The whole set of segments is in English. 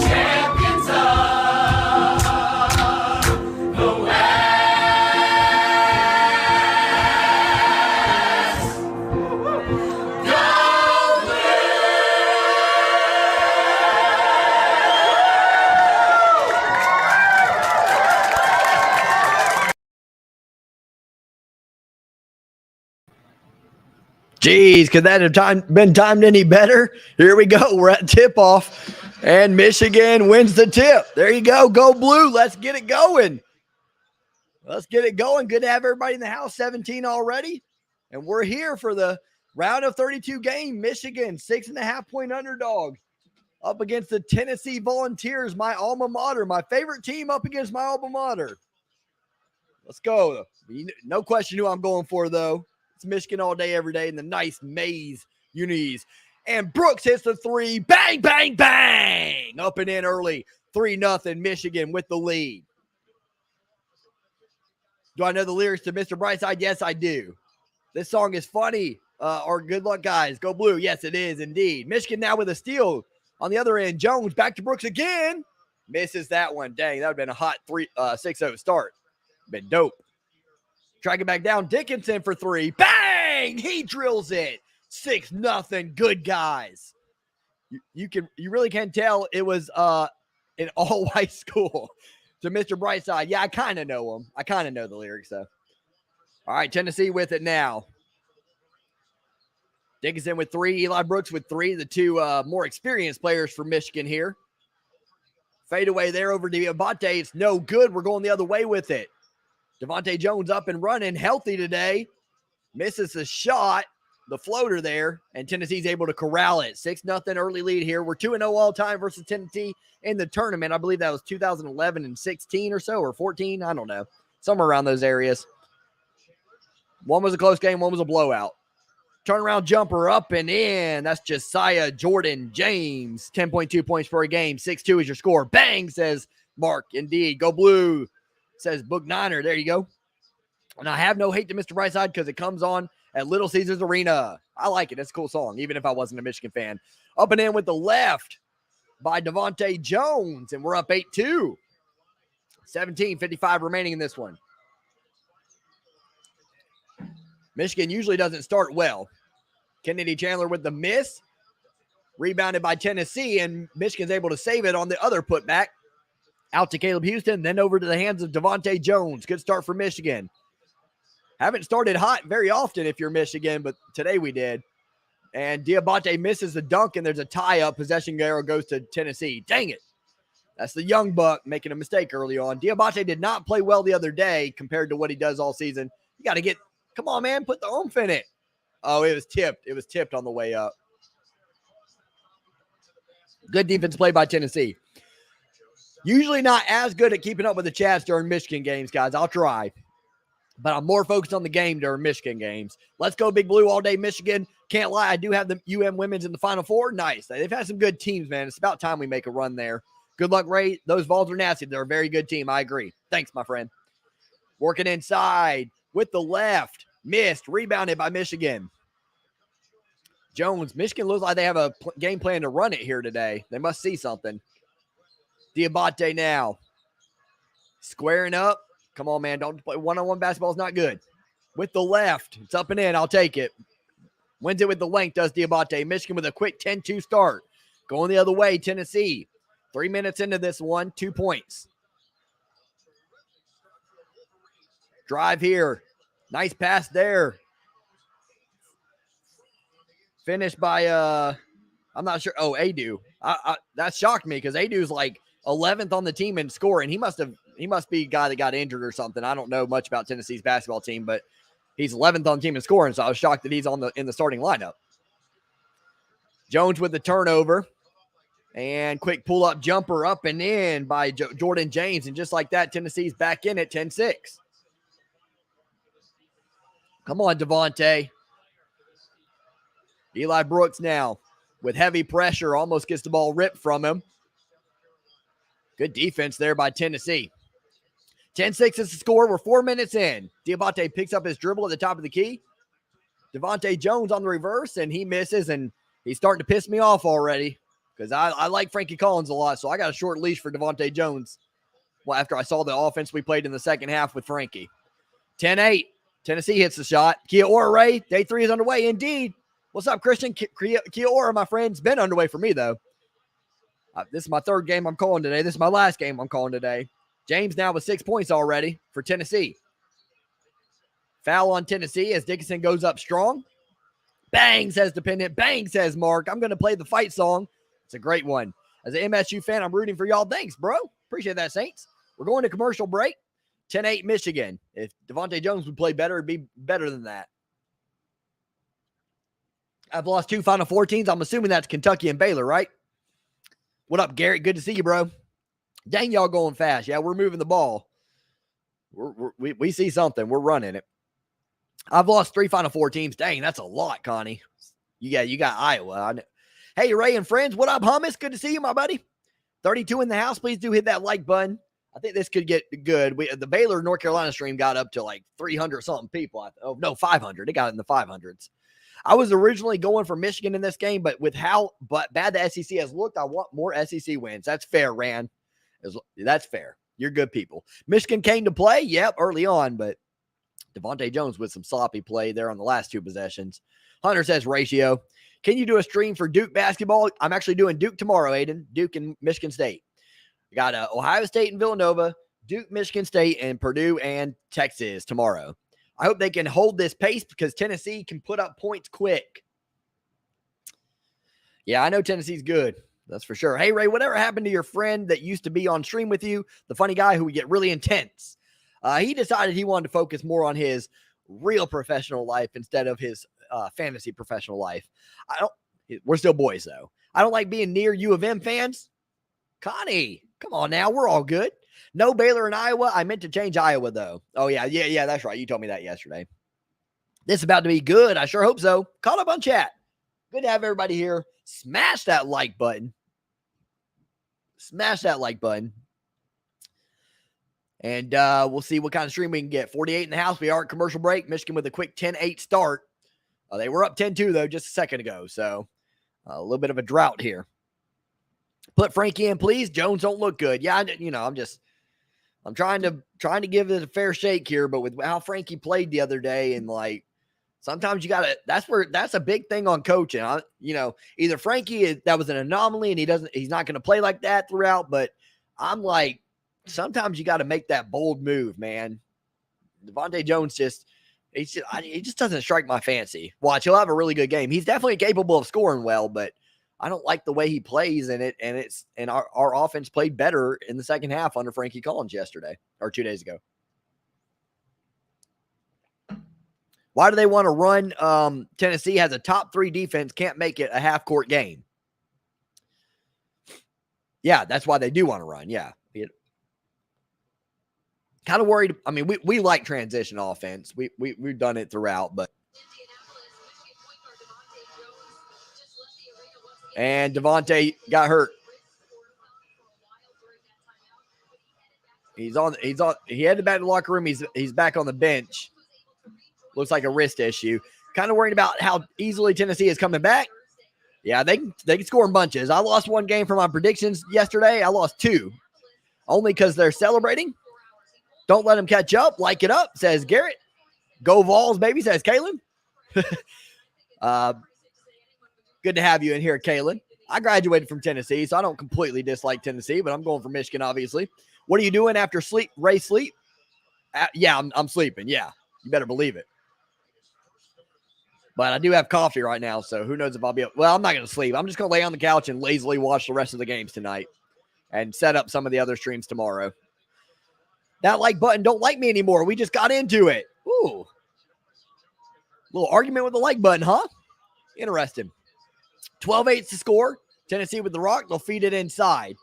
Champions of the West. Go Geez, could that have been timed any better? Here we go. We're at tip-off, and Michigan wins the tip. There you go. Go blue. Let's get it going. Let's get it going. Good to have everybody in the house. 17 already, and we're here for the round of 32 game. Michigan, 6.5-point underdog up against the Tennessee Volunteers, my alma mater, my favorite team up against my alma mater. Let's go. No question who I'm going for, though. It's Michigan all day, every day in the nice maize unis. And Brooks hits the three. Bang, bang, bang. Up and in early. 3-0 Michigan with the lead. Do I know the lyrics to Mr. Brightside? Yes, I do. This song is funny. Or good luck, guys. Go blue. Yes, it is indeed. Michigan now with a steal on the other end. Jones back to Brooks again. Misses that one. Dang, that would have been a hot 6-0 start. Been dope. Track it back down. Dickinson for three. Bang! He drills it. 6-0. Good guys. You really can tell it was an all-white school to Mr. Brightside. Yeah, I kind of know him. I kind of know the lyrics, though. All right, Tennessee with it now. Dickinson with three. Eli Brooks with three. The two more experienced players for Michigan here. Fade away there over to Devante. It's no good. We're going the other way with it. Devante Jones up and running, healthy today. Misses a shot, the floater there, and Tennessee's able to corral it. 6-0 early lead here. We're 2-0 all time versus Tennessee in the tournament. I believe that was 2011 and 16 or so, or 14. I don't know. Somewhere around those areas. One was a close game. One was a blowout. Turnaround jumper up and in. That's Josiah Jordan-James. 10.2 points per game. 6-2 is your score. Bang, says Mark. Indeed. Go blue. Says Book Niner. There you go. And I have no hate to Mr. Brightside because it comes on at Little Caesars Arena. I like it. It's a cool song, even if I wasn't a Michigan fan. Up and in with the left by Devante Jones, and we're up 8-2. 17:55 remaining in this one. Michigan usually doesn't start well. Kennedy Chandler with the miss. Rebounded by Tennessee, and Michigan's able to save it on the other putback. Out to Caleb Houston, then over to the hands of Devante Jones. Good start for Michigan. Haven't started hot very often if you're Michigan, but today we did. And Diabate misses the dunk, and there's a tie-up. Possession arrow goes to Tennessee. Dang it. That's the young buck making a mistake early on. Diabate did not play well the other day compared to what he does all season. You got to get, come on, man, put the oomph in it. Oh, it was tipped. It was tipped on the way up. Good defense play by Tennessee. Usually not as good at keeping up with the chats during Michigan games, guys. I'll try. But I'm more focused on the game during Michigan games. Let's go Big Blue all day, Michigan. Can't lie, I do have the UM women's in the Final Four. Nice. They've had some good teams, man. It's about time we make a run there. Good luck, Ray. Those Vols are nasty. They're a very good team. I agree. Thanks, my friend. Working inside with the left. Missed. Rebounded by Michigan. Jones. Michigan looks like they have a game plan to run it here today. They must see something. Diabate now. Squaring up. Come on, man. Don't play one-on-one basketball is not good. With the left. It's up and in. I'll take it. Wins it with the length, does Diabate. Michigan with a quick 10-2 start. Going the other way, Tennessee. 3 minutes into this one, 2 points. Drive here. Nice pass there. Finished by, I'm not sure. Oh, Adu. That shocked me because Adu's like 11th on the team in scoring. He must be a guy that got injured or something. I don't know much about Tennessee's basketball team, but he's 11th on the team in scoring, so I was shocked that he's in the starting lineup. Jones with the turnover. And quick pull-up jumper up and in by Jordan-James. And just like that, Tennessee's back in at 10-6. Come on, Devante. Eli Brooks now with heavy pressure. Almost gets the ball ripped from him. Good defense there by Tennessee. 10-6 is the score. We're 4 minutes in. Diabate picks up his dribble at the top of the key. Devante Jones on the reverse, and he misses, and he's starting to piss me off already because I like Frankie Collins a lot, so I got a short leash for Devante Jones after I saw the offense we played in the second half with Frankie. 10-8. Tennessee hits the shot. Kia Ora Ray, day 3 is underway indeed. What's up, Christian? Kia Ora, my friend. It's been underway for me, though. This is my third game I'm calling today. This is my last game I'm calling today. James now with 6 points already for Tennessee. Foul on Tennessee as Dickinson goes up strong. Bang, says Dependent. Bang, says Mark. I'm going to play the fight song. It's a great one. As an MSU fan, I'm rooting for y'all. Thanks, bro. Appreciate that, Saints. We're going to commercial break. 10-8 Michigan. If Devante Jones would play better, it'd be better than that. I've lost 2 Final Four teams. I'm assuming that's Kentucky and Baylor, right? What up, Garrett? Good to see you, bro. Dang, y'all going fast. Yeah, we're moving the ball. We see something. We're running it. I've lost 3 Final Four teams. Dang, that's a lot, Connie. You got Iowa. Hey, Ray and friends, what up, hummus? Good to see you, my buddy. 32 in the house. Please do hit that like button. I think this could get good. The Baylor North Carolina stream got up to like 300 something people. 500. It got in the 500s. I was originally going for Michigan in this game, but with how bad the SEC has looked, I want more SEC wins. That's fair, Rand. That's fair. You're good people. Michigan came to play, yep, early on, but Devante Jones with some sloppy play there on the last 2 possessions. Hunter says ratio. Can you do a stream for Duke basketball? I'm actually doing Duke tomorrow, Aiden. Duke and Michigan State. We got Ohio State and Villanova, Duke, Michigan State, and Purdue and Texas tomorrow. I hope they can hold this pace because Tennessee can put up points quick. Yeah, I know Tennessee's good. That's for sure. Hey, Ray, whatever happened to your friend that used to be on stream with you, the funny guy who would get really intense? He decided he wanted to focus more on his real professional life instead of his fantasy professional life. We're still boys, though. I don't like being near U of M fans. Connie, come on now. We're all good. No Baylor in Iowa. I meant to change Iowa, though. Oh, yeah, that's right. You told me that yesterday. This is about to be good. I sure hope so. Caught up on chat. Good to have everybody here. Smash that like button. Smash that like button. And we'll see what kind of stream we can get. 48 in the house. We are at commercial break. Michigan with a quick 10-8 start. They were up 10-2, though, just a second ago. So a little bit of a drought here. Put Frankie in, please. Jones don't look good. Yeah, I'm trying to give it a fair shake here, but with how Frankie played the other day, and like sometimes you gotta. That's a big thing on coaching. Either Frankie that was an anomaly and he's not going to play like that throughout. But I'm like, sometimes you got to make that bold move, man. Devante Jones he just doesn't strike my fancy. Watch, he'll have a really good game. He's definitely capable of scoring well, but I don't like the way he plays in it. And our offense played better in the second half under Frankie Collins yesterday or 2 days ago. Why do they want to run? Tennessee has a top 3 defense, can't make it a half court game. Yeah, that's why they do want to run. Yeah. Kind of worried. I mean, we like transition offense. We've done it throughout, but. And Devante got hurt. He headed back to the locker room. He's back on the bench. Looks like a wrist issue. Kind of worried about how easily Tennessee is coming back. Yeah, they can score in bunches. I lost 1 game for my predictions yesterday. I lost 2. Only because they're celebrating. Don't let them catch up. Like it up, says Garrett. Go Vols, baby, says Kalen. Good to have you in here, Kalen. I graduated from Tennessee, so I don't completely dislike Tennessee, but I'm going for Michigan, obviously. What are you doing after sleep? Ray sleep? Yeah, I'm sleeping. Yeah, you better believe it. But I do have coffee right now, so who knows if I'll be able. Well, I'm not going to sleep. I'm just going to lay on the couch and lazily watch the rest of the games tonight and set up some of the other streams tomorrow. That like button don't like me anymore. We just got into it. Ooh. Little argument with the like button, huh? Interesting. 12-8 to score. Tennessee with the rock. They'll feed it inside.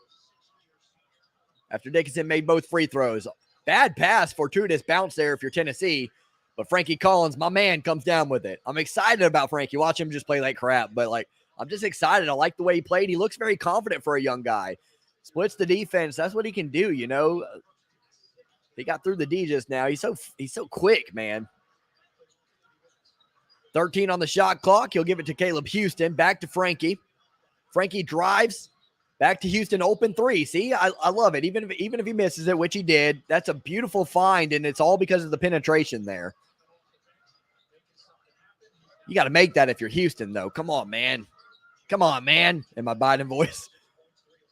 After Dickinson made both free throws. Bad pass, fortuitous bounce there if you're Tennessee. But Frankie Collins, my man, comes down with it. I'm excited about Frankie. Watch him just play like crap. But, I'm just excited. I like the way he played. He looks very confident for a young guy. Splits the defense. That's what he can do, He got through the D just now. He's so quick, man. 13 on the shot clock. He'll give it to Caleb Houston. Back to Frankie. Frankie drives. Back to Houston, open 3. See, I love it. Even if he misses it, which he did, that's a beautiful find, and it's all because of the penetration there. You got to make that if you're Houston, though. Come on, man. Come on, man. In my Biden voice.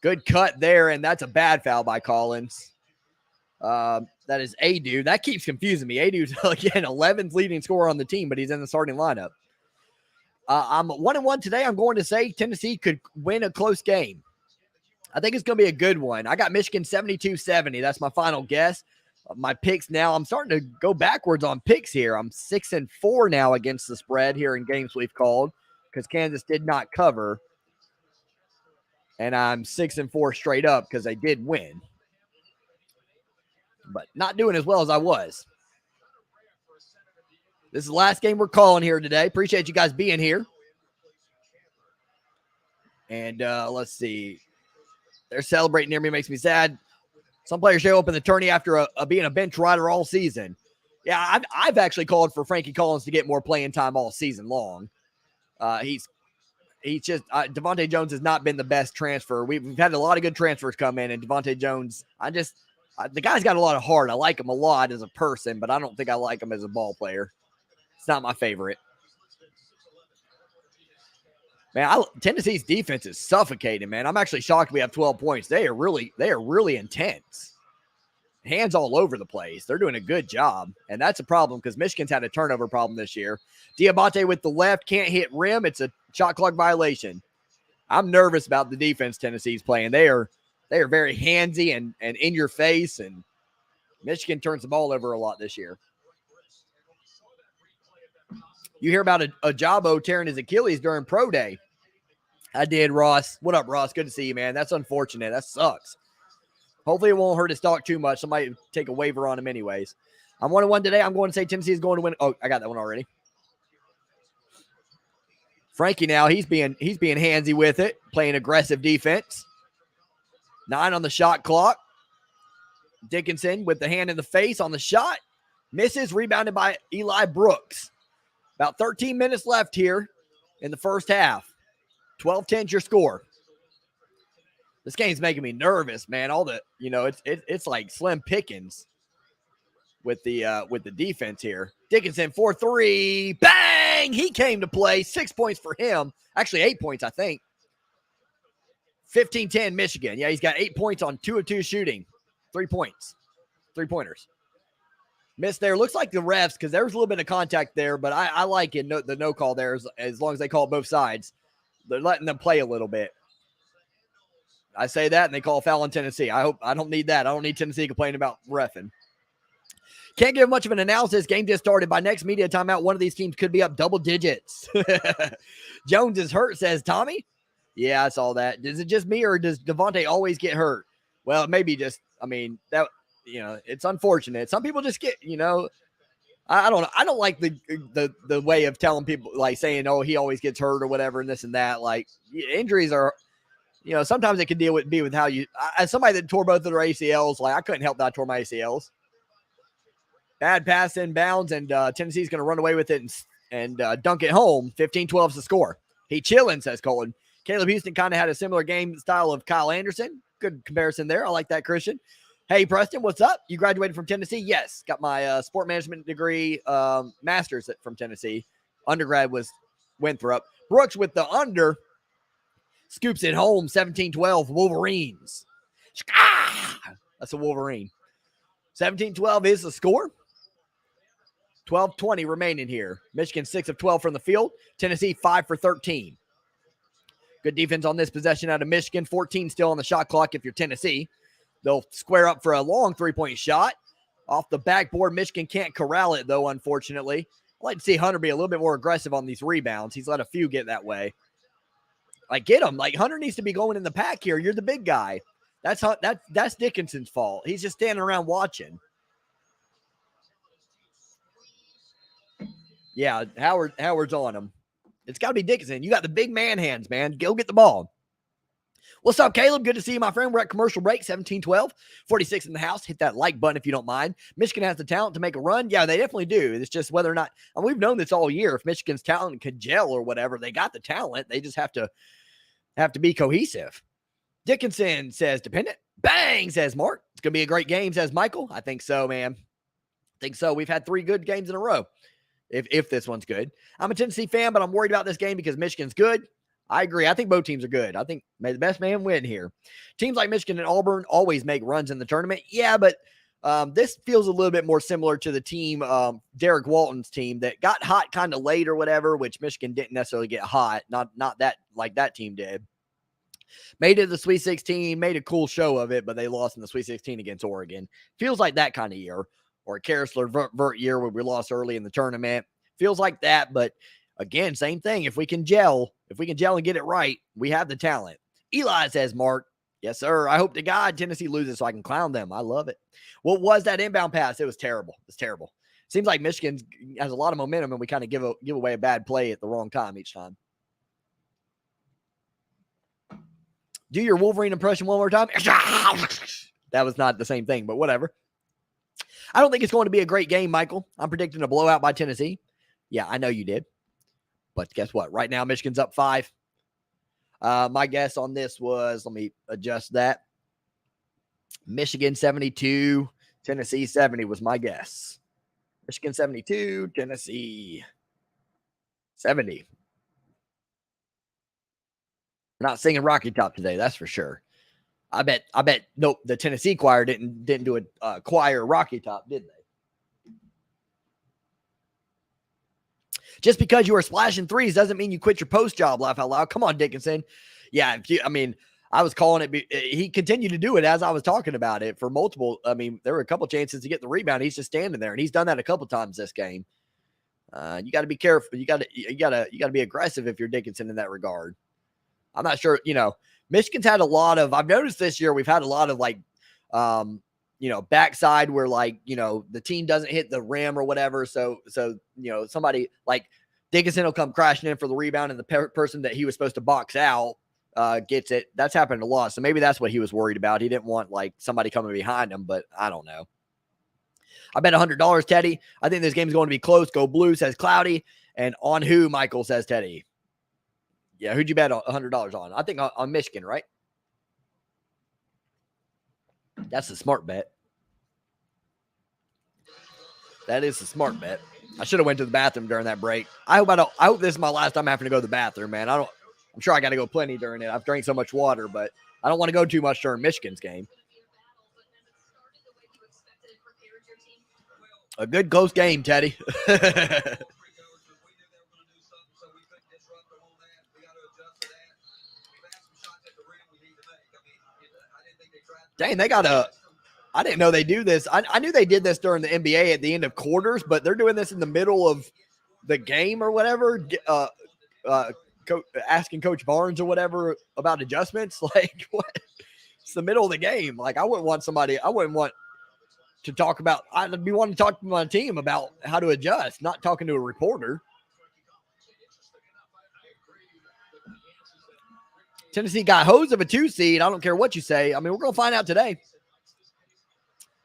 Good cut there, and that's a bad foul by Collins. That is Adu. That keeps confusing me. Adu's, again, 11th leading scorer on the team, but he's in the starting lineup. I'm 1-1 today. I'm going to say Tennessee could win a close game. I think it's going to be a good one. I got Michigan 72-70. That's my final guess. My picks now, I'm starting to go backwards on picks here. I'm 6-4 now against the spread here in games we've called because Kansas did not cover. And I'm 6-4 straight up because they did win. But not doing as well as I was. This is the last game we're calling here today. Appreciate you guys being here. And let's see. They're celebrating near me. Makes me sad. Some players show up in the tourney after being a bench rider all season. Yeah, I've actually called for Frankie Collins to get more playing time all season long. He's just Devante Jones has not been the best transfer. We've had a lot of good transfers come in, and Devante Jones, the guy's got a lot of heart. I like him a lot as a person, but I don't think I like him as a ball player. It's not my favorite. Man, Tennessee's defense is suffocating, man. I'm actually shocked we have 12 points. They are really intense. Hands all over the place. They're doing a good job, and that's a problem because Michigan's had a turnover problem this year. Diabate with the left, can't hit rim. It's a shot clock violation. I'm nervous about the defense Tennessee's playing. They are very handsy and in your face, and Michigan turns the ball over a lot this year. You hear about a Jabo tearing his Achilles during pro day. I did, Ross. What up, Ross? Good to see you, man. That's unfortunate. That sucks. Hopefully it won't hurt his stock too much. Somebody take a waiver on him anyways. I'm 1-1 today. I'm going to say Tennessee is going to win. Oh, I got that one already. Frankie now, he's being handsy with it, playing aggressive defense. 9 on the shot clock. Dickinson with the hand in the face on the shot. Misses, rebounded by Eli Brooks. About 13 minutes left here in the first half. 12-10 your score. This game's making me nervous, man. All the, it's like slim pickings with the defense here. Dickinson 4-3. Bang! He came to play. 6 points for him. Actually, 8 points, I think. 15-10 Michigan. Yeah, he's got 8 points on 2 of 2 shooting. 3 points. 3-pointers. Missed there. Looks like the refs, because there was a little bit of contact there, but I like it. The no call there, as long as they call both sides. They're letting them play a little bit. I say that, and they call a foul in Tennessee. I don't need that. I don't need Tennessee complaining about reffing. Can't give much of an analysis. Game just started. By next media timeout, one of these teams could be up double digits. Jones is hurt, says Tommy. Yeah, I saw that. Is it just me, or does Devante always get hurt? Well, it may be just, it's unfortunate. Some people just get, I don't know. I don't like the way of telling people, like saying, oh, he always gets hurt or whatever and this and that. Like, injuries are, sometimes it can be with how you, as somebody that tore both of their ACLs, like I couldn't help that I tore my ACLs. Bad pass inbounds, and Tennessee's going to run away with it and dunk it home. 15-12 is the score. He chilling, says Colin. Caleb Houston kind of had a similar game style of Kyle Anderson. Good comparison there. I like that, Christian. Hey, Preston, what's up? You graduated from Tennessee? Yes. Got my sport management degree, master's from Tennessee. Undergrad was Winthrop. Brooks with the under. Scoops it home, 17-12, Wolverines. That's a Wolverine. 17-12 is the score. 12-20 remaining here. Michigan 6 of 12 from the field. Tennessee 5 for 13. Good defense on this possession out of Michigan. 14 still on the shot clock if you're Tennessee. They'll square up for a long three-point shot. Off the backboard, Michigan can't corral it, though, unfortunately. I'd like to see Hunter be a little bit more aggressive on these rebounds. He's let a few get that way. Like, get him. Like, Hunter needs to be going in the pack here. You're the big guy. That's Dickinson's fault. He's just standing around watching. Yeah, Howard's on him. It's got to be Dickinson. You got the big man hands, man. Go get the ball. What's up, Caleb? Good to see you, my friend. We're at commercial break, 17-12. 46 in the house. Hit that like button if you don't mind. Michigan has the talent to make a run. Yeah, they definitely do. It's just whether or not, and we've known this all year. If Michigan's talent could gel or whatever, they got the talent. They just have to be cohesive. Dickinson says, dependent. Bang, says Mark. It's going to be a great game, says Michael. I think so, man. I think so. We've had 3 good games in a row. If this one's good. I'm a Tennessee fan, but I'm worried about this game because Michigan's good. I agree. I think both teams are good. I think may the best man win here. Teams like Michigan and Auburn always make runs in the tournament. Yeah, but this feels a little bit more similar to the team, Derek Walton's team that got hot kind of late or whatever, which Michigan didn't necessarily get hot. Not that like that team did. Made it to the Sweet 16, made a cool show of it, but they lost in the Sweet 16 against Oregon. Feels like that kind of year. Or a Kerrisler Vert year where we lost early in the tournament. Feels like that, but again, same thing. If we can gel and get it right, we have the talent. Eli says, Mark, yes, sir. I hope to God Tennessee loses so I can clown them. I love it. What was that inbound pass? It was terrible. It's terrible. Seems like Michigan has a lot of momentum, and we kind of give away a bad play at the wrong time each time. Do your Wolverine impression one more time. That was not the same thing, but whatever. I don't think it's going to be a great game, Michael. I'm predicting a blowout by Tennessee. Yeah, I know you did. But guess what? Right now, Michigan's up 5. My guess on this was, let me adjust that. Michigan 72, Tennessee 70 was my guess. Michigan 72, Tennessee 70. We're not singing Rocky Top today, that's for sure. I bet nope, the Tennessee choir didn't do a choir Rocky Top, did they? Just because you are splashing threes doesn't mean you quit your post job, laugh out loud. Come on, Dickinson. Yeah, I was calling it. He continued to do it as I was talking about it for multiple. There were a couple chances to get the rebound. He's just standing there, and he's done that a couple times this game. You got to be careful. You got to be aggressive if you're Dickinson in that regard. I'm not sure, Michigan's had a lot of, I've noticed this year, we've had a lot of backside where the team doesn't hit the rim or whatever. So somebody like Dickinson will come crashing in for the rebound and the person that he was supposed to box out gets it. That's happened a lot. So maybe that's what he was worried about. He didn't want somebody coming behind him, but I don't know. I bet $100, Teddy. I think this game is going to be close. Go Blue, says Cloudy. And on who, Michael, says Teddy? Yeah, who'd you bet $100 on? I think on Michigan, right? That's a smart bet. That is a smart bet. I should have went to the bathroom during that break. I hope this is my last time having to go to the bathroom, man. I'm sure I got to go plenty during it. I've drank so much water, but I don't want to go too much during Michigan's game. A good close game, Teddy. Dang, they got I didn't know they do this. I knew they did this during the NBA at the end of quarters, but they're doing this in the middle of the game or whatever. Asking Coach Barnes or whatever about adjustments. Like, what? It's the middle of the game. Like, I wouldn't want to talk about. I'd be wanting to talk to my team about how to adjust, not talking to a reporter. Tennessee got hosed of a 2 seed. I don't care what you say. I mean, we're going to find out today.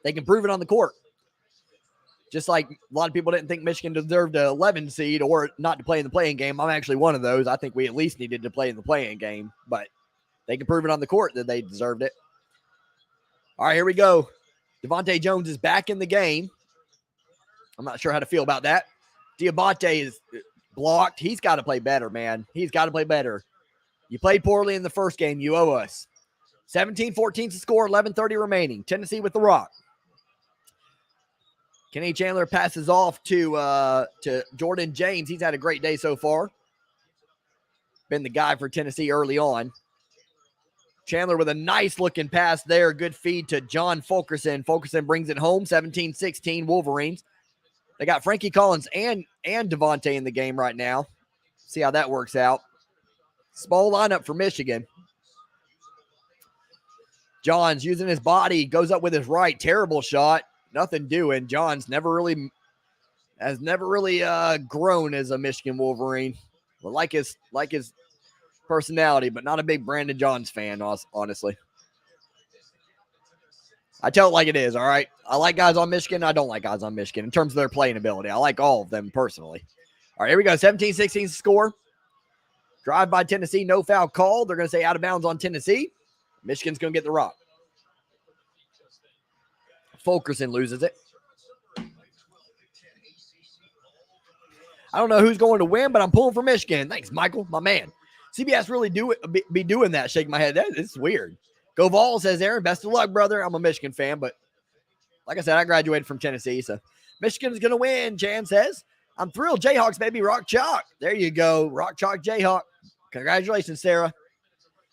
They can prove it on the court. Just like a lot of people didn't think Michigan deserved an 11 seed or not to play in the playing game. I'm actually one of those. I think we at least needed to play in the playing game, but they can prove it on the court that they deserved it. All right, here we go. Devante Jones is back in the game. I'm not sure how to feel about that. Diabate is blocked. He's got to play better, man. He's got to play better. You played poorly in the first game. You owe us. 17-14 to score, 11:30 remaining. Tennessee with the rock. Kennedy Chandler passes off to Jordan-James. He's had a great day so far. Been the guy for Tennessee early on. Chandler with a nice-looking pass there. Good feed to John Fulkerson. Fulkerson brings it home, 17-16 Wolverines. They got Frankie Collins and Devante in the game right now. See how that works out. Small lineup for Michigan. Johns using his body, goes up with his right. Terrible shot. Nothing doing. Johns has never really grown as a Michigan Wolverine. Well, like his personality, but not a big Brandon Johns fan, honestly. I tell it like it is, all right? I like guys on Michigan. I don't like guys on Michigan in terms of their playing ability. I like all of them personally. All right, here we go. 17-16 score. Drive by Tennessee. No foul called. They're going to say out of bounds on Tennessee. Michigan's going to get the rock. Fulkerson loses it. I don't know who's going to win, but I'm pulling for Michigan. Thanks, Michael, my man. CBS really be doing that. Shaking my head. It's weird. Go Vols, says Aaron. Best of luck, brother. I'm a Michigan fan, but like I said, I graduated from Tennessee, so Michigan's going to win, Jan says. I'm thrilled. Jayhawks, baby. Rock Chalk. There you go. Rock Chalk Jayhawk. Congratulations, Sarah.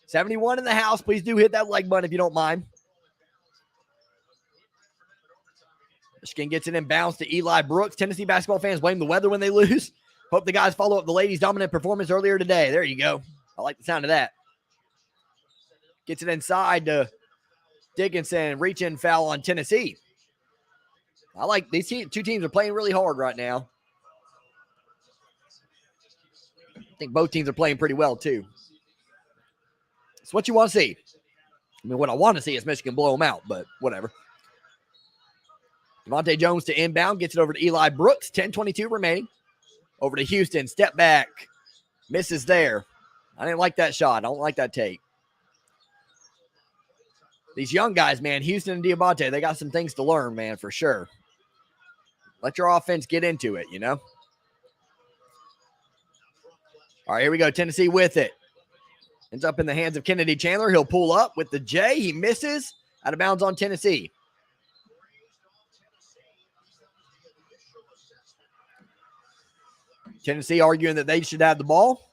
71 in the house. Please do hit that like button if you don't mind. Michigan gets it in bounds to Eli Brooks. Tennessee basketball fans blame the weather when they lose. Hope the guys follow up the ladies' dominant performance earlier today. There you go. I like the sound of that. Gets it inside to Dickinson. Reach in foul on Tennessee. I like these two teams are playing really hard right now. I think both teams are playing pretty well, too. It's what you want to see. I mean, what I want to see is Michigan blow them out, but whatever. Devante Jones to inbound. Gets it over to Eli Brooks. 10:22 remaining. Over to Houston. Step back. Misses there. I didn't like that shot. I don't like that take. These young guys, man, Houston and Diabate, they got some things to learn, man, for sure. Let your offense get into it, you know? All right, here we go. Tennessee with it. Ends up in the hands of Kennedy Chandler. He'll pull up with the J. He misses. Out of bounds on Tennessee. Tennessee arguing that they should have the ball.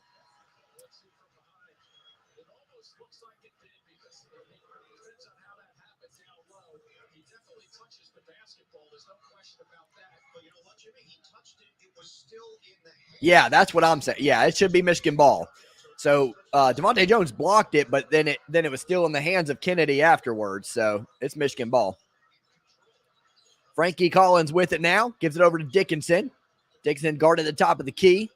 Yeah, that's what I'm saying. Yeah, it should be Michigan ball. So Devante Jones blocked it, but then it was still in the hands of Kennedy afterwards. So it's Michigan ball. Frankie Collins with it now. Gives it over to Dickinson. Dickinson guard at the top of the key.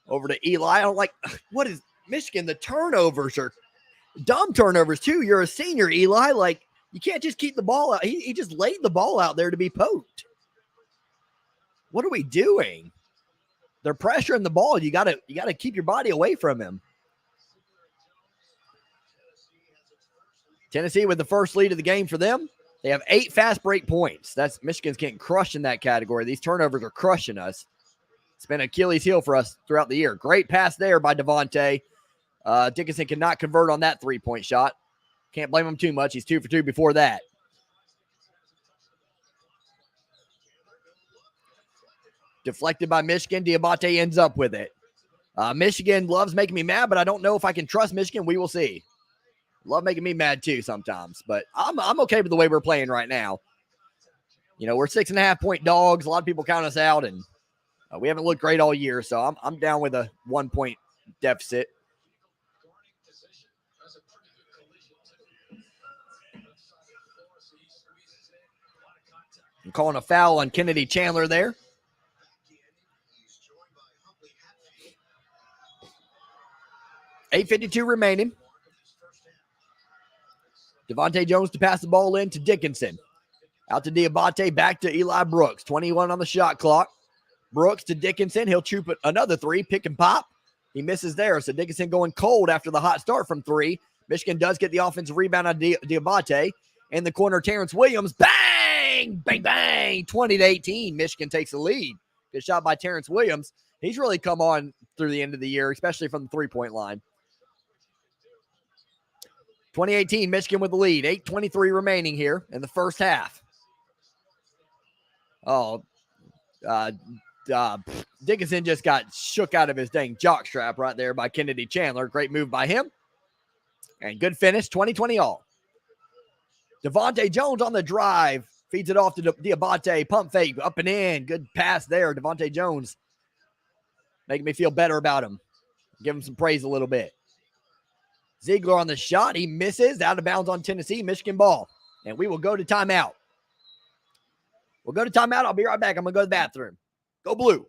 Over to Eli. I don't like, what is Michigan? The turnovers are dumb turnovers too. You're a senior, Eli. Like, you can't just keep the ball out. He just laid the ball out there to be poked. What are we doing? they're pressuring the ball. You gotta keep your body away from him. Tennessee with the first lead of the game for them. They have 8 fast break points. That's Michigan's getting crushed in that category. These turnovers are crushing us. It's been Achilles heel for us throughout the year. Great pass there by Devante. Dickinson cannot convert on that 3-point shot. Can't blame him too much. He's 2 for 2 before that. Deflected by Michigan. Diabate ends up with it. Michigan loves making me mad, but I don't know if I can trust Michigan. We will see. Love making me mad too sometimes, but I'm okay with the way we're playing right now. You know, we're 6.5-point dogs. A lot of people count us out, and we haven't looked great all year, so I'm down with a 1-point deficit. I'm calling a foul on Kennedy Chandler there. $8:52 remaining. Devante Jones to pass the ball in to Dickinson. Out to Diabate, back to Eli Brooks. 21 on the shot clock. Brooks to Dickinson. He'll shoot another 3, pick and pop. He misses there, so Dickinson going cold after the hot start from 3. Michigan does get the offensive rebound on Diabate. In the corner, Terrence Williams. Bang! Bang, bang! 20-18. Michigan takes the lead. Good shot by Terrence Williams. He's really come on through the end of the year, especially from the 3-point line. 2018, Michigan with the lead. 8:23 remaining here in the first half. Dickinson just got shook out of his dang jockstrap right there by Kennedy Chandler. Great move by him. And good finish, 20-20 all. Devante Jones on the drive. Feeds it off to Diabate. Pump fake, up and in. Good pass there, Devante Jones. Making me feel better about him. Give him some praise a little bit. Ziegler on the shot. He misses. Out of bounds on Tennessee. Michigan ball. And we will go to timeout. We'll go to timeout. I'll be right back. I'm going to go to the bathroom. Go Blue.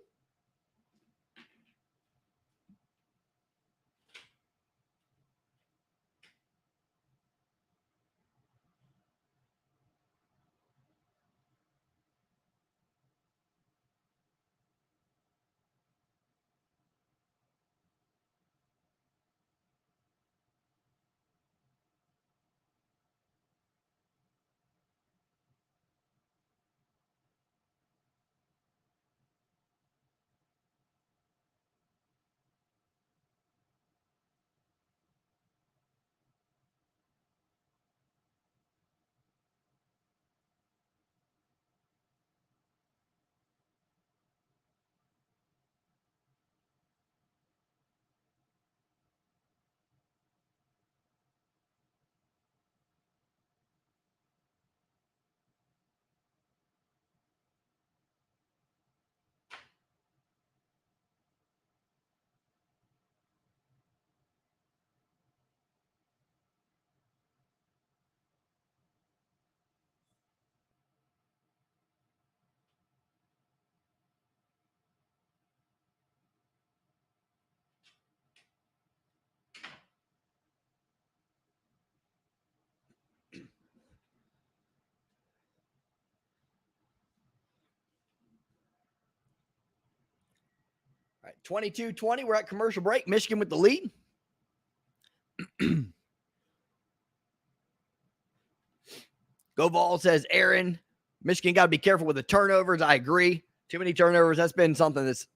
All right, 22-20. We're at commercial break. Michigan with the lead. Go Vol says, Aaron, Michigan got to be careful with the turnovers. I agree. Too many turnovers. That's been something that's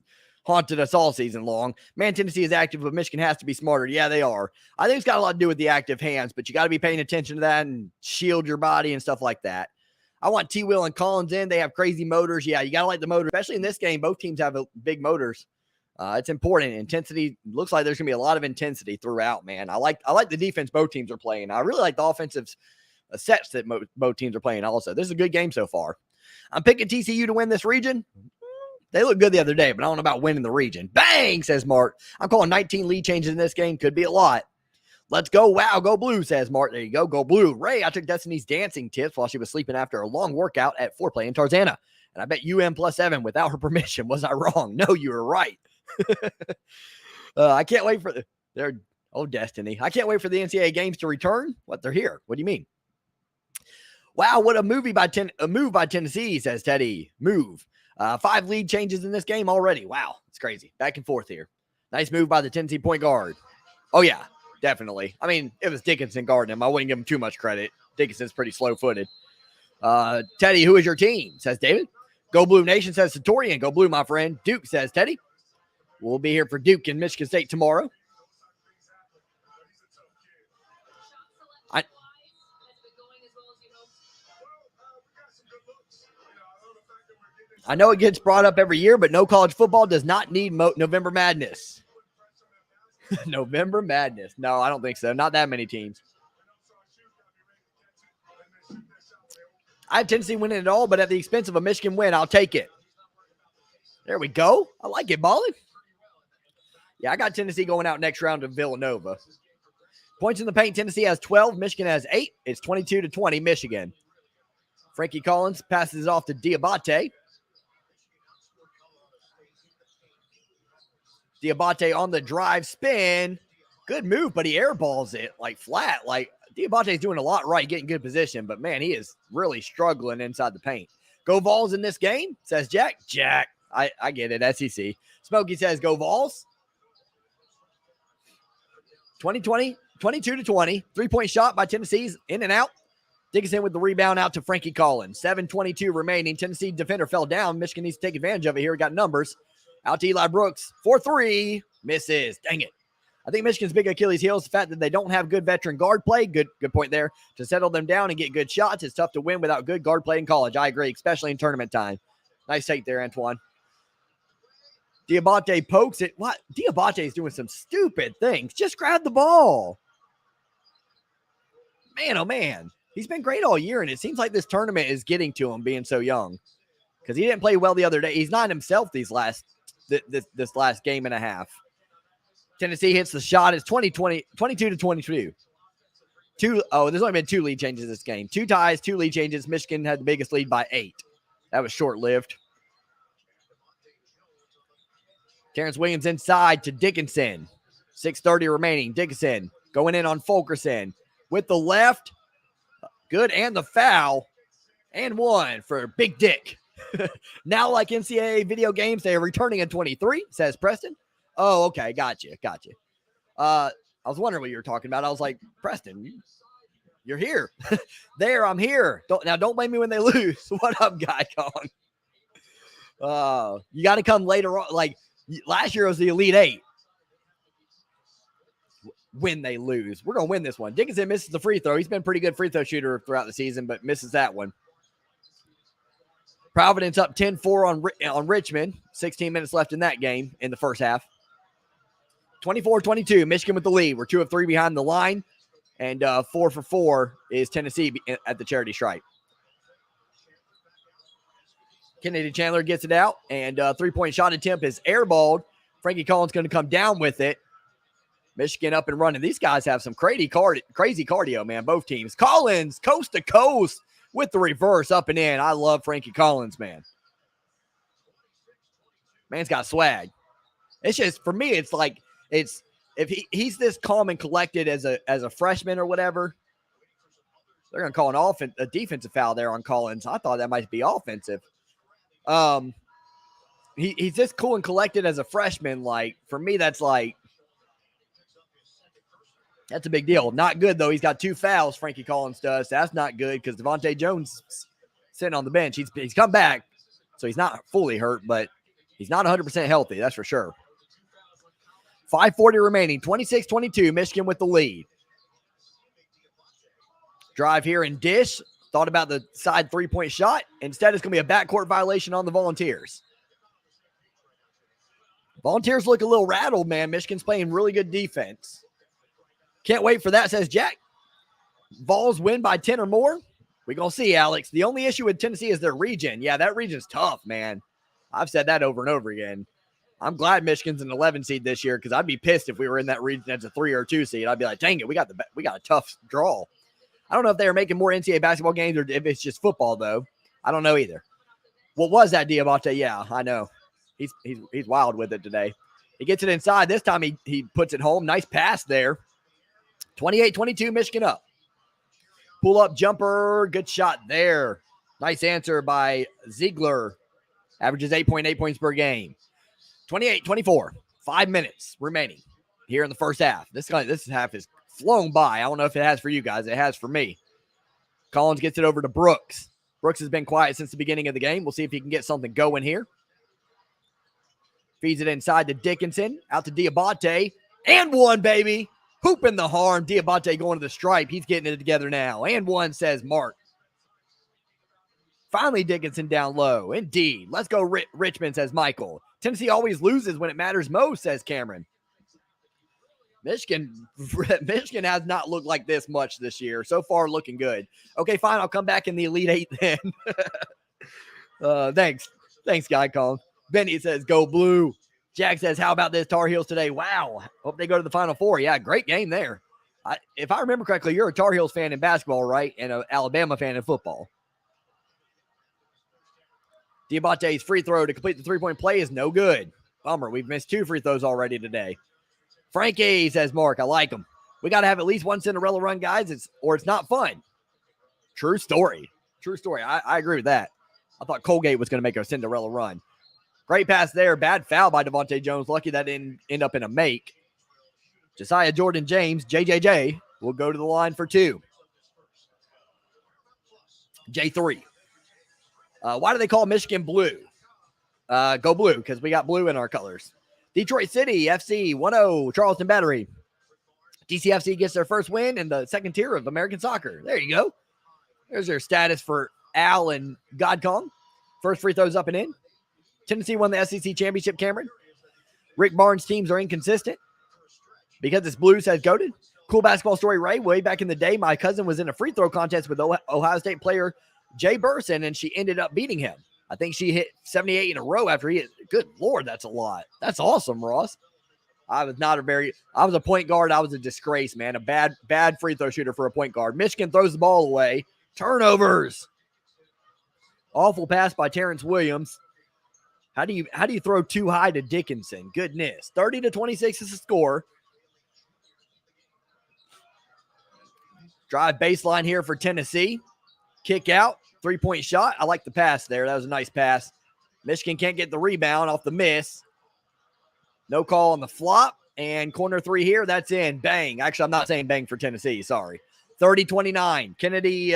haunted us all season long. Man, Tennessee is active, but Michigan has to be smarter. Yeah, they are. I think it's got a lot to do with the active hands, but you got to be paying attention to that and shield your body and stuff like that. I want T. Will and Collins in. They have crazy motors. Yeah, you got to like the motor, especially in this game. Both teams have big motors. It's important. Intensity looks like there's going to be a lot of intensity throughout, man. I like the defense both teams are playing. I really like the offensive sets that both teams are playing also. This is a good game so far. I'm picking TCU to win this region. They look good the other day, but I don't know about winning the region. Bang, says Mark. I'm calling 19 lead changes in this game. Could be a lot. Let's go. Wow, go Blue, says Mark. There you go. Go Blue. Ray, I took Destiny's dancing tips while she was sleeping after a long workout at Foreplay in Tarzana. And I bet UM +7 without her permission. Was I wrong? No, you were right. I can't wait for Destiny. I can't wait for the NCAA games to return. What, they're here? What do you mean? Wow, what a move by Tennessee, says Teddy. Move. 5 lead changes in this game already. Wow, it's crazy. Back and forth here. Nice move by the Tennessee point guard. Oh, yeah, definitely. I mean, it was Dickinson guarding him. I wouldn't give him too much credit. Dickinson's pretty slow-footed. Teddy, who is your team? Says David. Go Blue Nation, says Satorian. Go Blue, my friend. Duke, says Teddy. We'll be here for Duke in Michigan State tomorrow. I know it gets brought up every year, but no college football does not need November Madness. November Madness. No, I don't think so. Not that many teams. I have Tennessee winning it all, but at the expense of a Michigan win, I'll take it. There we go. I like it, Ballin. Yeah, I got Tennessee going out next round to Villanova. Points in the paint, Tennessee has 12. Michigan has 8. It's 22-20, Michigan. Frankie Collins passes it off to Diabate. Diabate on the drive spin. Good move, but he airballs it like flat. Like Diabate's doing a lot right, getting good position, but man, he is really struggling inside the paint. Go Vols in this game, says Jack. Jack, I get it, SEC. Smokey says go Vols. 22-20. 3-point shot by Tennessee's in and out. Dickinson with the rebound out to Frankie Collins. 7:22 remaining. Tennessee defender fell down. Michigan needs to take advantage of it here. We got numbers. Out to Eli Brooks. 4-3. Misses. Dang it. I think Michigan's big Achilles heel is the fact that they don't have good veteran guard play. Good point there. To settle them down and get good shots, it's tough to win without good guard play in college. I agree, especially in tournament time. Nice take there, Antoine. Diabate pokes it. What? Diabate is doing some stupid things. Just grab the ball. Man, oh man. He's been great all year, and it seems like this tournament is getting to him being so young. Because he didn't play well the other day. He's not himself this last game and a half. Tennessee hits the shot. It's 22-22. There's only been 2 lead changes this game. 2 ties, 2 lead changes. Michigan had the biggest lead by 8. That was short-lived. Terrence Williams inside to Dickinson. 6:30 remaining. Dickinson going in on Fulkerson. With the left. Good, and the foul. And 1 for Big Dick. Now, like NCAA video games, they are returning in 23, says Preston. Oh, okay. Gotcha. I was wondering what you were talking about. I was like, Preston, you're here. There, I'm here. Don't blame me when they lose. What up, Guy Kong? You got to come later on. Like, last year was the Elite 8. When they lose. We're going to win this one. Dickinson misses the free throw. He's been a pretty good free throw shooter throughout the season, but misses that one. Providence up 10-4 on Richmond. 16 minutes left in that game in the first half. 24-22, Michigan with the lead. We're 2 of 3 behind the line, and 4 for 4 is Tennessee at the charity stripe. Kennedy Chandler gets it out, and 3-point shot attempt is airballed. Frankie Collins going to come down with it. Michigan up and running. These guys have some crazy cardio, man, both teams. Collins, coast to coast with the reverse up and in. I love Frankie Collins, man. Man's got swag. It's just, for me, it's like, if he's this calm and collected as a freshman or whatever, they're going to call a defensive foul there on Collins. I thought that might be offensive. He's just cool and collected as a freshman. Like, for me, that's a big deal. Not good, though. He's got 2 fouls, Frankie Collins does. That's not good because Devante Jones sitting on the bench. He's come back, so he's not fully hurt, but he's not 100% healthy. That's for sure. 5:40 remaining. 26-22. Michigan with the lead. Drive here and dish. Thought about the side 3-point shot. Instead, it's going to be a backcourt violation on the Volunteers. Volunteers look a little rattled, man. Michigan's playing really good defense. Can't wait for that, says Jack. Vols win by 10 or more. We're going to see, Alex. The only issue with Tennessee is their region. Yeah, that region's tough, man. I've said that over and over again. I'm glad Michigan's an 11 seed this year because I'd be pissed if we were in that region as a 3 or 2 seed. I'd be like, dang it, we got a tough draw. I don't know if they are making more NCAA basketball games or if it's just football, though. I don't know either. What was that, Diabate? Yeah, I know. He's wild with it today. He gets it inside. This time he puts it home. Nice pass there. 28-22, Michigan up. Pull-up jumper. Good shot there. Nice answer by Ziegler. Averages 8.8 points per game. 28-24. 5 minutes remaining here in the first half. This half is flown by. I don't know if it has for you guys. It has for me. Collins gets it over to Brooks. Brooks has been quiet since the beginning of the game. We'll see if he can get something going here. Feeds it inside to Dickinson. Out to Diabate. And one, baby. Hooping the harm. Diabate going to the stripe. He's getting it together now. And one, says Mark. Finally, Dickinson down low. Indeed. Let's go Richmond, says Michael. Tennessee always loses when it matters most, says Cameron. Michigan has not looked like this much this year. So far, looking good. Okay, fine. I'll come back in the Elite Eight then. Thanks. Thanks, Guy Colin. Benny says, go blue. Jack says, how about this Tar Heels today? Wow. Hope they go to the Final Four. Yeah, great game there. If I remember correctly, you're a Tar Heels fan in basketball, right? And an Alabama fan in football. Diabate's free throw to complete the three-point play is no good. Bummer. We've missed 2 free throws already today. Frankie, says Mark. I like him. We got to have at least one Cinderella run, guys, or it's not fun. True story. True story. I agree with that. I thought Colgate was going to make a Cinderella run. Great pass there. Bad foul by Devante Jones. Lucky that didn't end up in a make. Josiah Jordan-James, JJJ, will go to the line for 2. J3. Why do they call Michigan blue? Go blue, because we got blue in our colors. Detroit City, FC 1-0, Charleston Battery. DCFC gets their first win in the second tier of American soccer. There you go. There's their status for Al and Godcom. First free throws up and in. Tennessee won the SEC championship, Cameron. Rick Barnes' teams are inconsistent because it's blue, says Goated. Cool basketball story, Ray. Way back in the day, my cousin was in a free throw contest with Ohio State player Jay Burson, and she ended up beating him. I think she hit 78 in a row after he hit. Good Lord, that's a lot. That's awesome, Ross. I was a point guard. I was a disgrace, man. A bad free throw shooter for a point guard. Michigan throws the ball away. Turnovers. Awful pass by Terrence Williams. How do you throw too high to Dickinson? Goodness. 30-26 is the score. Drive baseline here for Tennessee. Kick out. 3-point shot. I like the pass there. That was a nice pass. Michigan can't get the rebound off the miss. No call on the flop. And corner 3 here. That's in. Bang. Actually, I'm not saying bang for Tennessee. Sorry. 30-29. Kennedy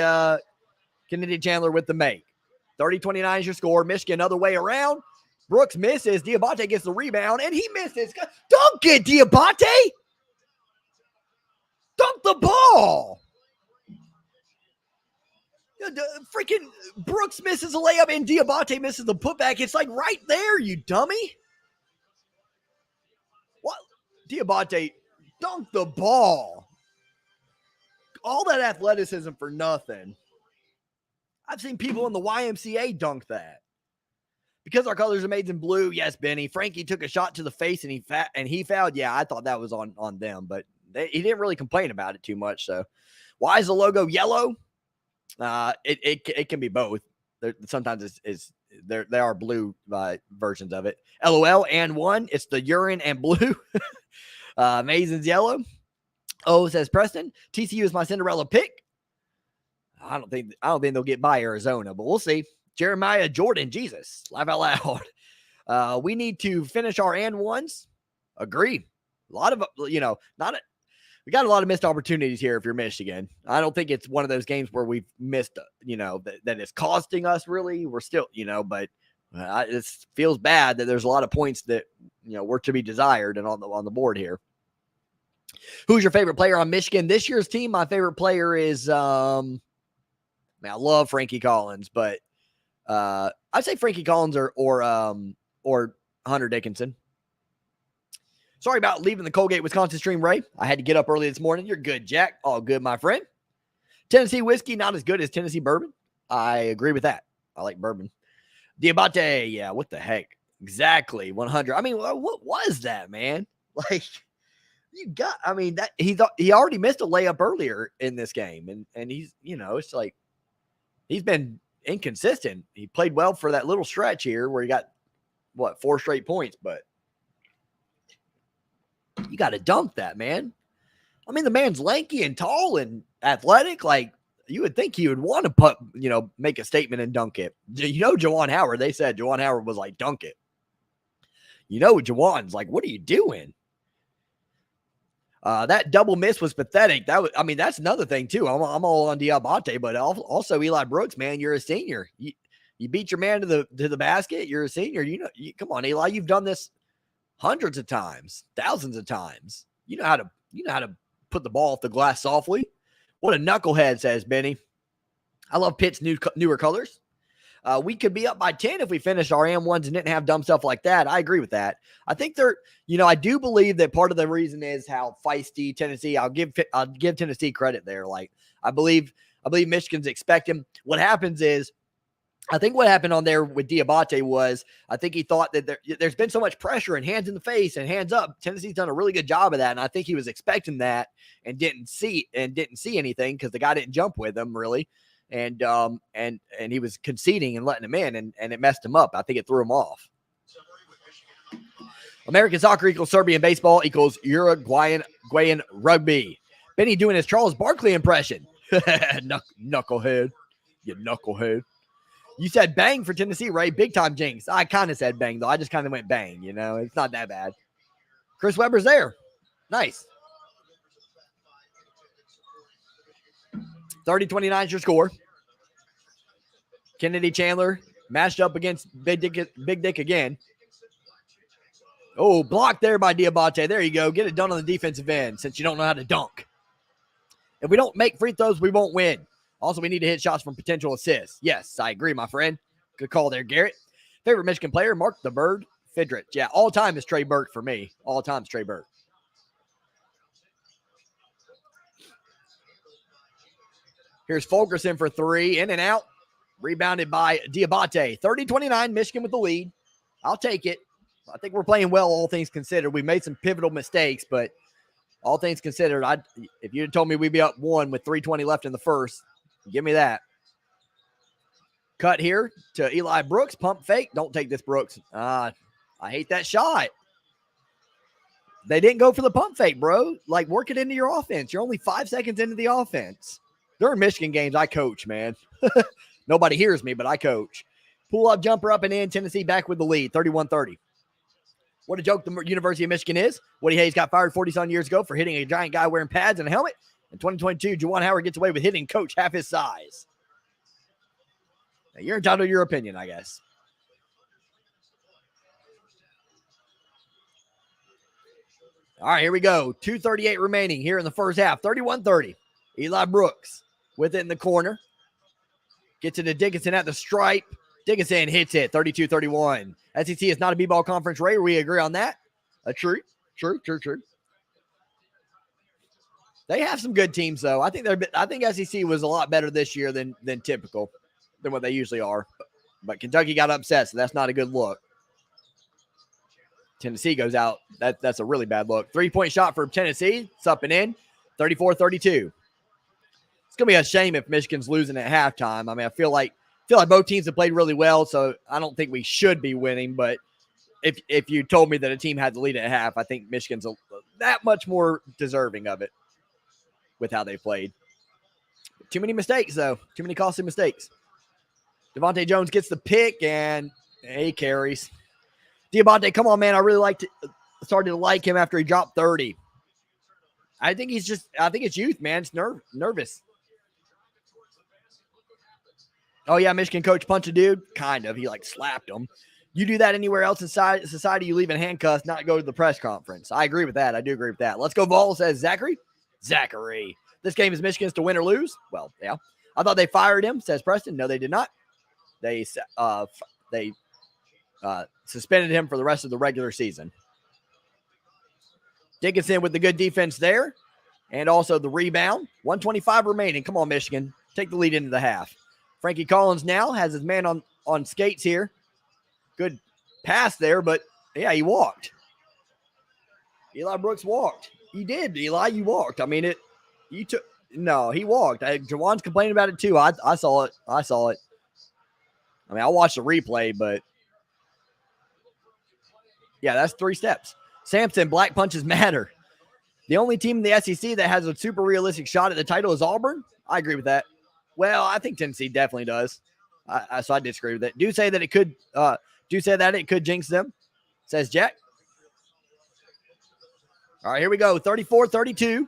Chandler with the make. 30-29 is your score. Michigan other way around. Brooks misses. Diabate gets the rebound, and he misses. Dunk it, Diabate. Dunk the ball. Freaking Brooks misses a layup, and Diabate misses the putback. It's like right there, you dummy. What? Diabate dunked the ball. All that athleticism for nothing. I've seen people in the YMCA dunk that. Because our colors are made in blue, yes, Benny. Frankie took a shot to the face and he fouled. Yeah, I thought that was on them, but he didn't really complain about it too much. So, why is the logo yellow? It can be both. Sometimes there are blue versions of it. LOL and 1. It's the urine and blue. Mason's yellow. Oh, says Preston. TCU is my Cinderella pick. I don't think they'll get by Arizona, but we'll see. Jeremiah Jordan, Jesus, laugh out loud. We need to finish our and ones. Agree. A lot of, we got a lot of missed opportunities here if you're Michigan. I don't think it's one of those games where we've missed, that is costing us really. We're still, but it feels bad that there's a lot of points that, were to be desired and on the board here. Who's your favorite player on Michigan this year's team? My favorite player is, I love Frankie Collins, but I'd say Frankie Collins or Hunter Dickinson. Sorry about leaving the Colgate, Wisconsin stream, Ray. I had to get up early this morning. You're good, Jack. All good, my friend. Tennessee whiskey, not as good as Tennessee bourbon. I agree with that. I like bourbon. Diabate, yeah, what the heck? Exactly, 100. I mean, what was that, man? Like, he already missed a layup earlier in this game, and he's, it's like he's been inconsistent. He played well for that little stretch here where he got 4 straight points, but you got to dunk that, man. I mean, the man's lanky and tall and athletic. Like, would think he would want to put, make a statement and dunk it. Juwan Howard, they said Juwan Howard was like, dunk it. Juwan's like, what are you doing? That double miss was pathetic. That's another thing too. I'm all on Diabate, but also Eli Brooks, man, you're a senior. You beat your man to the basket. You're a senior. Come on, Eli, you've done this hundreds of times, thousands of times. You know how to put the ball off the glass softly. What a knucklehead, says Benny. I love Pitt's newer colors. We could be up by 10 if we finished our M1s and didn't have dumb stuff like that. I agree with that. I think I do believe that part of the reason is how feisty Tennessee. I'll give Tennessee credit there. Like I believe Michigan's expecting. What happens is, I think what happened on there with Diabate was, I think he thought that there's been so much pressure and hands in the face and hands up. Tennessee's done a really good job of that, and I think he was expecting that and didn't see anything because the guy didn't jump with him really. And he was conceding and letting him in, and it messed him up. I think it threw him off. American soccer equals Serbian baseball equals Uruguayan rugby. Benny doing his Charles Barkley impression. Knucklehead. You knucklehead. You said bang for Tennessee, Ray. Big time jinx. I kind of said bang, though. I just kind of went bang, It's not that bad. Chris Webber's there. Nice. 30-29 is your score. Kennedy Chandler matched up against Big Dick again. Oh, blocked there by Diabate. There you go. Get it done on the defensive end since you don't know how to dunk. If we don't make free throws, we won't win. Also, we need to hit shots from potential assists. Yes, I agree, my friend. Good call there, Garrett. Favorite Michigan player, Mark the Bird Fidrich. Yeah, all time is Trey Burke for me. All time is Trey Burke. Here's Fulkerson for three. In and out. Rebounded by Diabate. 30-29, Michigan with the lead. I'll take it. I think we're playing well, all things considered. We made some pivotal mistakes, but all things considered, if you had told me we'd be up one with 3:20 left in the first, give me that. Cut here to Eli Brooks. Pump fake. Don't take this, Brooks. I hate that shot. They didn't go for the pump fake, bro. Like, work it into your offense. You're only 5 seconds into the offense. During Michigan games, I coach, man. Nobody hears me, but I coach. Pull-up jumper up and in. Tennessee back with the lead, 31-30. What a joke the University of Michigan is. Woody Hayes got fired 40-some years ago for hitting a giant guy wearing pads and a helmet. In 2022, Juwan Howard gets away with hitting coach half his size. Now, you're entitled to your opinion, I guess. All right, here we go. 2:38 remaining here in the first half. 31-30. Eli Brooks with it in the corner. Gets it to Dickinson at the stripe. Dickinson hits it. 32-31. SEC is not a B-ball conference, Ray. We agree on that. True. They have some good teams, though. I think SEC was a lot better this year than typical, than what they usually are. But Kentucky got upset, so that's not a good look. Tennessee goes out. That's a really bad look. 3-point shot for Tennessee. It's up and in. 34-32. It's going to be a shame if Michigan's losing at halftime. I mean, I feel like both teams have played really well, so I don't think we should be winning. But if you told me that a team had the lead at half, I think Michigan's that much more deserving of it with how they played. Too many mistakes, though. Too many costly mistakes. Devante Jones gets the pick, and he carries. Diabate, come on, man. I really started to like him after he dropped 30. I think it's youth, man. It's nervous. Oh, yeah, Michigan coach punched a dude? Kind of. He, slapped him. You do that anywhere else in society, you leave in handcuffs, not go to the press conference. I agree with that. I do agree with that. Let's go, Vols, says Zachary. This game is Michigan's to win or lose? Well, yeah. I thought they fired him, says Preston. No, they did not. They suspended him for the rest of the regular season. Dickinson with the good defense there. And also the rebound. 1:25 remaining. Come on, Michigan. Take the lead into the half. Frankie Collins now has his man on skates here. Good pass there, but yeah, he walked. Eli Brooks walked. He did, Eli. You walked. I mean, he walked. Jawan's complaining about it too. I saw it. I mean, I watched the replay, but yeah, that's 3 steps. Sampson, black punches matter. The only team in the SEC that has a super realistic shot at the title is Auburn. I agree with that. Well, I think Tennessee definitely does. So I disagree with it. Do say that it could jinx them, says Jack. All right, here we go. 34-32.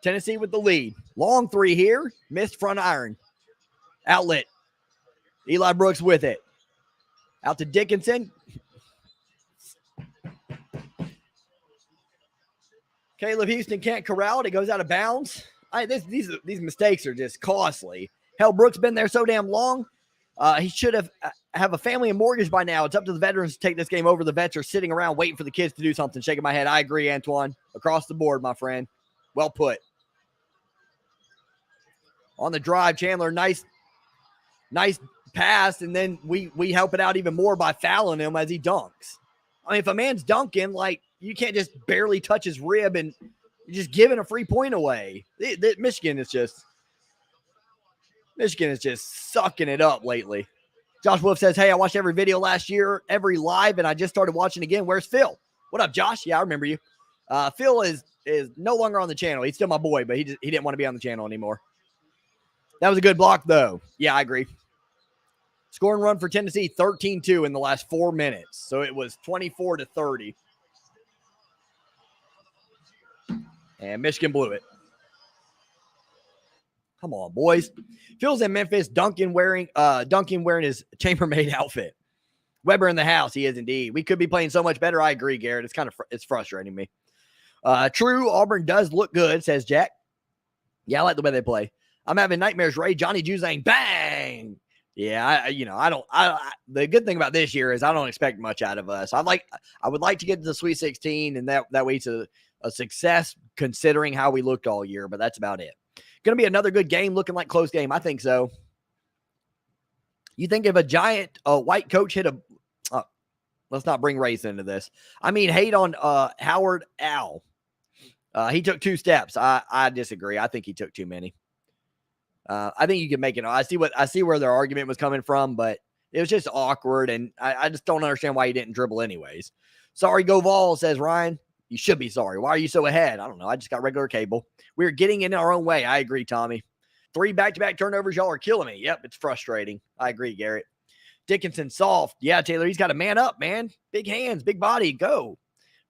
Tennessee with the lead. Long three here. Missed front iron. Outlet. Eli Brooks with it. Out to Dickinson. Caleb Houston can't corral it. It goes out of bounds. These mistakes are just costly. Hell, Brooks been there so damn long. He should have a family and mortgage by now. It's up to the veterans to take this game over. The vets are sitting around waiting for the kids to do something. Shaking my head. I agree, Antoine. Across the board, my friend. Well put. On the drive, Chandler, nice pass, and then we help it out even more by fouling him as he dunks. I mean, if a man's dunking, like, you can't just barely touch his rib and you're just giving a free point away. Michigan is just sucking it up lately. Josh Wolf says, hey, I watched every video last year, every live, and I just started watching again. Where's Phil? What up, Josh? Yeah, I remember you. Phil is no longer on the channel. He's still my boy, but he didn't want to be on the channel anymore. That was a good block, though. Yeah, I agree. Scoring run for Tennessee, 13-2 in the last 4 minutes. So it was 24-30. And Michigan blew it. Come on, boys. Phil's in Memphis, Duncan wearing his chambermaid outfit. Weber in the house. He is indeed. We could be playing so much better. I agree, Garrett. It's frustrating me. True, Auburn does look good, says Jack. Yeah, I like the way they play. I'm having nightmares, Ray. Johnny Juzang, bang. Yeah, the good thing about this year is I don't expect much out of us. I would like to get to the Sweet 16, and that way it's a success considering how we looked all year, but that's about it. Going to be another good game, looking like close game. I think so. You think if a giant white coach hit let's not bring race into this. I mean, hate on Howard Al. He took 2 steps. I disagree. I think he took too many. I think you can make it. I see where their argument was coming from, but it was just awkward, and I just don't understand why he didn't dribble anyways. Sorry, go Vol, says Ryan. You should be sorry. Why are you so ahead? I don't know. I just got regular cable. We're getting in our own way. I agree, Tommy. 3 back-to-back turnovers. Y'all are killing me. Yep, it's frustrating. I agree, Garrett. Dickinson soft. Yeah, Taylor, he's got to man up, man. Big hands, big body. Go.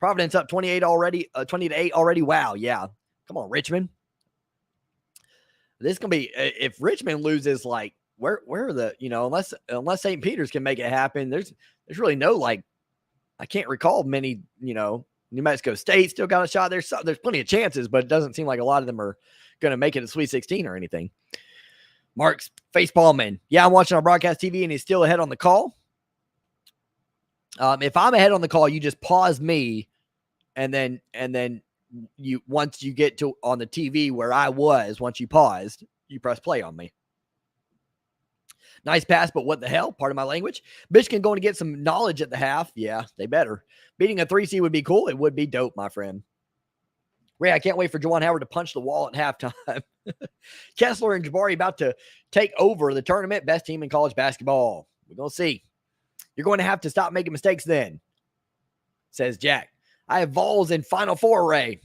Providence up 28 already. 20-8 already. Wow. Yeah. Come on, Richmond. This can be, if Richmond loses, like, where are the, unless St. Peter's can make it happen, there's really no, I can't recall many, New Mexico State still got a shot. There's plenty of chances, but it doesn't seem like a lot of them are going to make it to Sweet 16 or anything. Mark's facepalming. Yeah, I'm watching on broadcast TV, and he's still ahead on the call. If I'm ahead on the call, you just pause me, and then once you get to on the TV where I was, once you paused, you press play on me. Nice pass, but what the hell? Part of my language. Michigan going to get some knowledge at the half. Yeah, they better. Beating a 3C would be cool. It would be dope, my friend. Ray, I can't wait for Juwan Howard to punch the wall at halftime. Kessler and Jabari about to take over the tournament. Best team in college basketball. We're going to see. You're going to have to stop making mistakes then, says Jack. I have Vols in Final Four, Ray.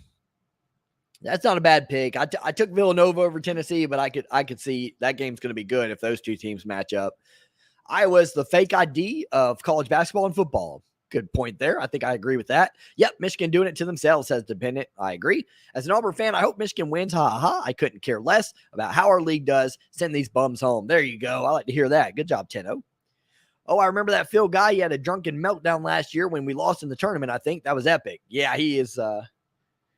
That's not a bad pick. I took Villanova over Tennessee, but I could see that game's going to be good if those two teams match up. Iowa's the fake ID of college basketball and football. Good point there. I think I agree with that. Yep, Michigan doing it to themselves, says Dependent. I agree. As an Auburn fan, I hope Michigan wins. Ha ha. I couldn't care less about how our league does. Send these bums home. There you go. I like to hear that. Good job, Tenno. Oh, I remember that Phil guy. He had a drunken meltdown last year when we lost in the tournament. I think that was epic. Yeah, he is.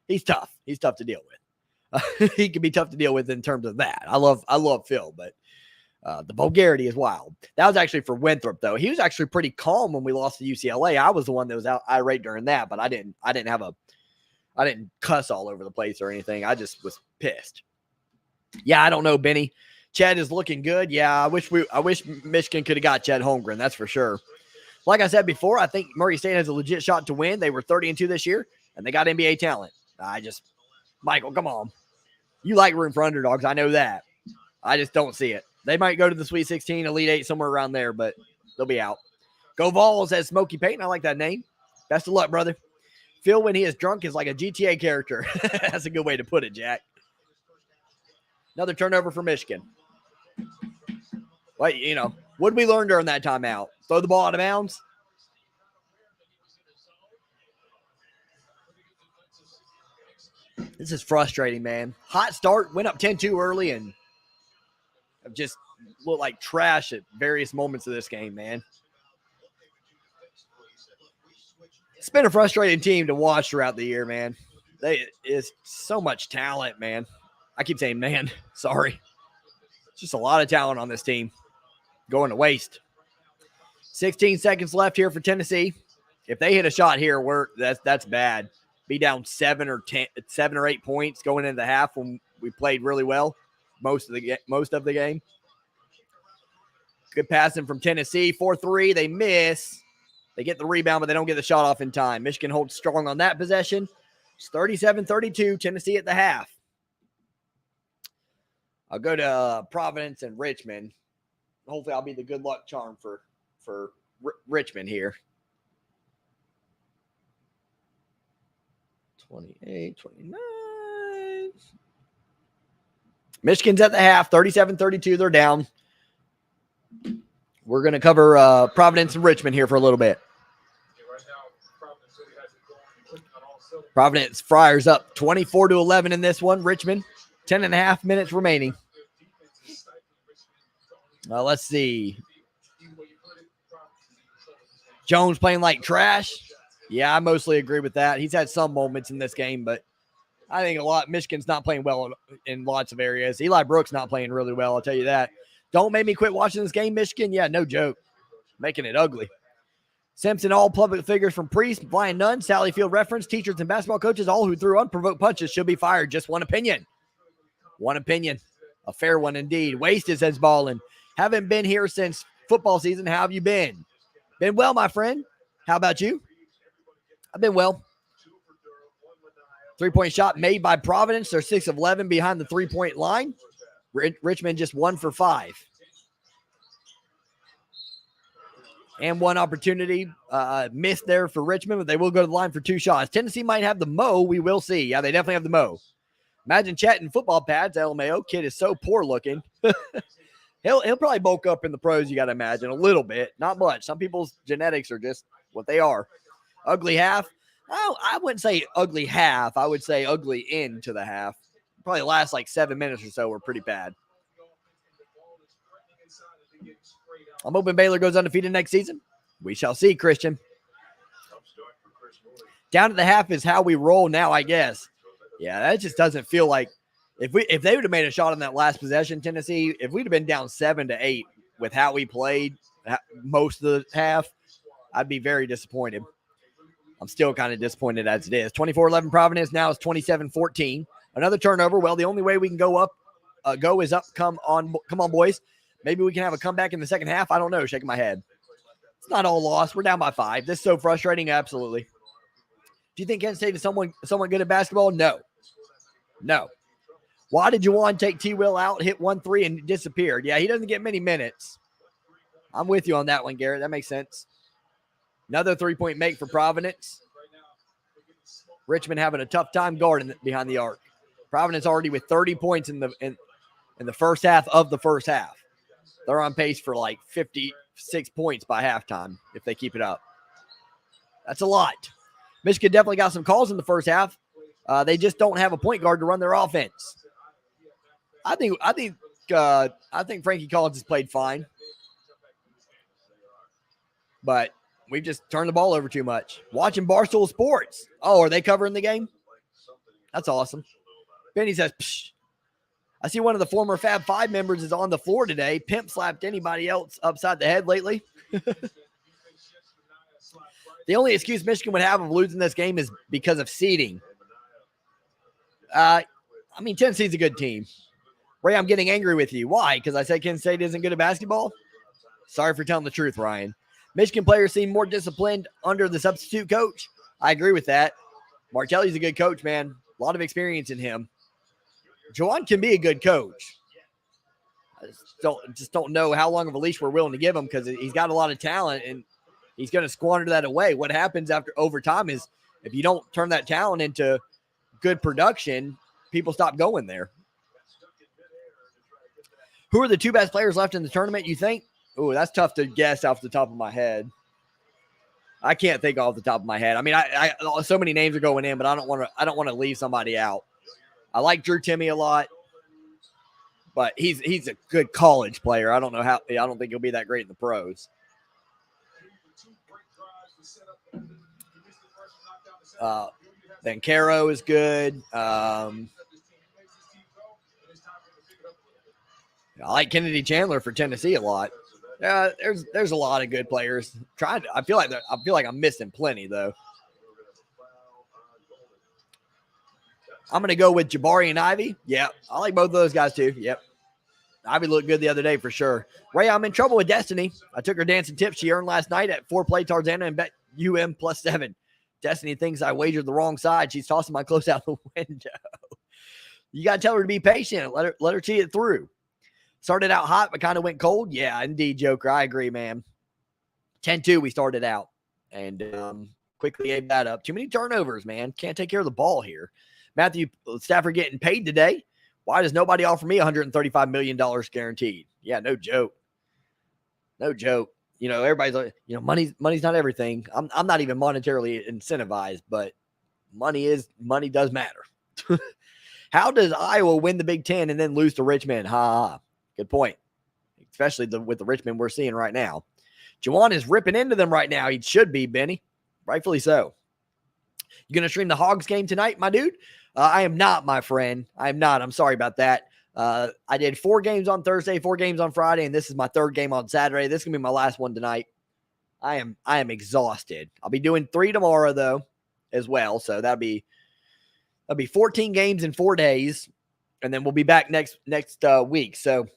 He's tough. He's tough to deal with. He can be tough to deal with in terms of that. I love Phil, but the vulgarity is wild. That was actually for Winthrop, though. He was actually pretty calm when we lost to UCLA. I was the one that was out irate during that, but I didn't cuss all over the place or anything. I just was pissed. Yeah, I don't know, Benny. Chad is looking good. Yeah, I wish Michigan could have got Chad Holmgren. That's for sure. Like I said before, I think Murray State has a legit shot to win. They were 30-2 this year, and they got NBA talent. Michael, come on. You like room for underdogs. I know that. I just don't see it. They might go to the Sweet 16, Elite 8, somewhere around there, but they'll be out. Go Vols, says Smokey Payton. I like that name. Best of luck, brother. Phil, when he is drunk, is like a GTA character. That's a good way to put it, Jack. Another turnover for Michigan. What did we learn during that timeout? Throw the ball out of bounds. This is frustrating, man. Hot start, went up 10-2 early, and just looked like trash at various moments of this game, man. It's been a frustrating team to watch throughout the year, man. It's so much talent, man. I keep saying, man, sorry. It's just a lot of talent on this team going to waste. 16 seconds left here for Tennessee. If they hit a shot here, that's bad. Be down 7 or 8 points going into the half when we played really well most of the game. Good passing from Tennessee. 4-3. They miss. They get the rebound, but they don't get the shot off in time. Michigan holds strong on that possession. It's 37-32. Tennessee at the half. I'll go to Providence and Richmond. Hopefully I'll be the good luck charm for Richmond here. 28, 29. Michigan's at the half, 37-32. They're down. We're going to cover Providence and Richmond here for a little bit. Providence Friars up 24-11 in this one. Richmond, 10.5 minutes remaining. Let's see. Jones playing like trash. Yeah, I mostly agree with that. He's had some moments in this game, but I think Michigan's not playing well in lots of areas. Eli Brooks not playing really well, I'll tell you that. Don't make me quit watching this game, Michigan. Yeah, no joke. Making it ugly. Simpson, all public figures from Priest, Brian Nunn, Sally Field reference, teachers and basketball coaches, all who threw unprovoked punches should be fired. Just one opinion. One opinion. A fair one indeed. Wasted, says Ballin. Haven't been here since football season. How have you been? Been well, my friend. How about you? I've been well. 3-point shot made by Providence. They're 6 of 11 behind the 3-point line. Richmond just 1 for 5. And one opportunity missed there for Richmond, but they will go to the line for 2 shots. Tennessee might have the mo. We will see. Yeah, they definitely have the mo. Imagine Chet in football pads. LMAO kid is so poor looking. He'll probably bulk up in the pros, you got to imagine, a little bit. Not much. Some people's genetics are just what they are. Ugly half. Oh, I wouldn't say ugly half. I would say ugly into the half. Probably last like 7 minutes or so were pretty bad. I'm hoping Baylor goes undefeated next season. We shall see, Christian. Down to the half is how we roll now, I guess. Yeah, that just doesn't feel like if they would have made a shot on that last possession, Tennessee, if we'd have been down 7-8 with how we played most of the half, I'd be very disappointed. I'm still kind of disappointed as it is. 24-11 Providence. Now it's 27-14. Another turnover. Well, the only way we can go is up. Come on, boys. Maybe we can have a comeback in the second half. I don't know. Shaking my head. It's not all lost. We're down by 5. This is so frustrating. Absolutely. Do you think Kent State is someone good at basketball? No. Why did Juwan take T. Will out, hit 1-3, and disappeared? Yeah, he doesn't get many minutes. I'm with you on that one, Garrett. That makes sense. Another 3-point make for Providence. Richmond having a tough time guarding behind the arc. Providence already with 30 points in the first half of the first half. They're on pace for like 56 points by halftime if they keep it up. That's a lot. Michigan definitely got some calls in the first half. They just don't have a point guard to run their offense. I think Frankie Collins has played fine, but we've just turned the ball over too much. Watching Barstool Sports. Oh, are they covering the game? That's awesome. Benny says, psh. I see one of the former Fab 5 members is on the floor today. Pimp slapped anybody else upside the head lately. The only excuse Michigan would have of losing this game is because of seeding. Tennessee's a good team. Ray, I'm getting angry with you. Why? Because I said Kent State isn't good at basketball? Sorry for telling the truth, Ryan. Michigan players seem more disciplined under the substitute coach. I agree with that. Martelli's a good coach, man. A lot of experience in him. Juwan can be a good coach. I just don't know how long of a leash we're willing to give him because he's got a lot of talent and he's going to squander that away. What happens after overtime is if you don't turn that talent into good production, people stop going there. Who are the 2 best players left in the tournament, you think? Oh, that's tough to guess off the top of my head. I can't think off the top of my head. I mean, I so many names are going in, but I don't want to leave somebody out. I like Drew Timme a lot, but he's a good college player. I don't think he'll be that great in the pros. Then Caro is good. I like Kennedy Chandler for Tennessee a lot. Yeah, there's a lot of good players. I feel like I'm missing plenty though. I'm gonna go with Jabari and Ivy. Yeah, I like both of those guys too. Yep. Ivy looked good the other day for sure. Ray, I'm in trouble with Destiny. I took her dancing tips she earned last night at 4 play Tarzana and bet UM +7. Destiny thinks I wagered the wrong side. She's tossing my clothes out the window. You got to tell her to be patient. Let her see it through. Started out hot, but kind of went cold. Yeah, indeed, Joker. I agree, man. 10-2 we started out and quickly gave that up. Too many turnovers, man. Can't take care of the ball here. Matthew Stafford getting paid today. Why does nobody offer me $135 million guaranteed? Yeah, no joke. No joke. You know, everybody's like, you know, money's not everything. I'm not even monetarily incentivized, but money does matter. How does Iowa win the Big Ten and then lose to Richmond? Ha. Good point. Especially with the Richmond we're seeing right now. Jawan is ripping into them right now. He should be, Benny. Rightfully so. You going to stream the Hogs game tonight, my dude? I am not, my friend. I am not. I'm sorry about that. I did 4 games on Thursday, 4 games on Friday, and this is my 3rd game on Saturday. This is going to be my last one tonight. I am exhausted. I'll be doing 3 tomorrow, though, as well. So that'll be 14 games in 4 days, and then we'll be back next week. So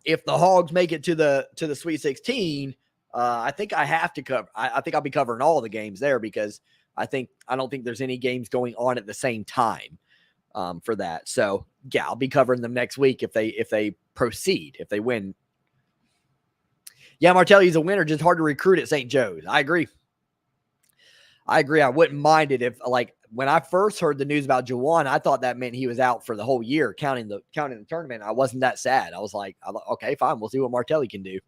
if the Hogs make it to the Sweet 16, I think I have to cover. I think I'll be covering all the games there because I don't think there's any games going on at the same time for that. So yeah, I'll be covering them next week if they proceed, if they win. Yeah, Martelli's a winner, just hard to recruit at St. Joe's. I agree. I wouldn't mind it if, like, when I first heard the news about Jawan, I thought that meant he was out for the whole year, counting the tournament. I wasn't that sad. I was like, okay, fine, we'll see what Martelli can do.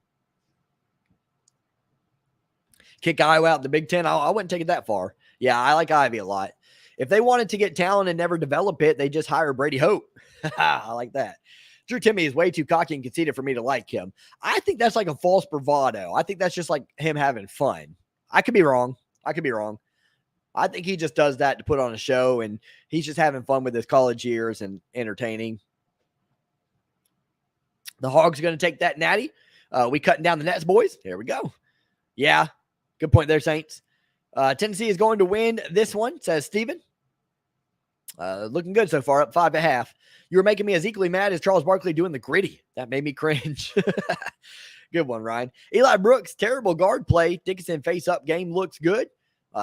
Kick Iowa out in the Big Ten. I wouldn't take it that far. Yeah, I like Ivy a lot. If they wanted to get talent and never develop it, they just hire Brady Hope. I like that. Drew Timme is way too cocky and conceited for me to like him. I think that's like a false bravado. I think that's just like him having fun. I could be wrong. I think he just does that to put on a show, and he's just having fun with his college years and entertaining. The Hogs are going to take that natty. We cutting down the nets, boys. Here we go. Yeah, good point there, Saints. Tennessee is going to win this one, says Steven. Looking good so far, up 5.5. You were making me as equally mad as Charles Barkley doing the gritty. That made me cringe. Good one, Ryan. Eli Brooks, terrible guard play. Dickinson face-up game looks good.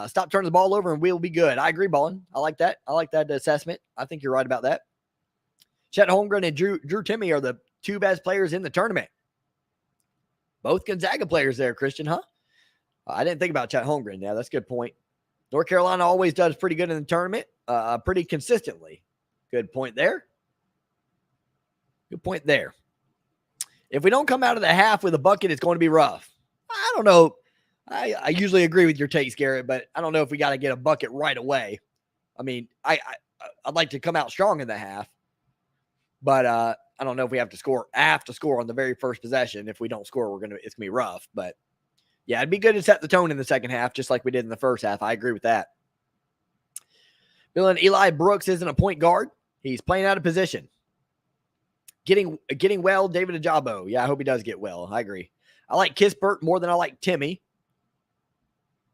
Stop turning the ball over and we'll be good. I agree, Ballin. I like that. I like that assessment. I think you're right about that. Chet Holmgren and Drew Timme are the 2 best players in the tournament. Both Gonzaga players there, Christian, huh? I didn't think about Chet Holmgren. Yeah, that's a good point. North Carolina always does pretty good in the tournament, pretty consistently. Good point there. Good point there. If we don't come out of the half with a bucket, it's going to be rough. I don't know. I usually agree with your takes, Garrett, but I don't know if we got to get a bucket right away. I mean, I'd like to come out strong in the half, but I don't know if we have to score on the very first possession. If we don't score, it's going to be rough. But yeah, it'd be good to set the tone in the second half, just like we did in the first half. I agree with that. Bill and Eli Brooks isn't a point guard. He's playing out of position. Getting well, David Ajabo. Yeah, I hope he does get well. I agree. I like Kispert more than I like Timme.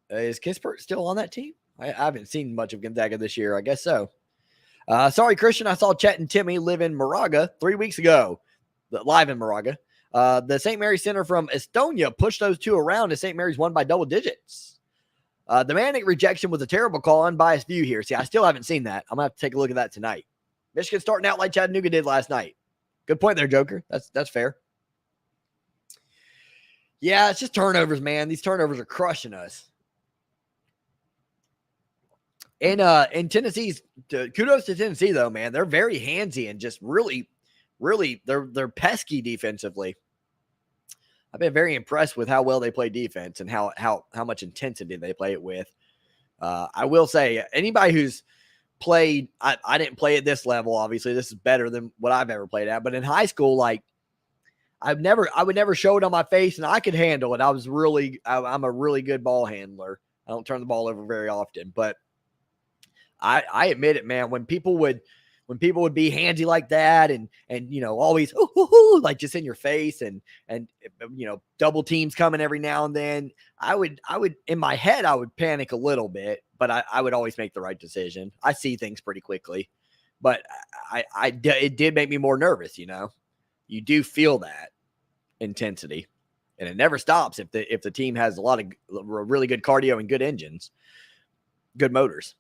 Is Kispert still on that team? I haven't seen much of Gonzaga this year. I guess so. Sorry, Christian. I saw Chet and Timme live in Moraga 3 weeks ago. Live in Moraga. The St. Mary's Center from Estonia pushed those 2 around, and St. Mary's won by double digits. The Manic rejection was a terrible call. Unbiased view here. See, I still haven't seen that. I'm going to have to take a look at that tonight. Michigan starting out like Chattanooga did last night. Good point there, Joker. That's fair. Yeah, it's just turnovers, man. These turnovers are crushing us. And Tennessee's kudos to Tennessee, though, man. They're very handsy and just really, really they're pesky defensively. I've been very impressed with how well they play defense and how much intensity they play it with. I will say anybody who's played, I didn't play at this level. Obviously, this is better than what I've ever played at. But in high school, like I would never show it on my face, and I could handle it. I'm a really good ball handler. I don't turn the ball over very often, but I admit it, man. When people would be handsy like that and always like just in your face and double teams coming every now and then, I would in my head I would panic a little bit, but I would always make the right decision. I see things pretty quickly, but it did make me more nervous. You do feel that intensity, and it never stops if the team has a lot of really good cardio and good engines, good motors.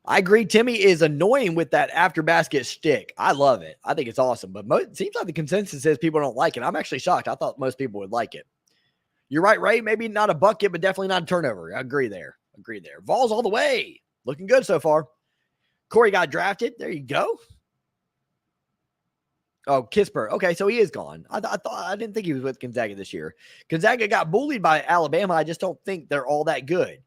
I agree. Timmy is annoying with that after basket shtick. I love it. I think it's awesome, but it seems like the consensus is people don't like it. I'm actually shocked. I thought most people would like it. You're right, Ray. Maybe not a bucket, but definitely not a turnover. I agree there. Vols all the way. Looking good so far. Corey got drafted. There you go. Oh, Kispert. Okay, so he is gone. I didn't think he was with Gonzaga this year. Gonzaga got bullied by Alabama. I just don't think they're all that good.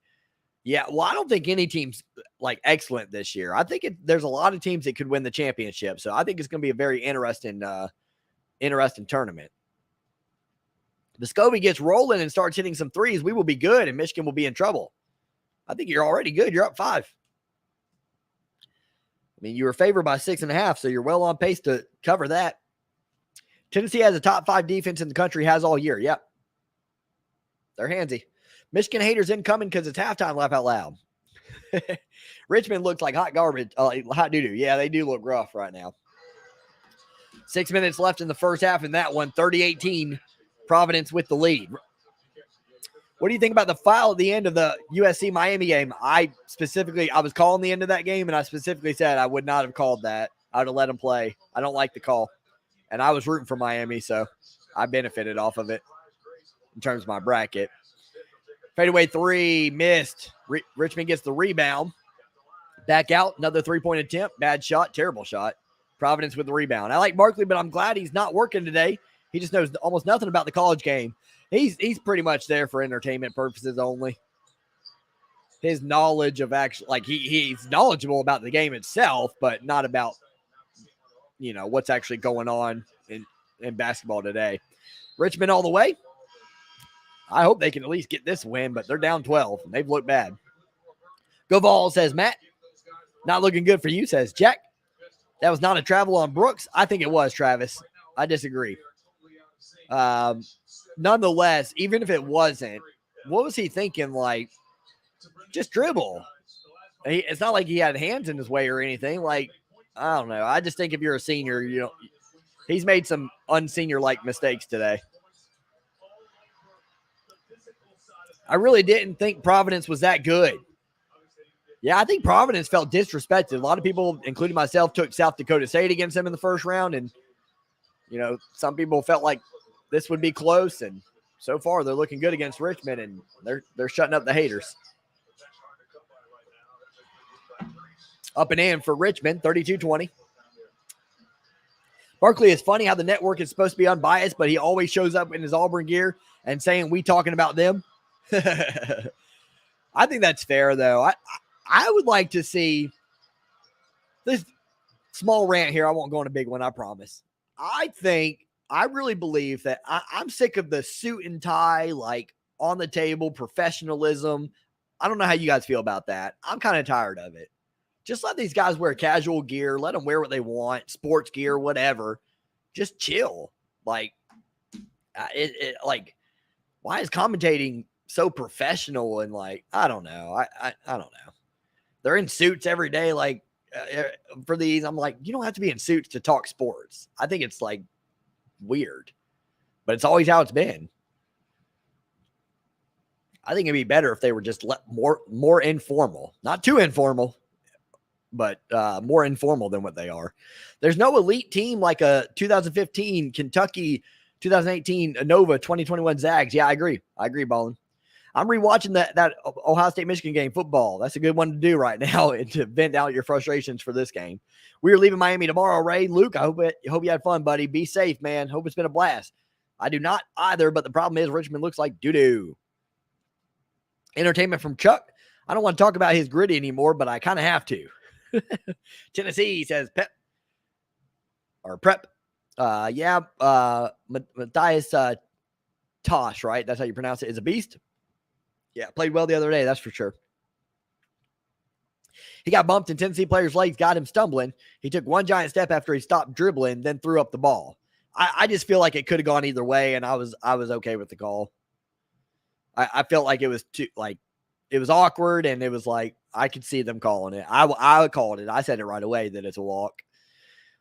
Yeah, well, I don't think any team's like excellent this year. I think there's a lot of teams that could win the championship. So I think it's going to be a very interesting tournament. Vescovi gets rolling and starts hitting some threes. We will be good, and Michigan will be in trouble. I think you're already good. You're up 5. I mean, you were favored by 6.5, so you're well on pace to cover that. Tennessee has a top 5 defense in the country, has all year. Yep. They're handsy. Michigan haters incoming because it's halftime, laugh out loud. Richmond looks like hot garbage, hot doo-doo. Yeah, they do look rough right now. 6 minutes left in the first half in that one, 30-18, Providence with the lead. What do you think about the foul at the end of the USC-Miami game? I was calling the end of that game, and I specifically said I would not have called that. I would have let them play. I don't like the call. And I was rooting for Miami, so I benefited off of it in terms of my bracket. Fadeaway 3, missed. Richmond gets the rebound. Back out, another 3-point attempt. Bad shot, terrible shot. Providence with the rebound. I like Barkley, but I'm glad he's not working today. He just knows almost nothing about the college game. He's pretty much there for entertainment purposes only. His knowledge of he's knowledgeable about the game itself, but not about, what's actually going on in basketball today. Richmond all the way. I hope they can at least get this win, but they're down 12. They've looked bad. Go Vols, says Matt. Not looking good for you, says Jack. That was not a travel on Brooks. I think it was, Travis. I disagree. Nonetheless, even if it wasn't, what was he thinking? Like, just dribble. It's not like he had hands in his way or anything. Like, I don't know. I just think if you're a senior, he's made some unsenior-like mistakes today. I really didn't think Providence was that good. Yeah, I think Providence felt disrespected. A lot of people, including myself, took South Dakota State against them in the first round. And, some people felt like this would be close. And so far, they're looking good against Richmond, and they're shutting up the haters. Up and in for Richmond, 32-20. Barkley, is funny how the network is supposed to be unbiased, but he always shows up in his Auburn gear and saying we talking about them. I think that's fair, though. I would like to see this small rant here. I won't go on a big one, I promise. I really believe that I'm sick of the suit and tie, like on the table professionalism. I don't know how you guys feel about that. I'm kind of tired of it. Just let these guys wear casual gear. Let them wear what they want, sports gear, whatever. Just chill. Like, why is commentating so professional and I don't know. I don't know. They're in suits every day. For these, I'm like, you don't have to be in suits to talk sports. I think it's weird, but it's always how it's been. I think it'd be better if they were just more informal, not too informal, but more informal than what they are. There's no elite team like a 2015 Kentucky, 2018 Nova, 2021 Zags. Yeah, I agree. Ballin. I'm rewatching that Ohio State Michigan game football. That's a good one to do right now and to vent out your frustrations for this game. We are leaving Miami tomorrow, Ray. Luke, I hope you had fun, buddy. Be safe, man. Hope it's been a blast. I do not either, but the problem is Richmond looks like doo-doo. Entertainment from Chuck. I don't want to talk about his gritty anymore, but I kind of have to. Tennessee says prep. Matthias Tosh, right? That's how you pronounce it. Is a beast. Yeah, played well the other day, that's for sure. He got bumped and Tennessee players' legs got him stumbling. He took one giant step after he stopped dribbling, then threw up the ball. I just feel like it could have gone either way, and I was okay with the call. I felt like it was it was awkward, and it was like I could see them calling it. I called it. I said it right away that it's a walk.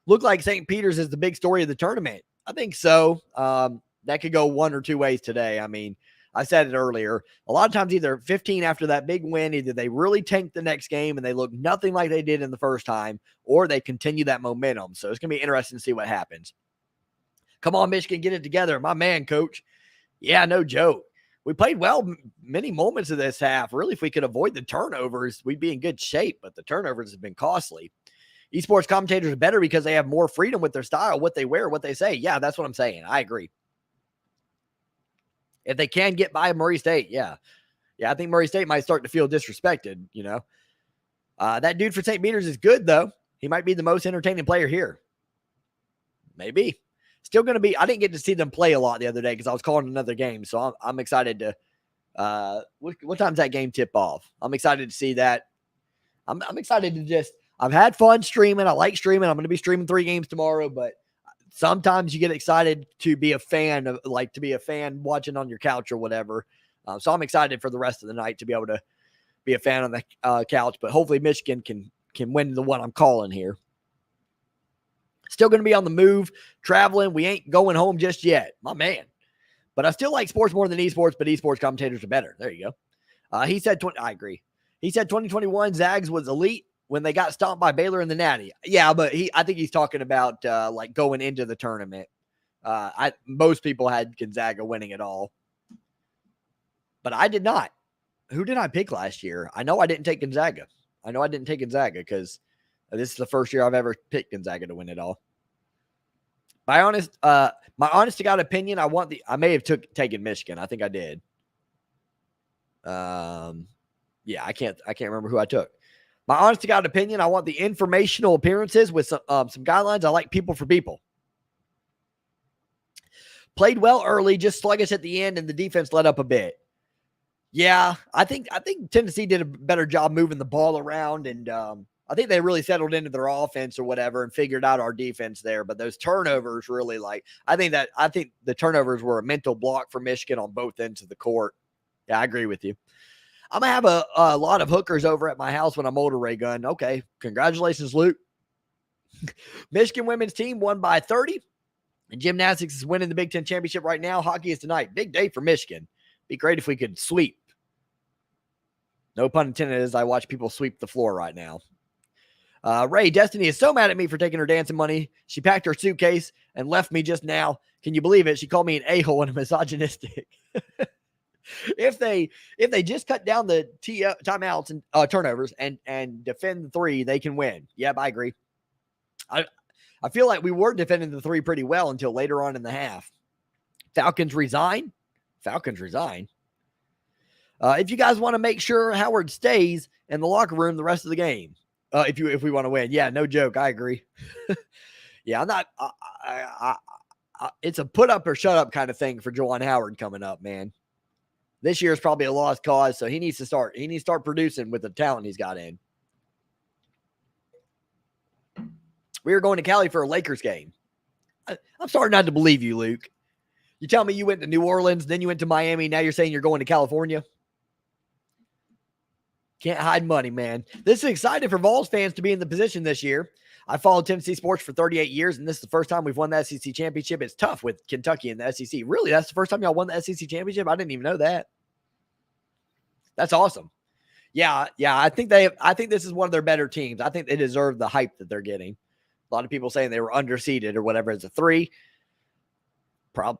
Looked like St. Peter's is the big story of the tournament. I think so. That could go one or two ways today. I mean, I said it earlier. A lot of times, either 15 after that big win, either they really tank the next game and they look nothing like they did in the first time, or they continue that momentum. So it's going to be interesting to see what happens. Come on, Michigan, get it together. My man, coach. Yeah, no joke. We played well many moments of this half. Really, if we could avoid the turnovers, we'd be in good shape, but the turnovers have been costly. Esports commentators are better because they have more freedom with their style, what they wear, what they say. Yeah, that's what I'm saying. I agree. If they can get by Murray State, yeah. Yeah, I think Murray State might start to feel disrespected, you know. That dude for St. Peter's is good, though. He might be the most entertaining player here. Maybe. Still going to be – I didn't get to see them play a lot the other day because I was calling another game, so I'm excited to what time's that game tip off? I'm excited to see that. I'm excited to just – I've had fun streaming. I like streaming. I'm going to be streaming 3 games tomorrow, but sometimes you get excited to be a fan of, like, to be a fan watching on your couch or whatever. So I'm excited for the rest of the night to be able to be a fan on the couch, but hopefully Michigan can win the one I'm calling here. Still going to be on the move, traveling. We ain't going home just yet. My man. But I still like sports more than esports, but esports commentators are better. There you go. He said, I agree. He said 2021 Zags was elite when they got stomped by Baylor in the Natty. Yeah, but I think he's talking about like going into the tournament. Most people had Gonzaga winning it all. But I did not. Who did I pick last year? I know I didn't take Gonzaga. Because this is the first year I've ever picked Gonzaga to win it all. My honest to God opinion, I may have taken Michigan. I think I did. Yeah, I can't remember who I took. My honest to God opinion, I want the informational appearances with some guidelines. I like people for people. Played well early, just sluggish at the end, and the defense let up a bit. Yeah, I think Tennessee did a better job moving the ball around, and I think they really settled into their offense or whatever and figured out our defense there. But those turnovers really, I think the turnovers were a mental block for Michigan on both ends of the court. Yeah, I agree with you. I'm going to have a lot of hookers over at my house when I'm older, Ray Gunn. Okay, congratulations, Luke. Michigan women's team won by 30. And gymnastics is winning the Big Ten championship right now. Hockey is tonight. Big day for Michigan. Be great if we could sweep. No pun intended as I watch people sweep the floor right now. Ray, Destiny is so mad at me for taking her dancing money. She packed her suitcase and left me just now. Can you believe it? She called me an a-hole and a misogynistic. If they just cut down the timeouts and turnovers and defend the 3, they can win. Yep, I agree. I feel like we were defending the 3 pretty well until later on in the half. Falcons resign. If you guys want to make sure Howard stays in the locker room the rest of the game, if we want to win. Yeah, no joke. I agree. Yeah, I'm not. It's a put up or shut up kind of thing for Juwan Howard coming up, man. This year is probably a lost cause, so he needs to start. He needs to start producing with the talent he's got in. We were going to Cali for a Lakers game. I'm starting not to believe you, Luke. You tell me you went to New Orleans, then you went to Miami. Now you're saying you're going to California. Can't hide money, man. This is exciting for Vols fans to be in the position this year. I followed Tennessee sports for 38 years, and this is the first time we've won the SEC championship. It's tough with Kentucky and the SEC. Really, that's the first time y'all won the SEC championship? I didn't even know that. That's awesome. Yeah. I think this is one of their better teams. I think they deserve the hype that they're getting. A lot of people saying they were underseeded or whatever. It's a 3.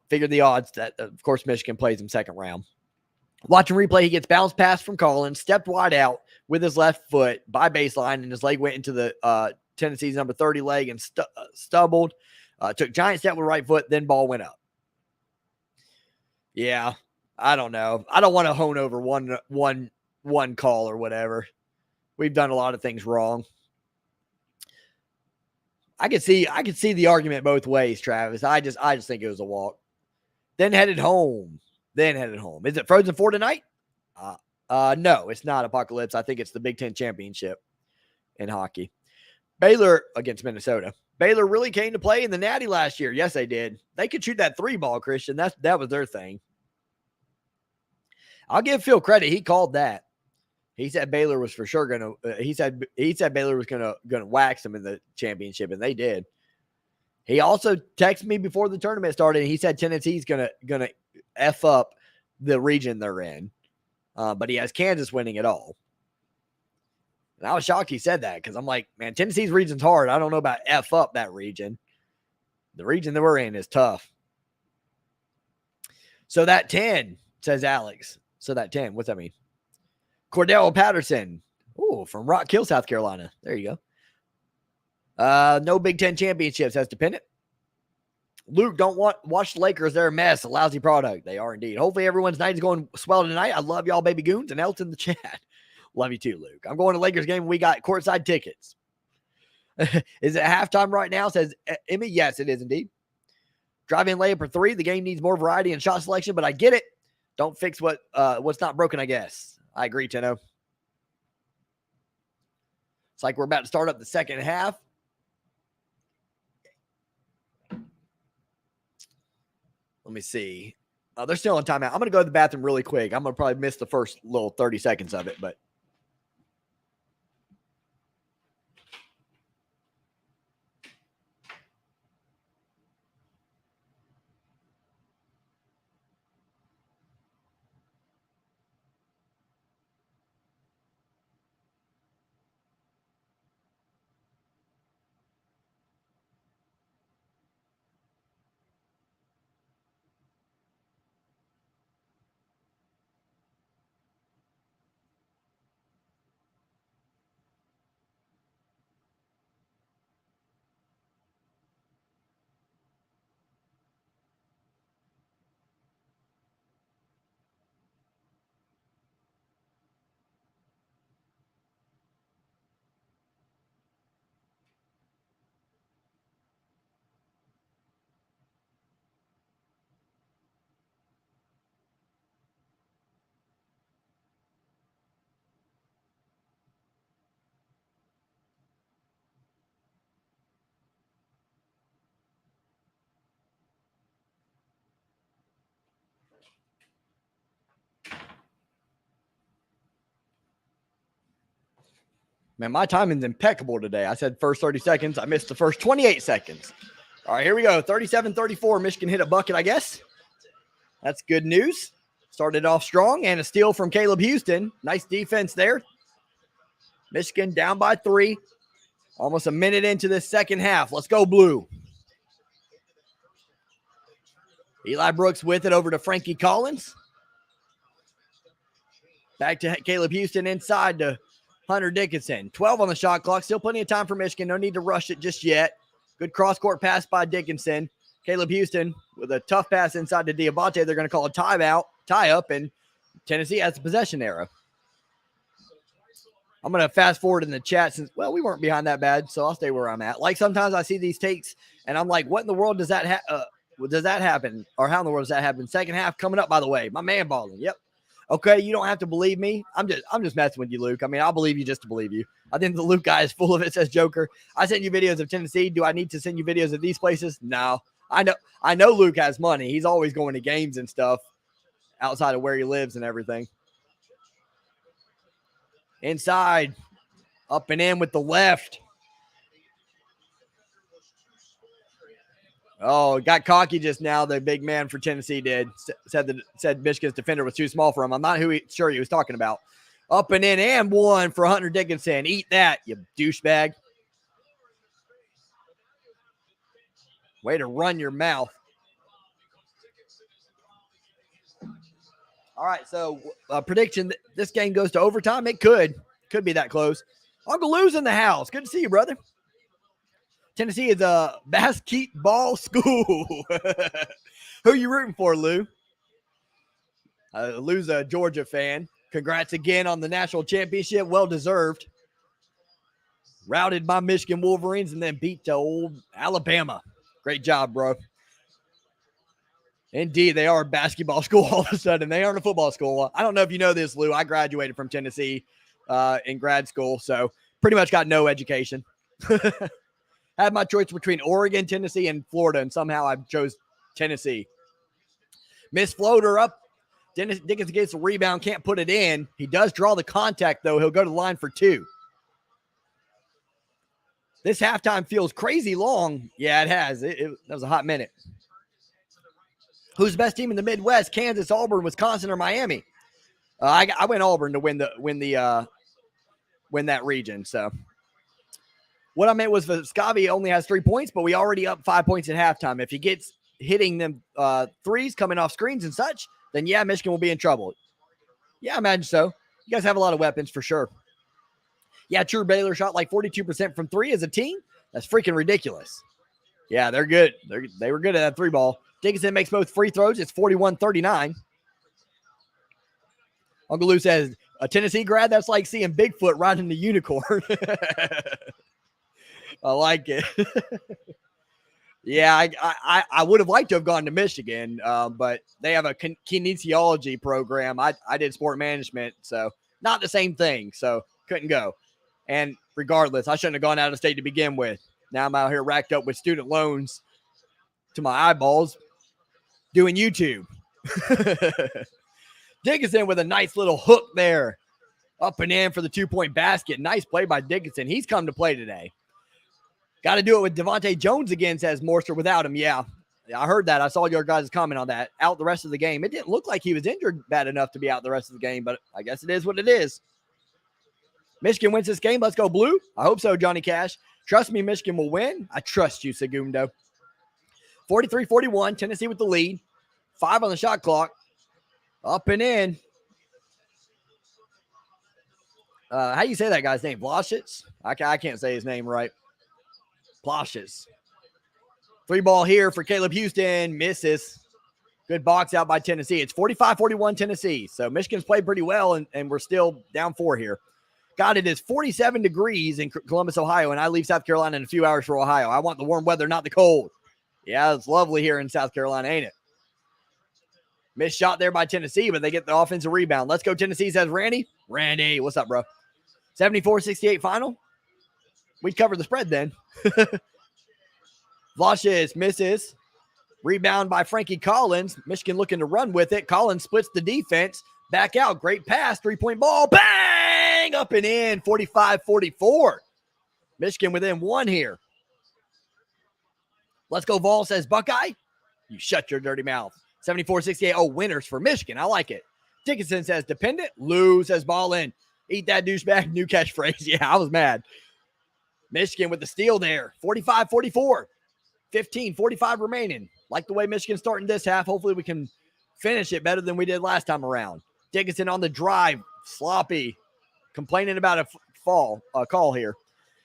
Figure the odds that, of course, Michigan plays them second round. Watching replay, he gets bounced pass from Collins, stepped wide out with his left foot by baseline, and his leg went into the Tennessee's number 30 leg and stubbled. Took giant step with right foot, then ball went up. Yeah, I don't know. I don't want to hone over one call or whatever. We've done a lot of things wrong. I could see the argument both ways, Travis. I just think it was a walk. Then headed home. Is it Frozen 4 tonight? No, it's not Apocalypse. I think it's the Big Ten Championship in hockey. Baylor against Minnesota. Baylor really came to play in the Natty last year. Yes, they did. They could shoot that 3-ball, Christian. That was their thing. I'll give Phil credit. He called that. He said Baylor was for sure gonna. He said Baylor was gonna wax them in the championship, and they did. He also texted me before the tournament started, and he said Tennessee's gonna F up the region they're in, but he has Kansas winning it all. And I was shocked he said that because I'm like, man, Tennessee's region's hard. I don't know about F up that region. The region that we're in is tough. So that 10, says Alex. So that 10, what's that mean? Cordell Patterson. Oh, from Rock Hill, South Carolina. There you go. No Big Ten championships as dependent. Luke, don't watch the Lakers. They're a mess. A lousy product. They are indeed. Hopefully everyone's night is going swell tonight. I love y'all, baby goons, and else in the chat. Love you too, Luke. I'm going to Lakers game. We got courtside tickets. Is it halftime right now? Says Emmy. Yes, it is indeed. Drive-in layup for 3. The game needs more variety and shot selection, but I get it. Don't fix what's not broken, I guess. I agree, Teno. It's like we're about to start up the second half. Let me see. They're still on timeout. I'm going to go to the bathroom really quick. I'm going to probably miss the first little 30 seconds of it, but. Man, my timing's impeccable today. I said first 30 seconds. I missed the first 28 seconds. All right, here we go. 37-34. Michigan hit a bucket, I guess. That's good news. Started off strong, and a steal from Caleb Houston. Nice defense there. Michigan down by 3. Almost a minute into this second half. Let's go, Blue. Eli Brooks with it over to Frankie Collins. Back to Caleb Houston inside to Hunter Dickinson. 12 on the shot clock. Still plenty of time for Michigan. No need to rush it just yet. Good cross-court pass by Dickinson. Caleb Houston with a tough pass inside to Devante. They're going to call a tie-up, and Tennessee has the possession arrow. I'm going to fast forward in the chat since, well, we weren't behind that bad, so I'll stay where I'm at. Like sometimes I see these takes, and I'm like, what in the world does that happen? Or how in the world does that happen? Second half coming up, by the way. My man balling. Yep. Okay, you don't have to believe me. I'm just messing with you, Luke. I mean, I'll believe you just to believe you. I think the Luke guy is full of it, says Joker. I sent you videos of Tennessee. Do I need to send you videos of these places? No. I know Luke has money. He's always going to games and stuff outside of where he lives and everything. Inside. Up and in with the left. Oh, got cocky just now. The big man for Tennessee did. Said Michigan's defender was too small for him. I'm not sure he was talking about. Up and in and one for Hunter Dickinson. Eat that, you douchebag. Way to run your mouth. All right, so prediction: this game goes to overtime. It could be that close. Uncle Lou's in the house. Good to see you, brother. Tennessee is a basketball school. Who you rooting for, Lou? Lou's a Georgia fan. Congrats again on the national championship. Well deserved. Routed by Michigan Wolverines and then beat to old Alabama. Great job, bro. Indeed, they are a basketball school all of a sudden. They aren't a football school. I don't know if you know this, Lou. I graduated from Tennessee in grad school, so pretty much got no education. Had my choice between Oregon, Tennessee, and Florida, and somehow I chose Tennessee. Miss floater up. Dickinson gets the rebound, can't put it in. He does draw the contact, though. He'll go to the line for two. This halftime feels crazy long. Yeah, it has. That was a hot minute. Who's the best team in the Midwest? Kansas, Auburn, Wisconsin, or Miami? I went Auburn to win that region. So what I meant was Vescovi only has 3 points, but we already up 5 points at halftime. If he gets hitting them threes coming off screens and such, then yeah, Michigan will be in trouble. Yeah, I imagine so. You guys have a lot of weapons for sure. Yeah, True Baylor shot like 42% from three as a team. That's freaking ridiculous. Yeah, they're good. They were good at that three ball. Dickinson makes both free throws. It's 41-39. Uncle Lou says, a Tennessee grad, that's like seeing Bigfoot riding the unicorn. I like it. Yeah, I would have liked to have gone to Michigan, but they have a kinesiology program. I did sport management, so not the same thing, so couldn't go. And regardless, I shouldn't have gone out of state to begin with. Now I'm out here racked up with student loans to my eyeballs doing YouTube. Dickinson with a nice little hook there. Up and in for the 2-point basket. Nice play by Dickinson. He's come to play today. Got to do it with Devante Jones again, says Morster, without him. Yeah, I heard that. I saw your guys' comment on that. Out the rest of the game. It didn't look like he was injured bad enough to be out the rest of the game, but I guess it is what it is. Michigan wins this game. Let's go blue. I hope so, Johnny Cash. Trust me, Michigan will win. I trust you, Segundo. 43-41, Tennessee with the lead. 5 on the shot clock. Up and in. How do you say that guy's name? Vlasic? I can't say his name right. Vlasic. 3 ball here for Caleb Houston. Misses. Good box out by Tennessee. It's 45-41 Tennessee. So Michigan's played pretty well, and we're still down 4 here. God, it is 47 degrees in Columbus, Ohio, and I leave South Carolina in a few hours for Ohio. I want the warm weather, not the cold. Yeah, it's lovely here in South Carolina, ain't it? Missed shot there by Tennessee, but they get the offensive rebound. Let's go, Tennessee, says Randy. Randy, what's up, bro? 74-68 final. We covered the spread then. Vlasic misses. Rebound by Frankie Collins. Michigan looking to run with it. Collins splits the defense. Back out. Great pass. 3-point ball. Bang! Up and in. 45-44. Michigan within 1 here. Let's go, Vol, says Buckeye. You shut your dirty mouth. 74-68. Oh, winners for Michigan. I like it. Dickinson says dependent. Lou says ball in. Eat that douchebag. New catchphrase. Yeah, I was mad. Michigan with the steal there. 45-44. 15-45 remaining. Like the way Michigan's starting this half. Hopefully we can finish it better than we did last time around. Dickinson on the drive. Sloppy. Complaining about a call here.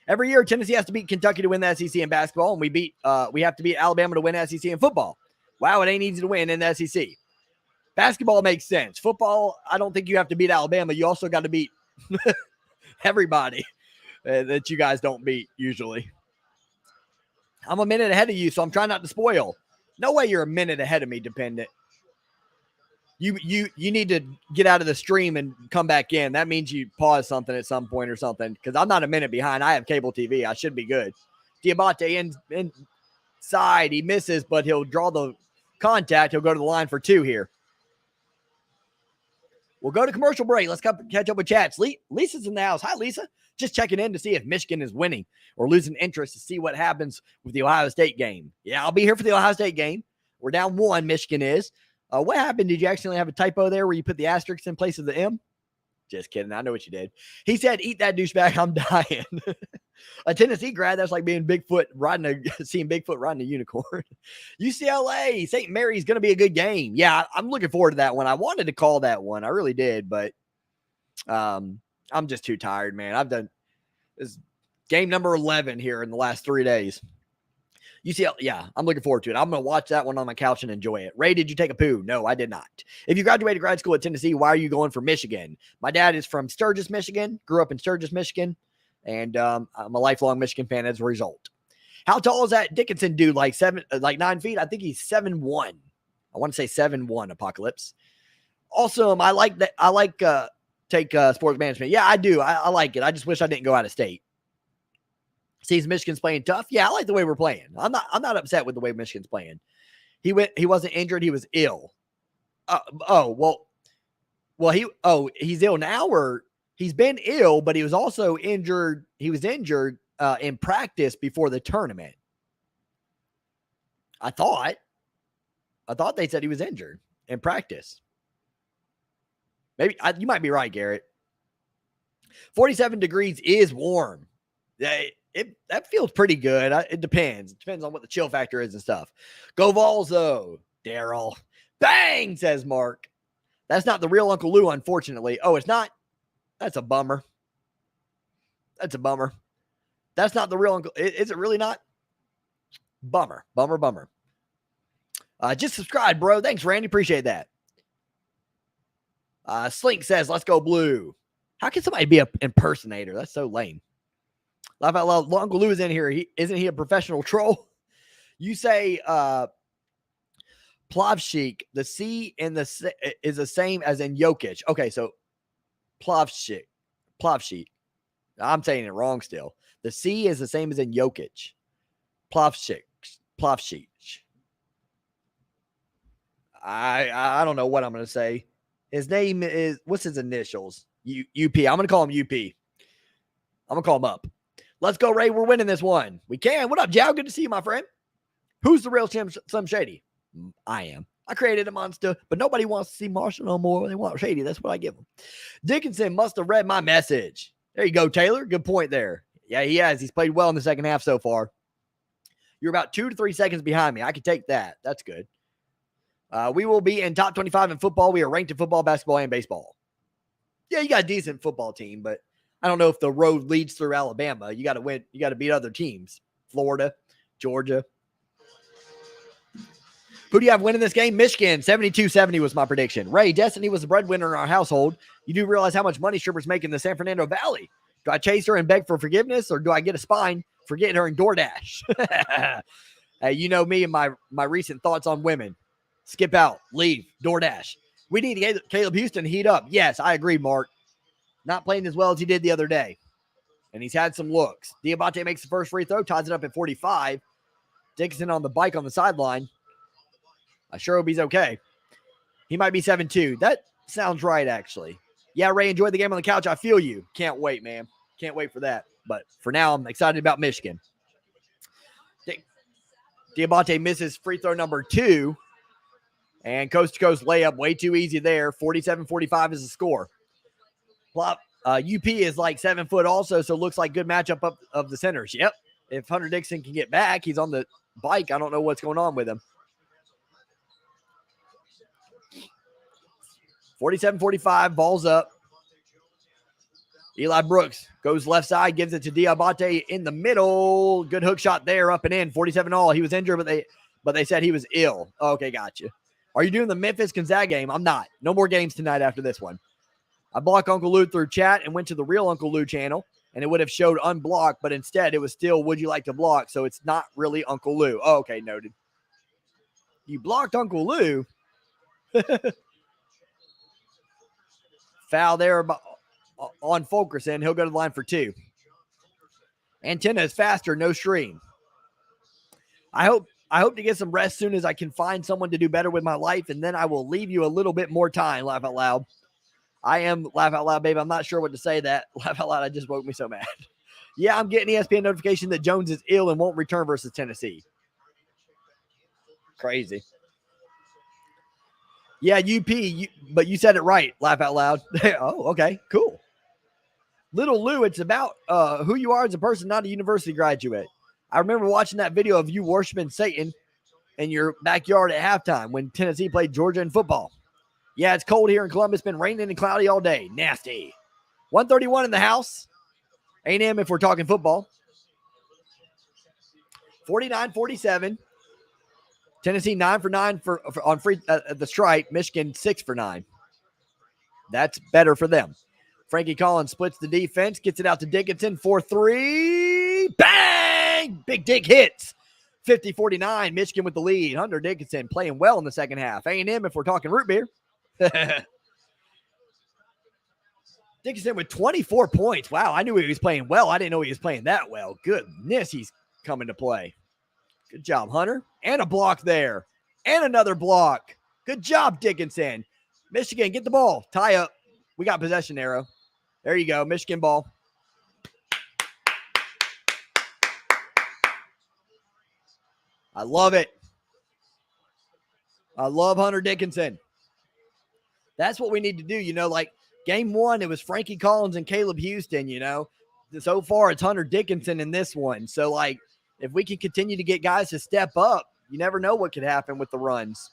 Every year, Tennessee has to beat Kentucky to win the SEC in basketball, and we have to beat Alabama to win SEC in football. Wow, it ain't easy to win in the SEC. Basketball makes sense. Football, I don't think you have to beat Alabama. You also got to beat everybody that you guys don't beat usually. I'm a minute ahead of you, so I'm trying not to spoil. No way you're a minute ahead of me, dependent. You need to get out of the stream and come back in. That means you pause something at some point or something, because I'm not a minute behind. I have cable TV. I should be good. Diabate inside. He misses, but he'll draw the contact. He'll go to the line for 2 here. We'll go to commercial break. Let's catch up with chats. Lisa's in the house. Hi, Lisa. Just checking in to see if Michigan is winning or losing interest to see what happens with the Ohio State game. Yeah, I'll be here for the Ohio State game. We're down 1, Michigan is. What happened? Did you accidentally have a typo there where you put the asterisk in place of the M? Just kidding. I know what you did. He said, eat that douchebag. I'm dying. A Tennessee grad, that's like being seeing Bigfoot riding a unicorn. UCLA, St. Mary's going to be a good game. Yeah, I'm looking forward to that one. I wanted to call that one. I really did, but I'm just too tired, man. I've done this game number 11 here in the last 3 days. UCLA, yeah, I'm looking forward to it. I'm going to watch that one on my couch and enjoy it. Ray, did you take a poo? No, I did not. If you graduated grad school at Tennessee, why are you going for Michigan? My dad is from Sturgis, Michigan, grew up in Sturgis, Michigan, and I'm a lifelong Michigan fan as a result. How tall is that Dickinson dude? Like 9 feet? I think he's 7'1". I want to say 7'1", Apocalypse. Awesome. I like that. I like take sports management. Yeah, I do. I like it. I just wish I didn't go out of state. Sees Michigan's playing tough. Yeah, I like the way we're playing. I'm not upset with the way Michigan's playing. He wasn't injured. He was ill. He's ill now, or he's been ill, but he was also injured. He was injured in practice before the tournament. I thought they said he was injured in practice. Maybe you might be right, Garrett. 47 degrees is warm. That feels pretty good. It depends. It depends on what the chill factor is and stuff. Go Vols, though. Daryl. Bang, says Mark. That's not the real Uncle Lou, unfortunately. Oh, it's not? That's a bummer. That's not the real Uncle. Is it really not? Bummer. Just subscribe, bro. Thanks, Randy. Appreciate that. Slink says, let's go blue. How can somebody be an impersonator? That's so lame. Laugh out loud. Uncle Lou is in here. Isn't he a professional troll? You say Plavshik. The C in the is the same as in Jokic. Okay, so Plavshik. I'm saying it wrong still. The C is the same as in Jokic. Plavshik. I don't know what I'm going to say. His name is, what's his initials? UP. I'm going to call him UP. I'm going to call him up. Let's go, Ray. We're winning this one. We can. What up, Jow? Good to see you, my friend. Who's the real Slim Shady? I am. I created a monster, but nobody wants to see Marshall no more. They want Shady. That's what I give them. Dickinson must have read my message. There you go, Taylor. Good point there. Yeah, he has. He's played well in the second half so far. You're about 2 to 3 seconds behind me. I can take that. That's good. We will be in top 25 in football. We are ranked in football, basketball, and baseball. Yeah, you got a decent football team, but I don't know if the road leads through Alabama. You got to win. You got to beat other teams. Florida, Georgia. Who do you have winning this game? Michigan, 72-70 was my prediction. Ray, Destiny was the breadwinner in our household. You do realize how much money strippers make in the San Fernando Valley. Do I chase her and beg for forgiveness, or do I get a spine for getting her in DoorDash? Hey, you know me and my recent thoughts on women. Skip out, leave, DoorDash. We need Caleb Houston to heat up. Yes, I agree, Mark. Not playing as well as he did the other day. And he's had some looks. Diabate makes the first free throw, ties it up at 45. Dickinson on the bike on the sideline. I sure hope he's okay. He might be 7'2". That sounds right, actually. Yeah, Ray, enjoy the game on the couch. I feel you. Can't wait, man. Can't wait for that. But for now, I'm excited about Michigan. Diabate misses free throw number 2. And coast-to-coast layup, way too easy there. 47-45 is the score. UP is like 7 foot also, so it looks like good matchup of the centers. Yep. If Hunter Dickinson can get back, he's on the bike. I don't know what's going on with him. 47-45, ball's up. Eli Brooks goes left side, gives it to Diabate in the middle. Good hook shot there, up and in. 47-all. He was injured, but they said he was ill. Okay, gotcha. Are you doing the Memphis Gonzaga game? I'm not. No more games tonight after this one. I blocked Uncle Lou through chat and went to the real Uncle Lou channel, and it would have showed unblocked, but instead it was still would you like to block, so it's not really Uncle Lou. Oh, okay, noted. You blocked Uncle Lou? Foul there on Fulkerson. He'll go to the line for 2. Antenna is faster, no stream. I hope to get some rest soon as I can find someone to do better with my life, and then I will leave you a little bit more time. Laugh out loud. I am laugh out loud, babe. I'm not sure what to say that. Laugh out loud. I just woke me so mad. Yeah, I'm getting ESPN notification that Jones is ill and won't return versus Tennessee. Crazy. Yeah, UP, but you said it right. Laugh out loud. Oh, okay, cool. Little Lou, it's about who you are as a person, not a university graduate. I remember watching that video of you worshiping Satan in your backyard at halftime when Tennessee played Georgia in football. Yeah, it's cold here in Columbus. Been raining and cloudy all day. Nasty. 131 in the house. A&M if we're talking football. 49-47. Tennessee 9 for 9 on free at the stripe. Michigan 6 for 9. That's better for them. Frankie Collins splits the defense, gets it out to Dickinson for 3. Bang! Big Dick hits. 50-49. Michigan with the lead. Hunter Dickinson playing well in the second half. A&M if we're talking root beer. Dickinson with 24 points. Wow, I knew he was playing well. I didn't know he was playing that well. Goodness, he's coming to play. Good job, Hunter. And a block there. And another block. Good job, Dickinson. Michigan, get the ball. Tie up. We got possession arrow. There you go. Michigan ball. I love it. I love Hunter Dickinson. That's what we need to do. Like game one, it was Frankie Collins and Caleb Houston, So far, it's Hunter Dickinson in this one. So, like, if we can continue to get guys to step up, you never know what could happen with the runs.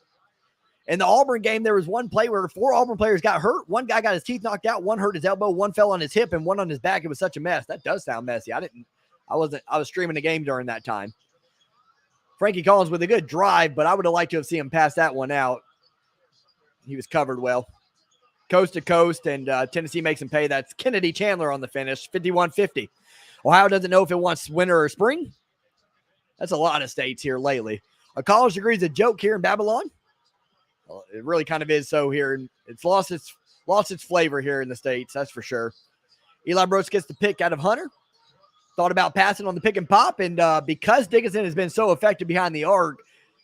In the Auburn game, there was one play where 4 Auburn players got hurt. One guy got his teeth knocked out. One hurt his elbow. One fell on his hip and one on his back. It was such a mess. That does sound messy. I was streaming the game during that time. Frankie Collins with a good drive, but I would have liked to have seen him pass that one out. He was covered well. Coast to coast, and Tennessee makes him pay. That's Kennedy Chandler on the finish, 51-50. Ohio doesn't know if it wants winter or spring. That's a lot of states here lately. A college degree is a joke here in Babylon. Well, it really kind of is so here. It's lost its flavor here in the States, that's for sure. Eli Brooks gets the pick out of Hunter. Thought about passing on the pick and pop, and because Dickinson has been so effective behind the arc,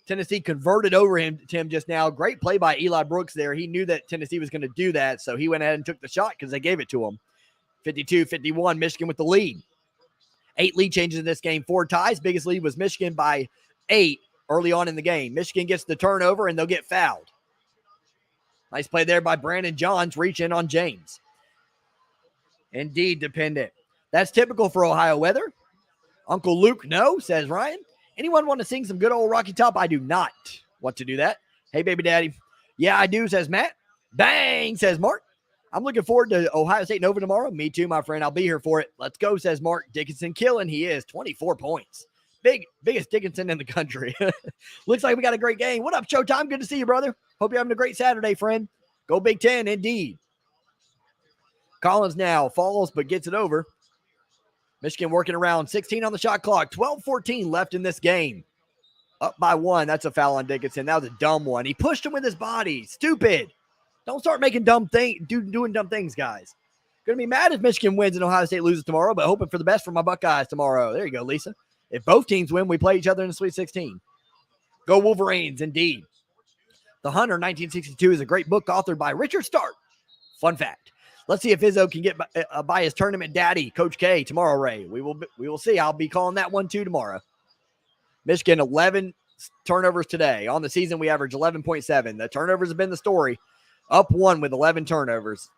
Tennessee converted over to him just now. Great play by Eli Brooks there. He knew that Tennessee was going to do that, so he went ahead and took the shot because they gave it to him. 52-51, Michigan with the lead. 8 lead changes in this game, 4 ties. Biggest lead was Michigan by 8 early on in the game. Michigan gets the turnover, and they'll get fouled. Nice play there by Brandon Johns, reach in on James. Indeed dependent. That's typical for Ohio weather. Uncle Luke, no, says Ryan. Anyone want to sing some good old Rocky Top? I do not want to do that. Hey, baby daddy. Yeah, I do, says Matt. Bang, says Mark. I'm looking forward to Ohio State Nova tomorrow. Me too, my friend. I'll be here for it. Let's go, says Mark. Dickinson killing. He is 24 points. Biggest Dickinson in the country. Looks like we got a great game. What up, Showtime? Good to see you, brother. Hope you're having a great Saturday, friend. Go Big Ten, indeed. Collins now follows but gets it over. Michigan working around 16 on the shot clock. 12-14 left in this game. Up by 1. That's a foul on Dickinson. That was a dumb one. He pushed him with his body. Stupid. Don't start making doing dumb things, guys. Going to be mad if Michigan wins and Ohio State loses tomorrow, but hoping for the best for my Buckeyes tomorrow. There you go, Lisa. If both teams win, we play each other in the Sweet 16. Go Wolverines, indeed. The Hunter, 1962, is a great book authored by Richard Stark. Fun fact. Let's see if Izzo can get by his tournament daddy, Coach K, tomorrow, Ray. We will see. I'll be calling that one, too, tomorrow. Michigan, 11 turnovers today. On the season, we average 11.7. The turnovers have been the story. Up 1 with 11 turnovers.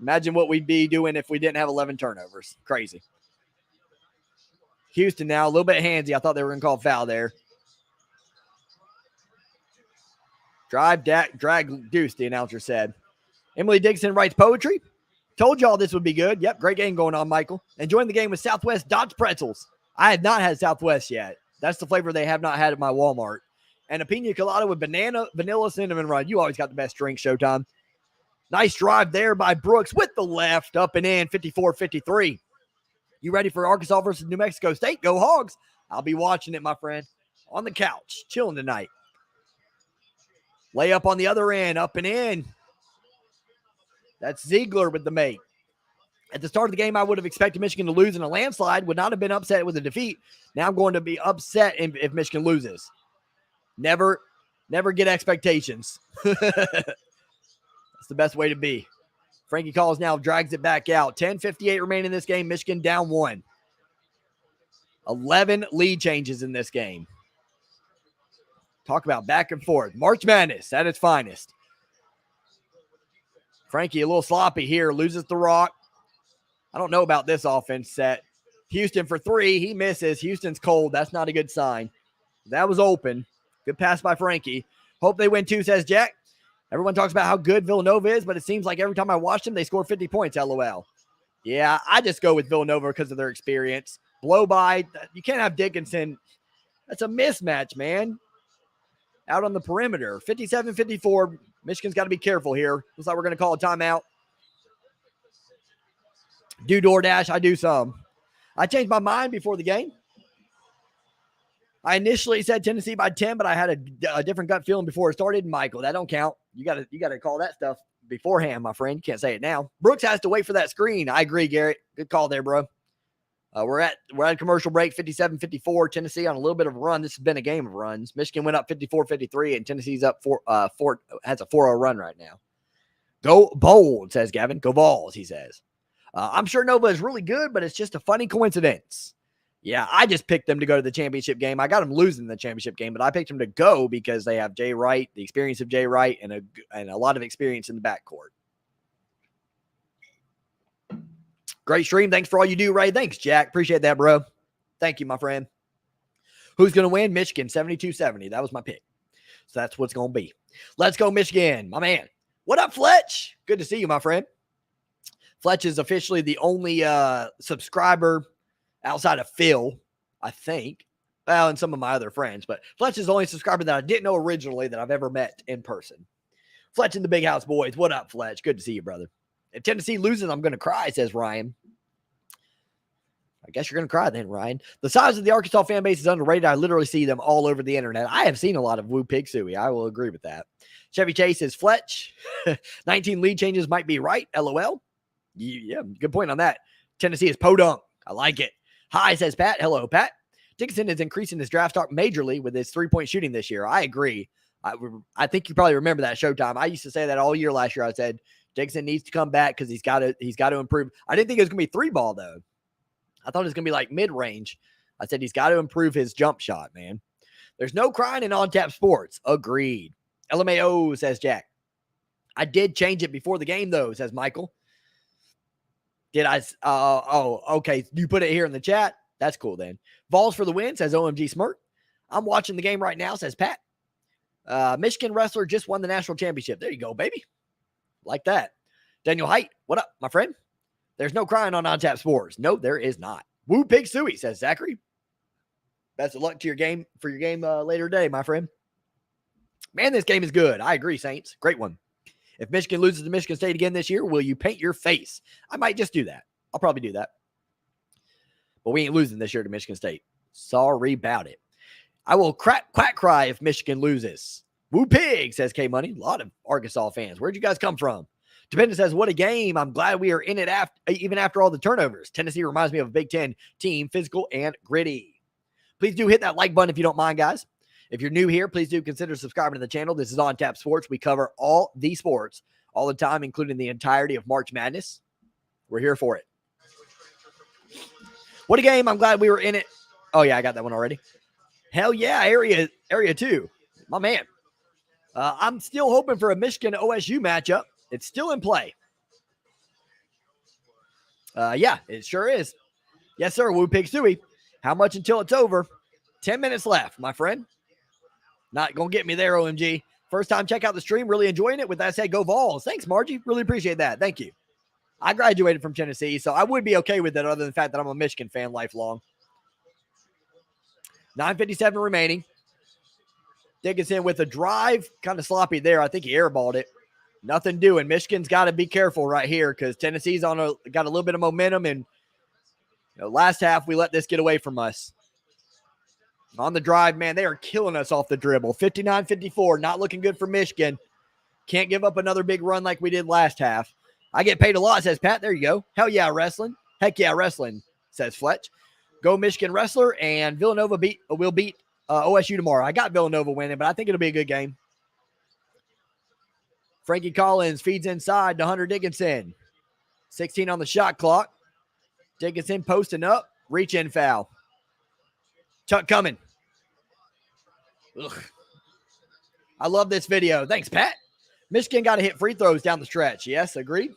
Imagine what we'd be doing if we didn't have 11 turnovers. Crazy. Houston now, a little bit handsy. I thought they were going to call foul there. Drive, drag, deuce, the announcer said. Emily Dixon writes poetry. Told y'all this would be good. Yep, great game going on, Michael. Enjoying the game with Southwest Dodge Pretzels. I had not had Southwest yet. That's the flavor they have not had at my Walmart. And a pina colada with vanilla cinnamon run. You always got the best drink, Showtime. Nice drive there by Brooks with the left, up and in, 54-53. You ready for Arkansas versus New Mexico State? Go Hogs. I'll be watching it, my friend. On the couch, chilling tonight. Layup on the other end, up and in. That's Ziegler with the make. At the start of the game, I would have expected Michigan to lose in a landslide. Would not have been upset with a defeat. Now I'm going to be upset if Michigan loses. Never get expectations. That's the best way to be. Frankie Collins now drags it back out. 10:58 remaining in this game. Michigan down 1. 11 lead changes in this game. Talk about back and forth. March Madness at its finest. Frankie a little sloppy here. Loses the rock. I don't know about this offense set. Houston for 3. He misses. Houston's cold. That's not a good sign. That was open. Good pass by Frankie. Hope they win too, says Jack. Everyone talks about how good Villanova is, but it seems like every time I watch them, they score 50 points, LOL. Yeah, I just go with Villanova because of their experience. Blow by. You can't have Dickinson. That's a mismatch, man. Out on the perimeter. 57-54. Michigan's got to be careful here. Looks like we're going to call a timeout. Do DoorDash. I do some. I changed my mind before the game. I initially said Tennessee by 10, but I had a different gut feeling before it started. Michael, that don't count. You gotta call that stuff beforehand, my friend. You can't say it now. Brooks has to wait for that screen. I agree, Garrett. Good call there, bro. We're at a commercial break, 57-54. Tennessee on a little bit of a run. This has been a game of runs. Michigan went up 54-53, and Tennessee's up has a 4-0 run right now. Go bold, says Gavin. Go Vols, he says. I'm sure Nova is really good, but it's just a funny coincidence. Yeah, I just picked them to go to the championship game. I got them losing the championship game, but I picked them to go because they have Jay Wright, the experience of Jay Wright, and a lot of experience in the backcourt. Great stream. Thanks for all you do, Ray. Thanks, Jack. Appreciate that, bro. Thank you, my friend. Who's going to win? Michigan, 72-70. That was my pick. So that's what's going to be. Let's go, Michigan, my man. What up, Fletch? Good to see you, my friend. Fletch is officially the only subscriber outside of Phil, I think. Well, and some of my other friends. But Fletch is the only subscriber that I didn't know originally that I've ever met in person. Fletch and the Big House Boys. What up, Fletch? Good to see you, brother. If Tennessee loses, I'm going to cry, says Ryan. I guess you're going to cry then, Ryan. The size of the Arkansas fan base is underrated. I literally see them all over the internet. I have seen a lot of Woo Pig Suey. I will agree with that. Chevy Chase says, Fletch, 19 lead changes might be right. LOL. Yeah, good point on that. Tennessee is podunk. I like it. Hi, says Pat. Hello, Pat. Dickinson is increasing his draft stock majorly with his three-point shooting this year. I agree. I think you probably remember that Showtime. I used to say that all year last year. I said Dickinson needs to come back because he's got to improve. I didn't think it was going to be three ball, though. I thought it was going to be like mid-range. I said he's got to improve his jump shot, man. There's no crying in on-tap sports. Agreed. LMAO, says Jack. I did change it before the game, though, says Michael. Did I? Okay. You put it here in the chat. That's cool, then. Vols for the win, says OMG Smirk. I'm watching the game right now, says Pat. Michigan wrestler just won the national championship. There you go, baby. Like that. Daniel Height, what up, my friend? There's no crying on-tap sports. No, there is not. Woo Pig Suey, says Zachary. Best of luck to your game later today, my friend. Man, this game is good. I agree, Saints. Great one. If Michigan loses to Michigan State again this year, will you paint your face? I might just do that. I'll probably do that. But we ain't losing this year to Michigan State. Sorry about it. I will quack cry if Michigan loses. Woo Pig, says K-Money. A lot of Arkansas fans. Where'd you guys come from? Dependent says, what a game. I'm glad we are in it even after all the turnovers. Tennessee reminds me of a Big Ten team, physical and gritty. Please do hit that like button if you don't mind, guys. If you're new here, please do consider subscribing to the channel. This is On Tap Sports. We cover all the sports all the time, including the entirety of March Madness. We're here for it. What a game. I'm glad we were in it. Oh, yeah, I got that one already. Hell yeah, area 2. My man. I'm still hoping for a Michigan-OSU matchup. It's still in play. Yeah, it sure is. Yes, sir, Woo Pig Suey. How much until it's over? 10 minutes left, my friend. Not going to get me there, OMG. First time, check out the stream. Really enjoying it. With that said, go Vols. Thanks, Margie. Really appreciate that. Thank you. I graduated from Tennessee, so I would be okay with it other than the fact that I'm a Michigan fan lifelong. 9:57 remaining. Dickinson with a drive. Kind of sloppy there. I think he airballed it. Nothing doing. Michigan's got to be careful right here because Tennessee's got a little bit of momentum. And last half, we let this get away from us. On the drive, man, they are killing us off the dribble. 59-54, not looking good for Michigan. Can't give up another big run like we did last half. I get paid a lot, says Pat. There you go. Hell yeah, wrestling. Heck yeah, wrestling, says Fletch. Go Michigan wrestler, and Villanova will beat OSU tomorrow. I got Villanova winning, but I think it'll be a good game. Frankie Collins feeds inside to Hunter Dickinson. 16 on the shot clock. Dickinson posting up. Reach in foul. Tuck coming. Ugh. I love this video. Thanks, Pat. Michigan got to hit free throws down the stretch. Yes, agreed.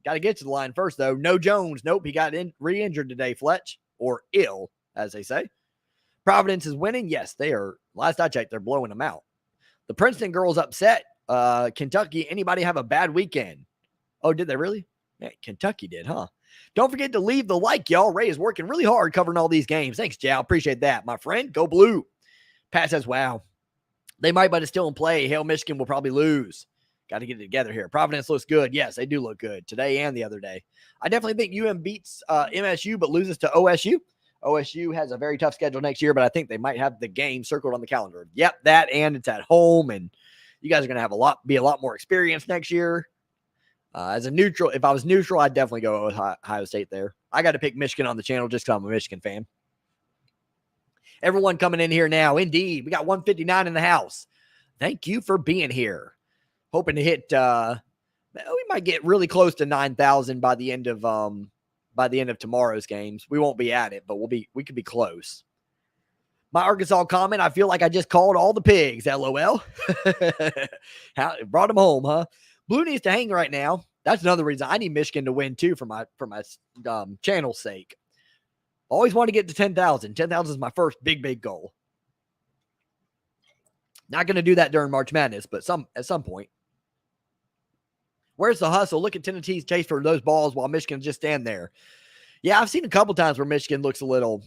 Got to get to the line first, though. No Jones. Nope, he got re-injured today, Fletch. Or ill, as they say. Providence is winning. Yes, they are. Last I checked, they're blowing them out. The Princeton girls upset Kentucky. Anybody have a bad weekend? Oh, did they really? Yeah, Kentucky did, huh? Don't forget to leave the like, y'all. Ray is working really hard covering all these games. Thanks, Jow. Appreciate that. My friend, go blue. Pat says, wow. They might, but it's still in play. Hail, Michigan will probably lose. Got to get it together here. Providence looks good. Yes, they do look good today and the other day. I definitely think UM beats MSU, but loses to OSU. OSU has a very tough schedule next year, but I think they might have the game circled on the calendar. Yep, that, and it's at home, and you guys are going to have be a lot more experience next year. As a neutral, if I was neutral, I'd definitely go with Ohio State there. I got to pick Michigan on the channel just because I'm a Michigan fan. Everyone coming in here now. Indeed, we got 159 in the house. Thank you for being here. Hoping to hit. We might get really close to 9,000 by the end of tomorrow's games. We won't be at it, but we could be close. My Arkansas comment, I feel like I just called all the pigs, LOL. Brought them home, huh? Blue needs to hang right now. That's another reason I need Michigan to win too for my channel's sake. Always want to get to 10,000. 10,000 is my first big goal. Not going to do that during March Madness, but at some point. Where's the hustle? Look at Tennessee's chase for those balls while Michigan just stand there. Yeah, I've seen a couple times where Michigan looks a little,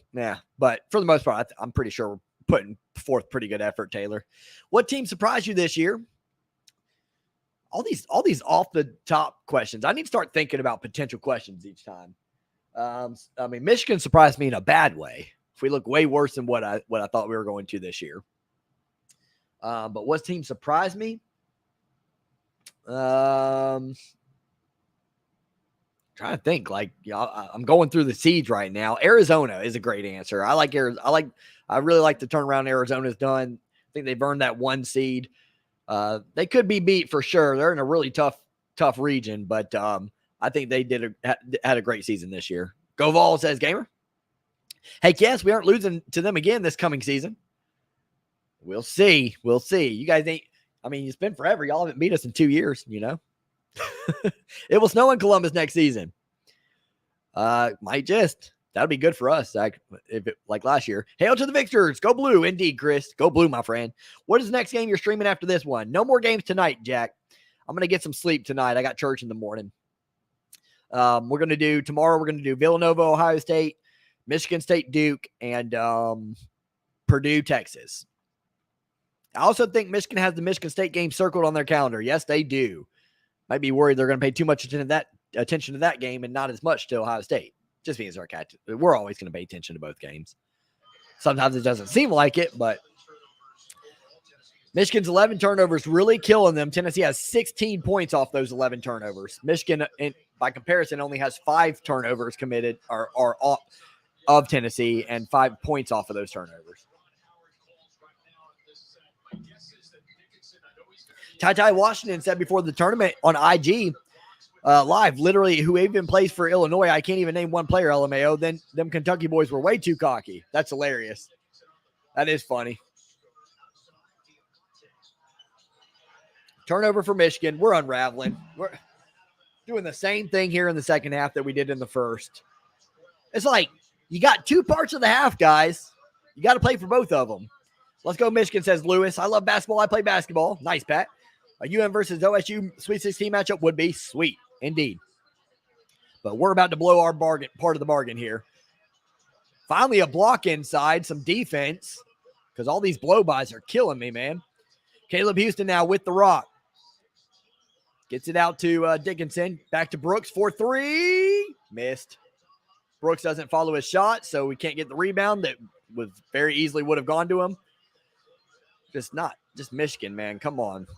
but for the most part, I'm pretty sure we're putting forth pretty good effort, Taylor. What team surprised you this year? All these off the top questions. I need to start thinking about potential questions each time. Michigan surprised me in a bad way. If we look way worse than what I thought we were going to this year. But what team surprised me? Trying to think. I'm going through the seeds right now. Arizona is a great answer. I like Arizona. I really like the turnaround Arizona's done. I think they've earned that 1 seed. They could be beat for sure. They're in a really tough region, but I think they had a great season this year. Go Vol, says Gamer. Hey, yes, we aren't losing to them again this coming season. We'll see. You guys ain't. It's been forever. Y'all haven't beat us in 2 years, It will snow in Columbus next season. Might just. That'd be good for us. Like last year. Hail to the victors. Go blue. Indeed, Chris. Go blue, my friend. What is the next game you're streaming after this one? No more games tonight, Jack. I'm going to get some sleep tonight. I got church in the morning. Tomorrow we're going to do Villanova, Ohio State, Michigan State, Duke, and Purdue, Texas. I also think Michigan has the Michigan State game circled on their calendar. Yes, they do. Might be worried they're going to pay too much attention to that game and not as much to Ohio State. Just being sarcastic. We're always going to pay attention to both games. Sometimes it doesn't seem like it, but Michigan's 11 turnovers really killing them. Tennessee has 16 points off those 11 turnovers. Michigan, by comparison, only has 5 turnovers committed or off of Tennessee and 5 points off of those turnovers. Ty Washington said before the tournament on IG live, literally, who even plays for Illinois, I can't even name one player, LMAO. Then them Kentucky boys were way too cocky. That's hilarious. That is funny. Turnover for Michigan. We're unraveling. We're doing the same thing here in the second half that we did in the first. It's like you got 2 parts of the half, guys. You got to play for both of them. Let's go, Michigan, says Lewis. I love basketball. I play basketball. Nice, Pat. A UM versus OSU Sweet 16 matchup would be sweet, indeed. But we're about to blow our part of the bargain here. Finally, a block inside, some defense, because all these blow-bys are killing me, man. Caleb Houston now with the rock. Gets it out to Dickinson. Back to Brooks for 3. Missed. Brooks doesn't follow his shot, so we can't get the rebound that was very easily would have gone to him. Just Michigan, man. Come on.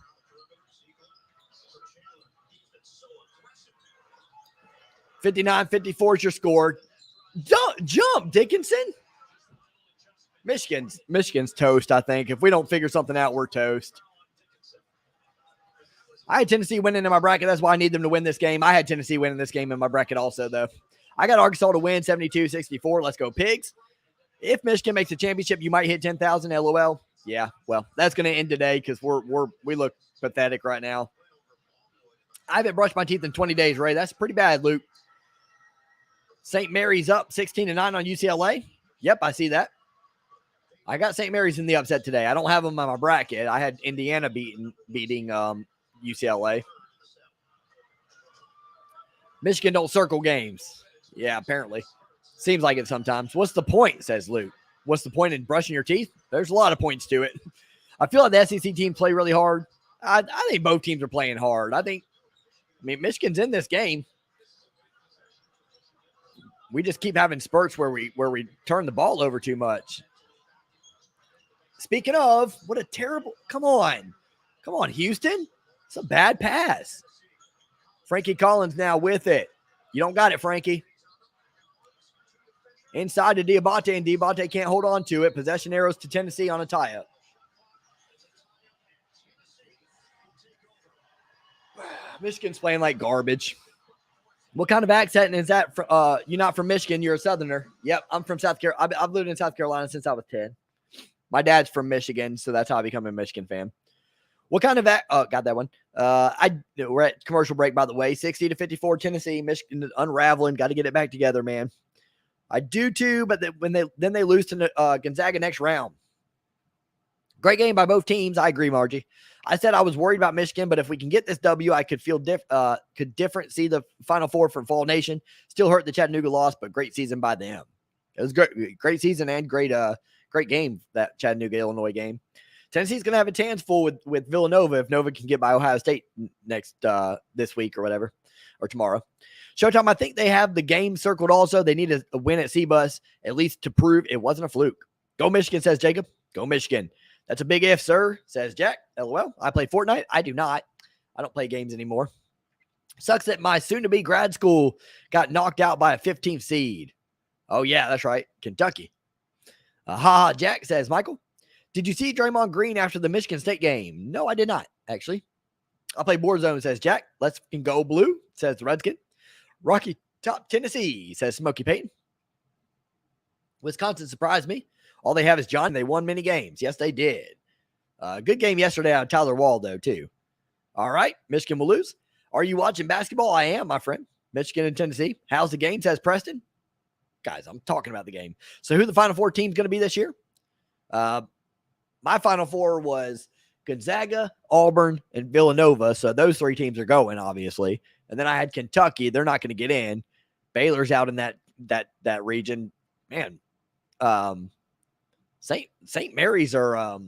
59-54 is your score. Jump, Dickinson. Michigan's toast, I think. If we don't figure something out, we're toast. I had Tennessee winning in my bracket. That's why I need them to win this game. I had Tennessee winning this game in my bracket also, though. I got Arkansas to win 72-64. Let's go, Pigs. If Michigan makes a championship, you might hit 10,000, LOL. Yeah, well, that's going to end today because we look pathetic right now. I haven't brushed my teeth in 20 days, Ray. That's pretty bad, Luke. St. Mary's up 16-9 on UCLA. Yep, I see that. I got St. Mary's in the upset today. I don't have them on my bracket. I had Indiana beating UCLA. Michigan don't circle games. Yeah, apparently. Seems like it sometimes. What's the point, says Luke. What's the point in brushing your teeth? There's a lot of points to it. I feel like the SEC teams play really hard. I think both teams are playing hard. Michigan's in this game. We just keep having spurts where we turn the ball over too much. Speaking of, what a terrible, come on, Houston. It's a bad pass. Frankie Collins now with it. You don't got it, Frankie. Inside to Diabate, and Diabate can't hold on to it. Possession arrows to Tennessee on a tie-up. Michigan's playing like garbage. What kind of accent is that? You're not from Michigan. You're a Southerner. Yep, I'm from South Carolina. I've lived in South Carolina since I was 10. My dad's from Michigan, so that's how I become a Michigan fan. What kind of got that one? We're at commercial break, by the way. 60-54 Tennessee. Michigan unraveling. Got to get it back together, man. I do too, but when they lose to Gonzaga next round. Great game by both teams. I agree, Margie. I said I was worried about Michigan, but if we can get this W, I could feel different. See the Final Four from Fall Nation. Still hurt the Chattanooga loss, but great season by them. It was great season and great game, that Chattanooga Illinois game. Tennessee's gonna have its hands full with Villanova if Nova can get by Ohio State next this week or whatever, or tomorrow. Showtime, I think they have the game circled also. They need a win at C-Bus, at least to prove it wasn't a fluke. Go Michigan, says Jacob. Go Michigan. That's a big if, sir, says Jack. LOL. I play Fortnite. I do not. I don't play games anymore. Sucks that my soon-to-be grad school got knocked out by a 15th seed. Oh, yeah, that's right. Kentucky. Jack, says Michael. Did you see Draymond Green after the Michigan State game? No, I did not, actually. I play Board Zone, says Jack. Let's go blue, says the Redskin. Rocky Top Tennessee, says Smokey Payton. Wisconsin surprised me. All they have is John. They won many games. Yes, they did. Good game yesterday out of Tyler Waldo, too. All right. Michigan will lose. Are you watching basketball? I am, my friend. Michigan and Tennessee. How's the game, says Preston? Guys, I'm talking about the game. So who the Final Four team's going to be this year? My Final Four was Gonzaga, Auburn, and Villanova. So those three teams are going, obviously. And then I had Kentucky. They're not going to get in. Baylor's out in that region. Man, St. Mary's or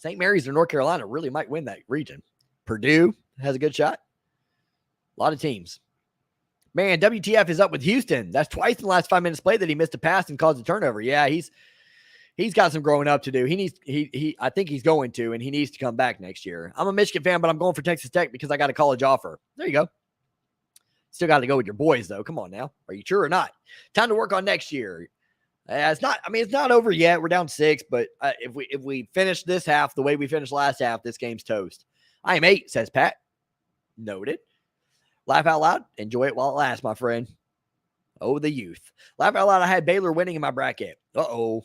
North Carolina really might win that region. Purdue has a good shot. A lot of teams. Man, WTF is up with Houston. That's twice in the last 5 minutes play that he missed a pass and caused a turnover. Yeah, he's got some growing up to do. I think he's going to, and he needs to come back next year. I'm a Michigan fan, but I'm going for Texas Tech because I got a college offer. There you go. Still got to go with your boys, though. Come on now. Are you sure or not? Time to work on next year. It's not over yet. We're down 6, but if we finish this half the way we finished last half, this game's toast. I am 8, says Pat. Noted. Laugh out loud. Enjoy it while it lasts, my friend. Oh, the youth. Laugh out loud. I had Baylor winning in my bracket. Uh-oh.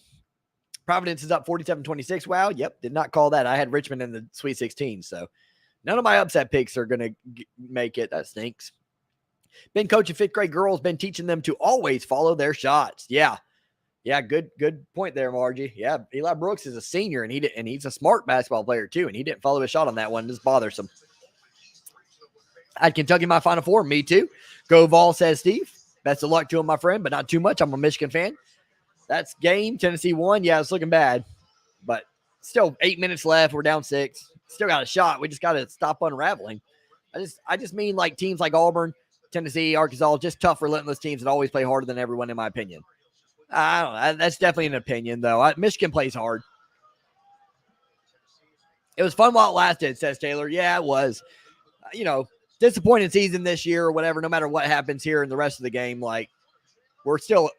Providence is up 47-26. Wow. Yep. Did not call that. I had Richmond in the Sweet 16. So none of my upset picks are going to make it. That stinks. Been coaching 5th grade girls. Been teaching them to always follow their shots. Yeah. Yeah. Good point there, Margie. Yeah. Eli Brooks is a senior and he's a smart basketball player too. And he didn't follow his shot on that one. It's bothersome. I had Kentucky in my Final Four. Me too. Go Vol, says Steve. Best of luck to him, my friend, but not too much. I'm a Michigan fan. That's game. Tennessee won. Yeah, it's looking bad. But still 8 minutes left. We're down 6. Still got a shot. We just got to stop unraveling. I just mean like teams like Auburn, Tennessee, Arkansas, just tough, relentless teams that always play harder than everyone, in my opinion. I don't know. That's definitely an opinion, though. Michigan plays hard. It was fun while it lasted, says Taylor. Yeah, it was. Disappointing season this year or whatever, no matter what happens here in the rest of the game, like we're still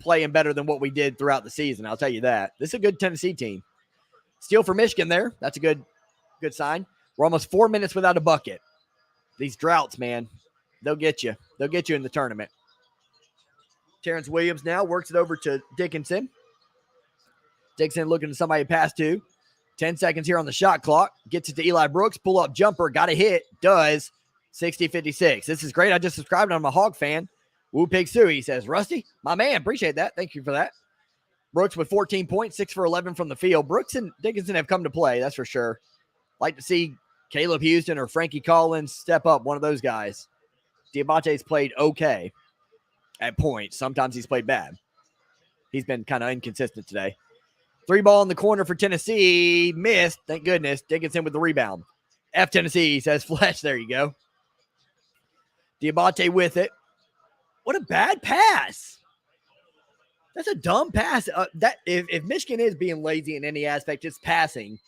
playing better than what we did throughout the season. I'll tell you that. This is a good Tennessee team. Steal for Michigan there. That's a good sign. We're almost 4 minutes without a bucket. These droughts, man, they'll get you. They'll get you in the tournament. Terrence Williams now works it over to Dickinson. Dickinson looking to somebody to pass to. 10 seconds here on the shot clock. Gets it to Eli Brooks. Pull up jumper. Got a hit. Does. 60-56. This is great. I just subscribed. I'm a Hog fan. Woo Pig Suey says, Rusty, my man, appreciate that. Thank you for that. Brooks with 14 points, 6 for 11 from the field. Brooks and Dickinson have come to play, that's for sure. Like to see Caleb Houston or Frankie Collins step up, one of those guys. Diabate's played okay at points. Sometimes he's played bad. He's been kind of inconsistent today. 3 ball in the corner for Tennessee. Missed. Thank goodness. Dickinson with the rebound. F Tennessee, says Fletch. There you go. Diabate with it. What a bad pass. That's a dumb pass. That if Michigan is being lazy in any aspect, it's passing.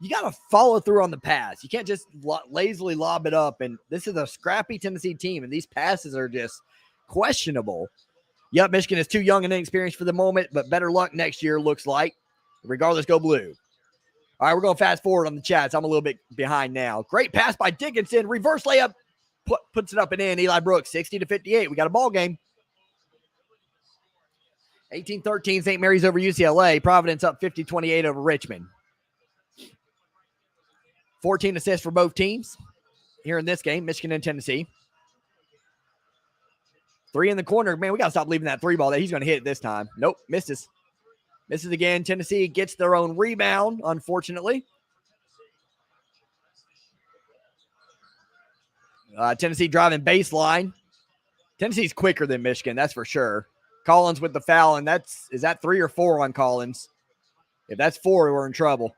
You got to follow through on the pass. You can't just lazily lob it up. And this is a scrappy Tennessee team, and these passes are just questionable. Yep, Michigan is too young and inexperienced for the moment, but better luck next year, looks like. Regardless, go blue. All right, we're going fast forward on the chats. I'm a little bit behind now. Great pass by Dickinson. Reverse layup. Puts it up and in. Eli Brooks, 60-58. We got a ball game. 18-13, St. Mary's over UCLA. Providence up 50-28 over Richmond. 14 assists for both teams here in this game, Michigan and Tennessee. 3 in the corner. Man, we got to stop leaving that 3 ball there. He's going to hit it this time. Nope, misses. Misses again. Tennessee gets their own rebound, unfortunately. Tennessee driving baseline. Tennessee's quicker than Michigan, that's for sure. Collins with the foul, and is that 3 or 4 on Collins? If that's 4, we're in trouble.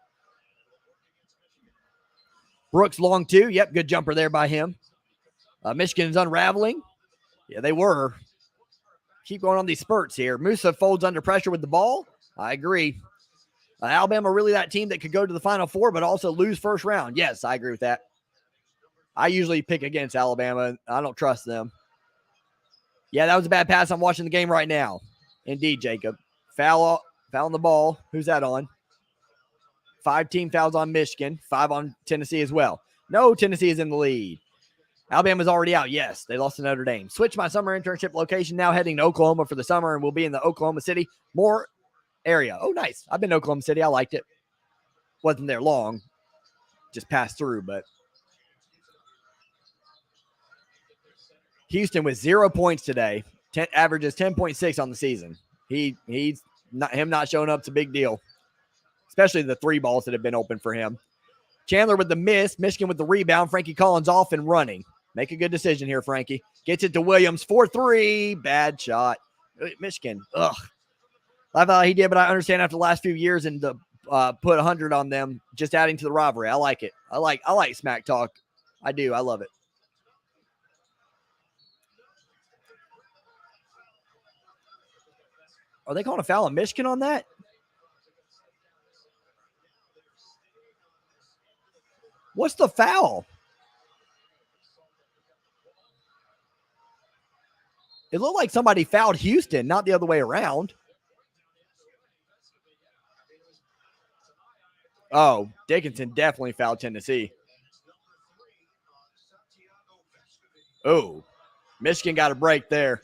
Brooks long 2. Yep, good jumper there by him. Michigan's unraveling. Yeah, they were. Keep going on these spurts here. Musa folds under pressure with the ball. I agree. Alabama really that team that could go to the Final Four, but also lose first round. Yes, I agree with that. I usually pick against Alabama. I don't trust them. Yeah, that was a bad pass. I'm watching the game right now. Indeed, Jacob. Foul on the ball. Who's that on? 5 team fouls on Michigan. 5 on Tennessee as well. No, Tennessee is in the lead. Alabama's already out. Yes, they lost to Notre Dame. Switch my summer internship location. Now heading to Oklahoma for the summer, and we'll be in the Oklahoma City more area. Oh, nice. I've been to Oklahoma City. I liked it. Wasn't there long. Just passed through, but. Houston with 0 points today. Averages 10.6 on the season. He's not showing up's a big deal, especially the 3 balls that have been open for him. Chandler with the miss. Michigan with the rebound. Frankie Collins off and running. Make a good decision here, Frankie. Gets it to Williams. 4-3. Bad shot. Michigan. Ugh. I thought he did, but I understand after the last few years and put 100 on them, just adding to the rivalry. I like it. I like smack talk. I do. I love it. Are they calling a foul on Michigan on that? What's the foul? It looked like somebody fouled Houston, not the other way around. Oh, Dickinson definitely fouled Tennessee. Oh, Michigan got a break there.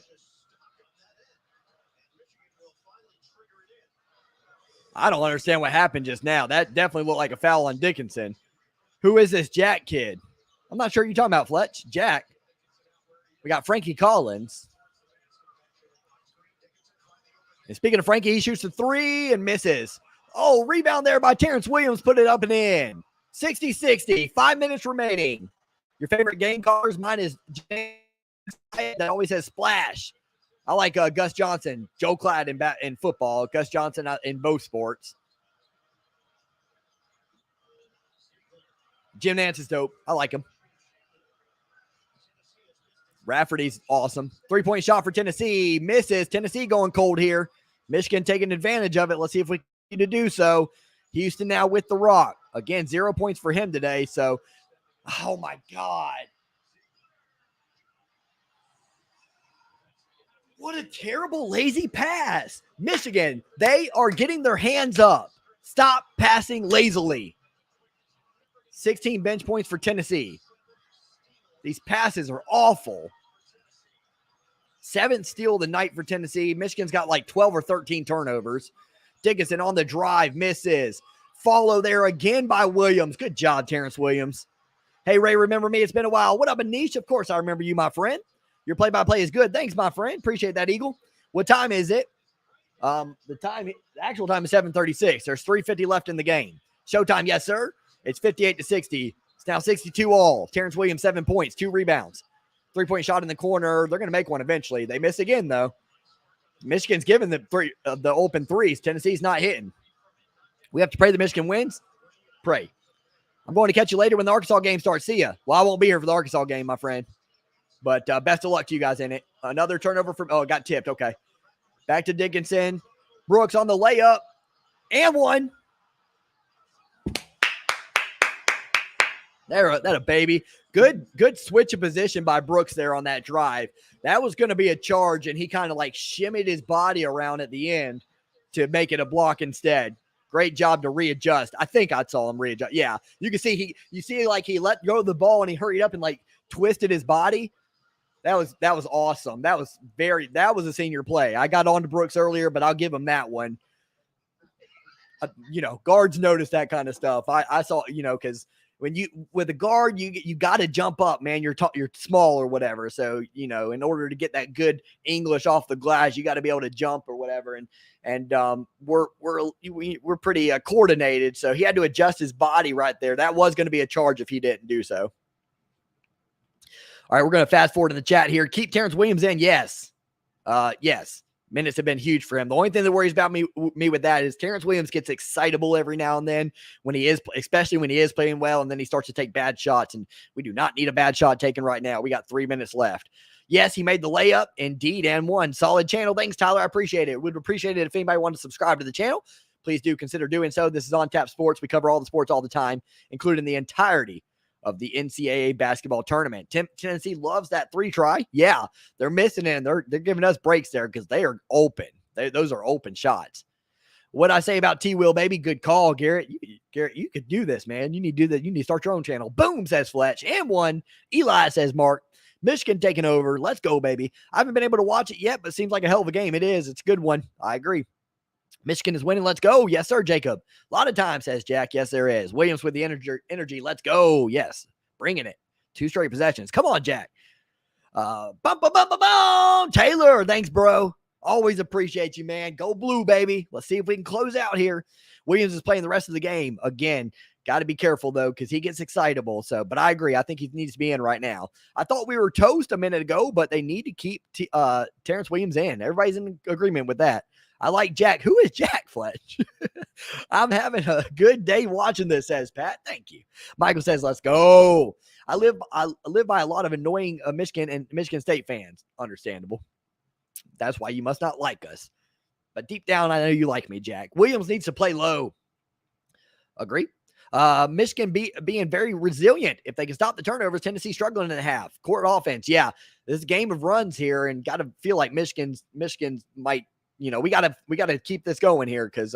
I don't understand what happened just now. That definitely looked like a foul on Dickinson. Who is this Jack kid? I'm not sure you're talking about, Fletch. Jack. We got Frankie Collins. And speaking of Frankie, he shoots a 3 and misses. Oh, rebound there by Terrence Williams. Put it up and in. 60-60. 5 minutes remaining. Your favorite game callers? Mine is James that always says splash. I like Gus Johnson, Joe Cladd in football, Gus Johnson in both sports. Jim Nance is dope. I like him. Rafferty's awesome. 3-point shot for Tennessee. Misses. Tennessee going cold here. Michigan taking advantage of it. Let's see if we need to do so. Houston now with the rock. Again, 0 points for him today. So, oh my God. What a terrible, lazy pass. Michigan, they are getting their hands up. Stop passing lazily. 16 bench points for Tennessee. These passes are awful. 7th steal of the night for Tennessee. Michigan's got like 12 or 13 turnovers. Dickinson on the drive, misses. Follow there again by Williams. Good job, Terrence Williams. Hey, Ray, remember me? It's been a while. What up, Anish? Of course I remember you, my friend. Your play-by-play is good. Thanks, my friend. Appreciate that, Eagle. What time is it? The actual time is 7:36. There's 3:50 left in the game. Showtime, yes, sir. It's 58-60. It's now 62 all. Terrence Williams, 7 points, 2 rebounds. 3-point shot in the corner. They're going to make one eventually. They miss again, though. Michigan's given the open threes. Tennessee's not hitting. We have to pray that Michigan wins. Pray. I'm going to catch you later when the Arkansas game starts. See ya. Well, I won't be here for the Arkansas game, my friend. But best of luck to you guys in it. Another turnover from, it got tipped. Okay. Back to Dickinson. Brooks on the layup. And one. There, that a baby. Good switch of position by Brooks there on that drive. That was going to be a charge, and he kind of like shimmied his body around at the end to make it a block instead. Great job to readjust. I think I saw him readjust. Yeah, you can see he let go of the ball and he hurried up and like twisted his body. That was awesome. That was a senior play. I got on to Brooks earlier, but I'll give him that one. Guards notice that kind of stuff. I saw, because when with a guard, you got to jump up, man. You're small or whatever. So, in order to get that good English off the glass, you got to be able to jump or whatever. And we're pretty coordinated. So he had to adjust his body right there. That was going to be a charge if he didn't do so. All right, we're going to fast forward to the chat here. Keep Terrence Williams in. Yes. Yes. Minutes have been huge for him. The only thing that worries about me with that is Terrence Williams gets excitable every now and then especially when he is playing well, and then he starts to take bad shots, and we do not need a bad shot taken right now. We got 3 minutes left. Yes, he made the layup, indeed, and one. Solid channel. Thanks, Tyler. I appreciate it. Would appreciate it if anybody wanted to subscribe to the channel. Please do consider doing so. This is On Tap Sports. We cover all the sports all the time, including the entirety of the NCAA basketball tournament. Tennessee loves that 3-try. Yeah, they're missing it, and they're giving us breaks there because they are open. Those are open shots. What I say about T-Will, baby? Good call, Garrett. Garrett, you could do this, man. You need to do that. You need to start your own channel. Boom, says Fletch. And one. Eli, says Mark. Michigan taking over. Let's go, baby. I haven't been able to watch it yet, but it seems like a hell of a game. It is. It's a good one. I agree. Michigan is winning. Let's go. Yes, sir, Jacob. A lot of time, says Jack. Yes, there is. Williams with the energy. Let's go. Yes. Bringing it. 2 straight possessions. Come on, Jack. Taylor. Thanks, bro. Always appreciate you, man. Go blue, baby. Let's see if we can close out here. Williams is playing the rest of the game. Again, got to be careful, though, because he gets excitable. But I agree. I think he needs to be in right now. I thought we were toast a minute ago, but they need to keep Terrence Williams in. Everybody's in agreement with that. I like Jack. Who is Jack, Fletch? I'm having a good day watching this, says Pat. Thank you. Michael says, let's go. I live by a lot of annoying Michigan and Michigan State fans. Understandable. That's why you must not like us. But deep down, I know you like me, Jack. Williams needs to play low. Agree. Michigan being very resilient. If they can stop the turnovers, Tennessee struggling in the half. Court offense. Yeah. This is a game of runs here, and got to feel like Michigan's might, we got to keep this going here because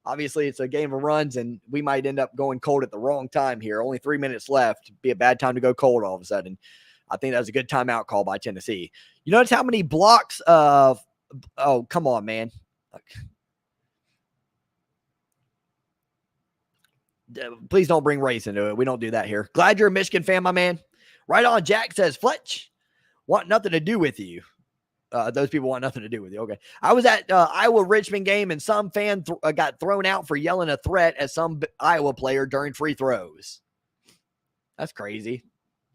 obviously it's a game of runs and we might end up going cold at the wrong time here. Only 3 minutes left. Be a bad time to go cold all of a sudden. I think that was a good timeout call by Tennessee. You notice how many blocks of – oh, come on, man. Please don't bring race into it. We don't do that here. Glad you're a Michigan fan, my man. Right on, Jack says, Fletch, want nothing to do with you. Those people want nothing to do with you. Okay. I was at Iowa-Richmond game, and some fan got thrown out for yelling a threat at some Iowa player during free throws. That's crazy.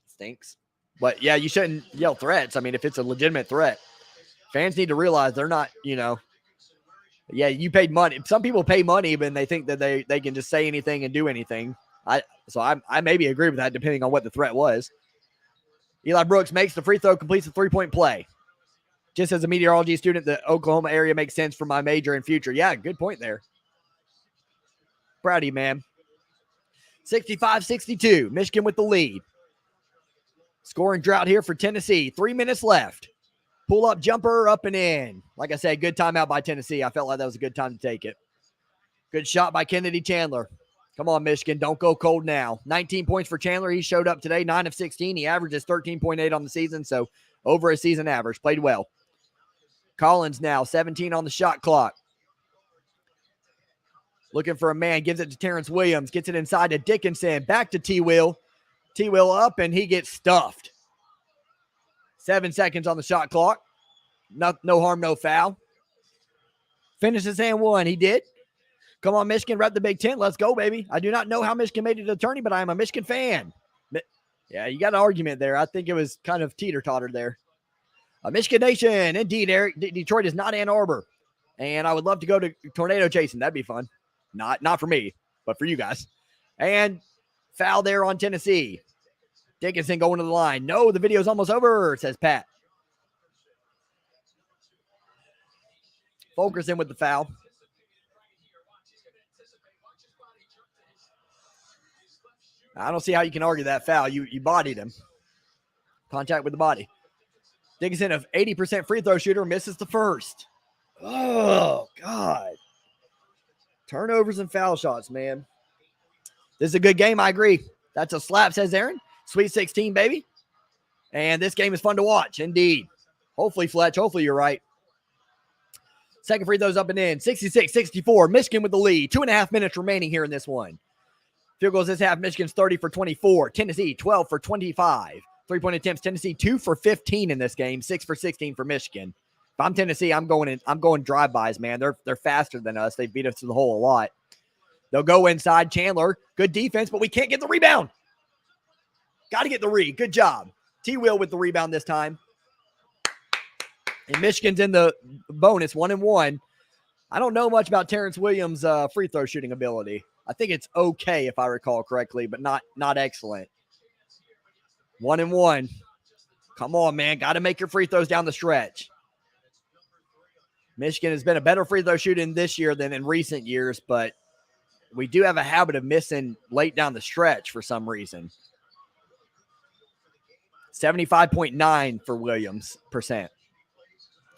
Stinks. But, yeah, you shouldn't yell threats. I mean, if it's a legitimate threat. Fans need to realize they're not, yeah, you paid money. Some people pay money, but they think that they can just say anything and do anything. I maybe agree with that depending on what the threat was. Eli Brooks makes the free throw, completes the 3-point play. Just as a meteorology student, the Oklahoma area makes sense for my major and future. Yeah, good point there. Proud of you, man. 65-62. Michigan with the lead. Scoring drought here for Tennessee. 3 minutes left. Pull-up jumper, up and in. Like I said, good timeout by Tennessee. I felt like that was a good time to take it. Good shot by Kennedy Chandler. Come on, Michigan. Don't go cold now. 19 points for Chandler. He showed up today, 9 of 16. He averages 13.8 on the season, so over a season average. Played well. Collins now, 17 on the shot clock. Looking for a man. Gives it to Terrence Williams. Gets it inside to Dickinson. Back to T-Will. T. Will up, and he gets stuffed. 7 seconds on the shot clock. No harm, no foul. Finishes and one. He did. Come on, Michigan, rep the Big Ten. Let's go, baby. I do not know how Michigan made it to the tourney, but I am a Michigan fan. Yeah, you got an argument there. I think it was kind of teeter-totter there. Michigan Nation. Indeed, Eric. Detroit is not Ann Arbor. And I would love to go to tornado chasing. That'd be fun. Not for me, but for you guys. And foul there on Tennessee. Dickinson going to the line. No, the video's almost over, says Pat. Fulkerson with the foul. I don't see how you can argue that foul. You bodied him. Contact with the body. Dickinson, of 80% free throw shooter, misses the first. Oh, God. Turnovers and foul shots, man. This is a good game, I agree. That's a slap, says Aaron. Sweet 16, baby. And this game is fun to watch, indeed. Hopefully, Fletch, hopefully you're right. Second free throw's up and in. 66-64. Michigan with the lead. 2.5 minutes remaining here in this one. Field goals this half. Michigan's 30 for 24. Tennessee, 12 for 25. Three-point attempts. Tennessee, 2 for 15 in this game. 6 for 16 for Michigan. If I'm Tennessee, I'm going drive-bys, man. They're faster than us. They beat us to the hole a lot. They'll go inside. Chandler, good defense, but we can't get the rebound. Got to get the read. Good job. T. Will with the rebound this time. And Michigan's in the bonus, 1-1. I don't know much about Terrence Williams' free throw shooting ability. I think it's okay if I recall correctly, but not excellent. 1-1. Come on, man. Got to make your free throws down the stretch. Michigan has been a better free throw shooting this year than in recent years, but we do have a habit of missing late down the stretch for some reason. 75.9 for Williams percent.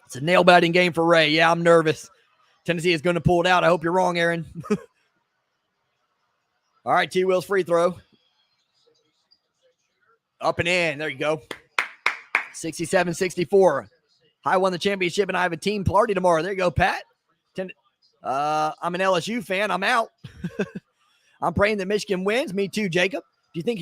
It's a nail-biting game for Ray. Yeah, I'm nervous. Tennessee is going to pull it out. I hope you're wrong, Aaron. All right, T. Will's free throw. Up and in. There you go. 67-64. I won the championship, and I have a team party tomorrow. There you go, Pat. I'm an LSU fan. I'm out. I'm praying that Michigan wins. Me too, Jacob. Do you think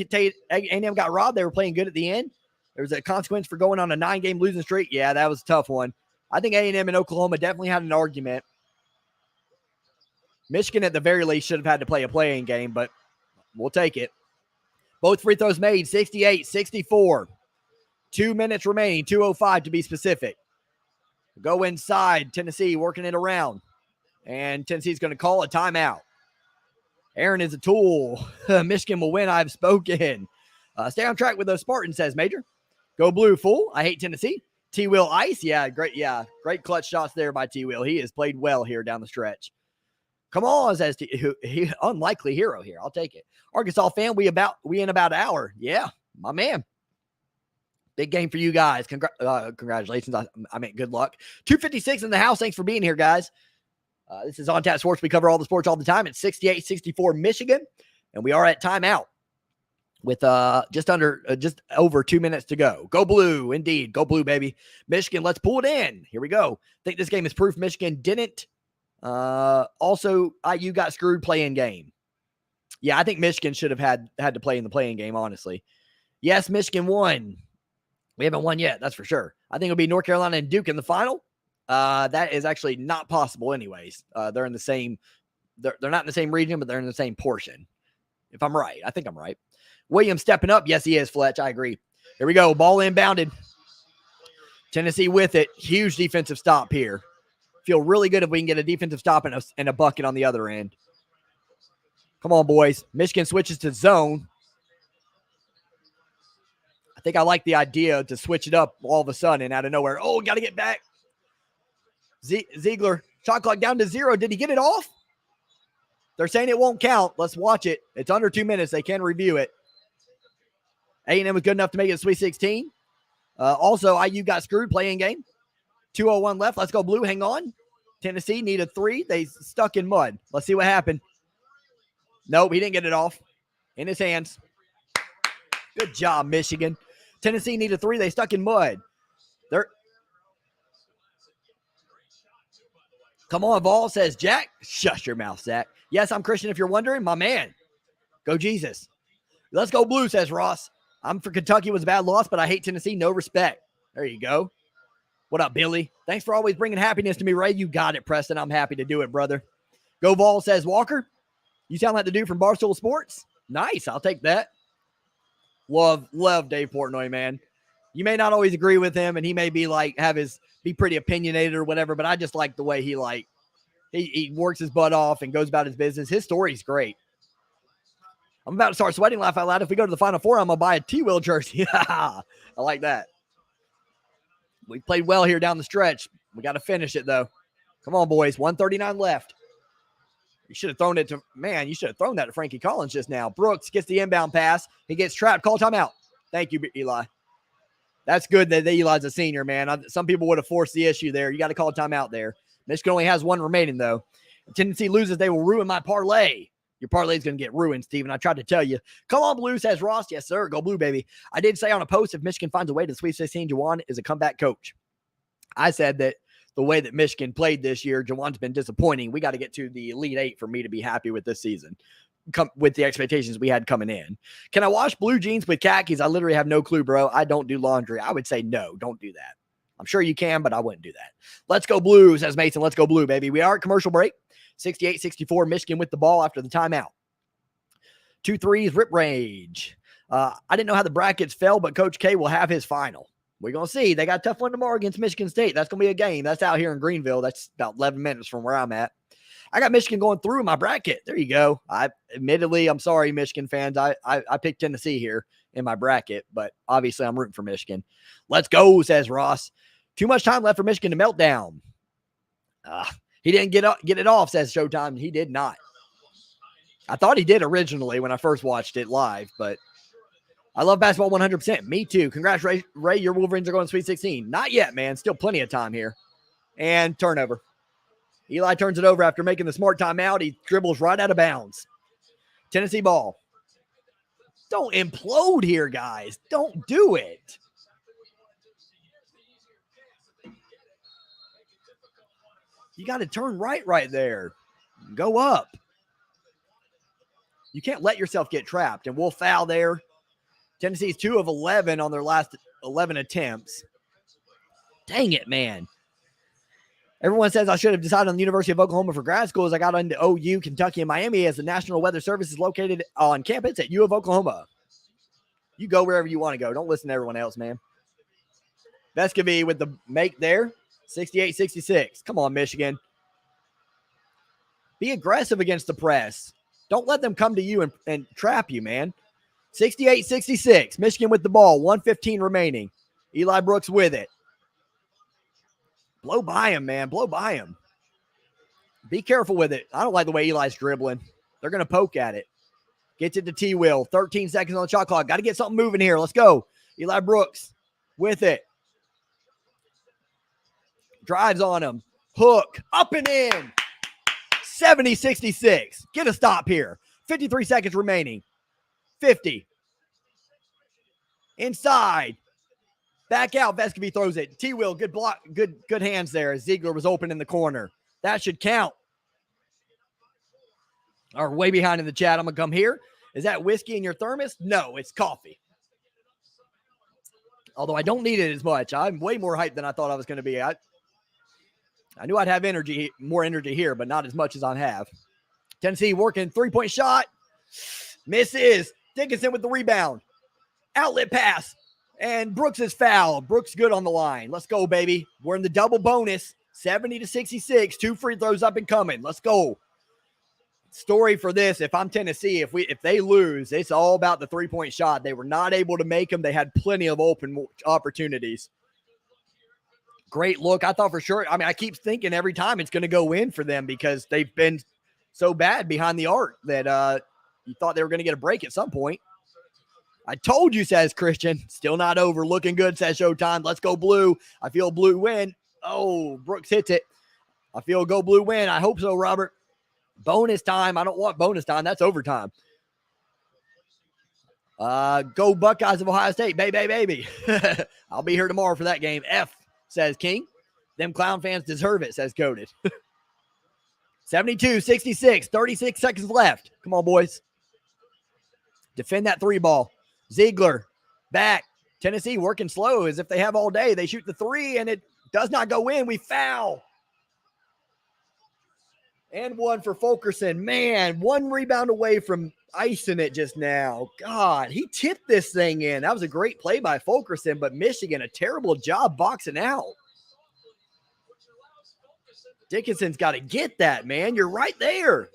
A&M got robbed? They were playing good at the end. There was a consequence for going on a 9-game losing streak. Yeah, that was a tough one. I think A&M and Oklahoma definitely had an argument. Michigan, at the very least, should have had to play a playing game, but we'll take it. Both free throws made, 68-64. 2 minutes remaining, 2:05 to be specific. Go inside, Tennessee working it around. And Tennessee's going to call a timeout. Aaron is a tool. Michigan will win, I've spoken. Stay on track with those Spartans, says Major. Go blue, fool. I hate Tennessee. T. Will ice. Yeah, great clutch shots there by T. Will. He has played well here down the stretch. Come on, says he unlikely hero here. I'll take it. Arkansas fan, we in about an hour. Yeah, my man. Big game for you guys. Congratulations. I mean, good luck. 256 in the house. Thanks for being here, guys. This is On Tap Sports. We cover all the sports all the time. It's 68-64 Michigan, and we are at timeout with just over 2 minutes to go. Go blue, indeed. Go blue, baby. Michigan, let's pull it in. Here we go. I think this game is proof Michigan didn't. Also, IU got screwed playing game. Yeah, I think Michigan should have had to play in the playing game, honestly. Yes, Michigan won. We haven't won yet, that's for sure. I think it'll be North Carolina and Duke in the final. That is actually not possible anyways. They're in the same, they're not in the same region, but they're in the same portion. If I'm right, I think I'm right. Williams stepping up. Yes, he is, Fletch. I agree. Here we go. Ball inbounded. Tennessee with it. Huge defensive stop here. Feel really good if we can get a defensive stop and a bucket on the other end. Come on, boys. Michigan switches to zone. I think I like the idea to switch it up all of a sudden out of nowhere. Oh, got to get back. Ziegler, shot clock down to 0. Did he get it off? They're saying it won't count. Let's watch it. It's under 2 minutes. They can review it. A&M was good enough to make it a Sweet 16. Also, IU got screwed playing game. 2:01 left. Let's go blue. Hang on. Tennessee needed 3. They stuck in mud. Let's see what happened. Nope, he didn't get it off. In his hands. Good job, Michigan. Tennessee needed 3. They stuck in mud. Come on, Vol, says Jack. Shush your mouth, Zach. Yes, I'm Christian if you're wondering. My man. Go Jesus. Let's go blue, says Ross. I'm for Kentucky. It was a bad loss, but I hate Tennessee. No respect. There you go. What up, Billy? Thanks for always bringing happiness to me, Ray. You got it, Preston. I'm happy to do it, brother. Go Vol, says Walker. You sound like the dude from Barstool Sports. Nice. I'll take that. Love Dave Portnoy, man. You may not always agree with him, and he may be like, be pretty opinionated or whatever, but I just like the way he works his butt off and goes about his business. His story's great. I'm about to start sweating, laugh out loud. If we go to the Final Four, I'm going to buy a T-Will jersey. I like that. We played well here down the stretch. We got to finish it, though. Come on, boys. 1:39 left. You should have thrown that to Frankie Collins just now. Brooks gets the inbound pass. He gets trapped. Call timeout. Thank you, Eli. That's good that Eli's a senior, man. Some people would have forced the issue there. You got to call timeout there. Michigan only has one remaining, though. If Tennessee loses, they will ruin my parlay. Your parlay is going to get ruined, Steven. I tried to tell you. Come on, Blue, says Ross. Yes, sir. Go Blue, baby. I did say on a post, if Michigan finds a way to the Sweet 16, Juwan is a comeback coach. I said that the way that Michigan played this year, Juwan's been disappointing. We got to get to the Elite Eight for me to be happy with this season, with the expectations we had coming in. Can I wash blue jeans with khakis? I literally have no clue, bro. I don't do laundry. I would say no, don't do that. I'm sure you can, but I wouldn't do that. Let's go Blue, says Mason. Let's go Blue, baby. We are at commercial break. 68-64, Michigan with the ball after the timeout. 2 threes, rip rage. I didn't know how the brackets fell, but Coach K will have his final. We're going to see. They got a tough one tomorrow against Michigan State. That's going to be a game. That's out here in Greenville. That's about 11 minutes from where I'm at. I got Michigan going through my bracket. There you go. Admittedly, I'm sorry, Michigan fans. I picked Tennessee here in my bracket, but obviously I'm rooting for Michigan. Let's go, says Ross. Too much time left for Michigan to melt down. He didn't get it off, says Showtime. He did not. I thought he did originally when I first watched it live, but I love basketball 100%. Me too. Congrats, Ray. Your Wolverines are going to Sweet 16. Not yet, man. Still plenty of time here. And turnover. Eli turns it over after making the smart timeout. He dribbles right out of bounds. Tennessee ball. Don't implode here, guys. Don't do it. You got to turn right there. Go up. You can't let yourself get trapped. And we'll foul there. Tennessee's 2 of 11 on their last 11 attempts. Dang it, man. Everyone says I should have decided on the University of Oklahoma for grad school as I got into OU, Kentucky, and Miami as the National Weather Service is located on campus at U of Oklahoma. You go wherever you want to go. Don't listen to everyone else, man. Vescovi with the make there. 68-66. Come on, Michigan. Be aggressive against the press. Don't let them come to you and trap you, man. 68-66. Michigan with the ball. 1:15 remaining. Eli Brooks with it. Blow by him, man. Blow by him. Be careful with it. I don't like the way Eli's dribbling. They're going to poke at it. Gets it to T-Will. 13 seconds on the shot clock. Got to get something moving here. Let's go. Eli Brooks with it. Drives on him. Hook. Up and in. 70-66. Get a stop here. 53 seconds remaining. 50. Inside. Back out. Vescovi throws it. T-Will, good block. Good hands there. Ziegler was open in the corner. That should count. Are way behind in the chat. I'm going to come here. Is that whiskey in your thermos? No, it's coffee. Although I don't need it as much. I'm way more hyped than I thought I was going to be. I knew I'd have more energy here, but not as much as I have. Tennessee working 3-point shot. Misses. Dickinson with the rebound. Outlet pass. And Brooks is fouled. Brooks good on the line. Let's go, baby. We're in the double bonus. 70-66. 2 free throws up and coming. Let's go. Story for this, if I'm Tennessee, if they lose, it's all about the 3-point shot. They were not able to make them. They had plenty of open opportunities. Great look. I thought for sure. I mean, I keep thinking every time it's going to go in for them because they've been so bad behind the arc that you thought they were going to get a break at some point. I told you, says Christian. Still not over. Looking good, says Showtime. Let's go Blue. I feel Blue win. Oh, Brooks hits it. I feel go Blue win. I hope so, Robert. Bonus time. I don't want bonus time. That's overtime. Go Buckeyes of Ohio State. Baby. I'll be here tomorrow for that game. F, says King. Them clown fans deserve it, says Coded. 72-66. 36 seconds left. Come on, boys. Defend that three ball. Ziegler back. Tennessee working slow as if they have all day. They shoot the three, and it does not go in. We foul. And one for Fulkerson. Man, one rebound away from icing it just now. God, he tipped this thing in. That was a great play by Fulkerson, but Michigan, a terrible job boxing out. Dickinson's got to get that, man. You're right there.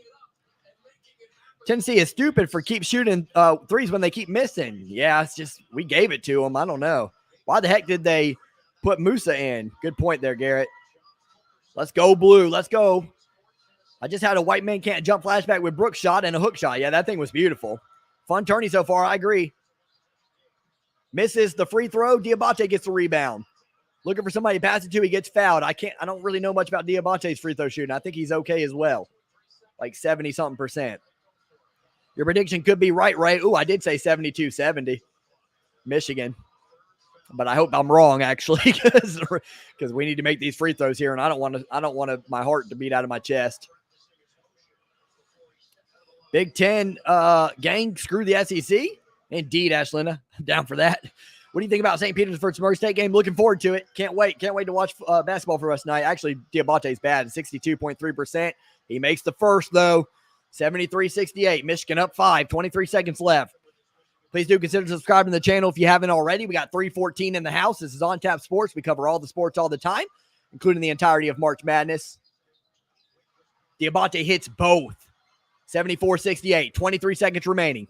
Tennessee is stupid for keep shooting threes when they keep missing. Yeah, it's just we gave it to them. I don't know. Why the heck did they put Musa in? Good point there, Garrett. Let's go, Blue. Let's go. I just had a white man can't jump flashback with Brooks shot and a hook shot. Yeah, that thing was beautiful. Fun tourney so far. I agree. Misses the free throw. Diabate gets the rebound. Looking for somebody to pass it to. He gets fouled. I don't really know much about Diabate's free throw shooting. I think he's okay as well. Like 70-something%. Your prediction could be right, Ray. Ooh, I did say 72-70. Michigan. But I hope I'm wrong, actually, because we need to make these free throws here, and I don't want my heart to beat out of my chest. Big Ten gang, screw the SEC. Indeed, Ashlina, I'm down for that. What do you think about St. Peter's versus Murray State game? Looking forward to it. Can't wait to watch basketball for us tonight. Actually, Diabate's bad, 62.3%. He makes the first, though. 73-68. Michigan up 5, 23 seconds left. Please do consider subscribing to the channel if you haven't already. We got 314 in the house. This is On Tap Sports. We cover all the sports all the time, including the entirety of March Madness. Diabate hits both. 74-68. 23 seconds remaining.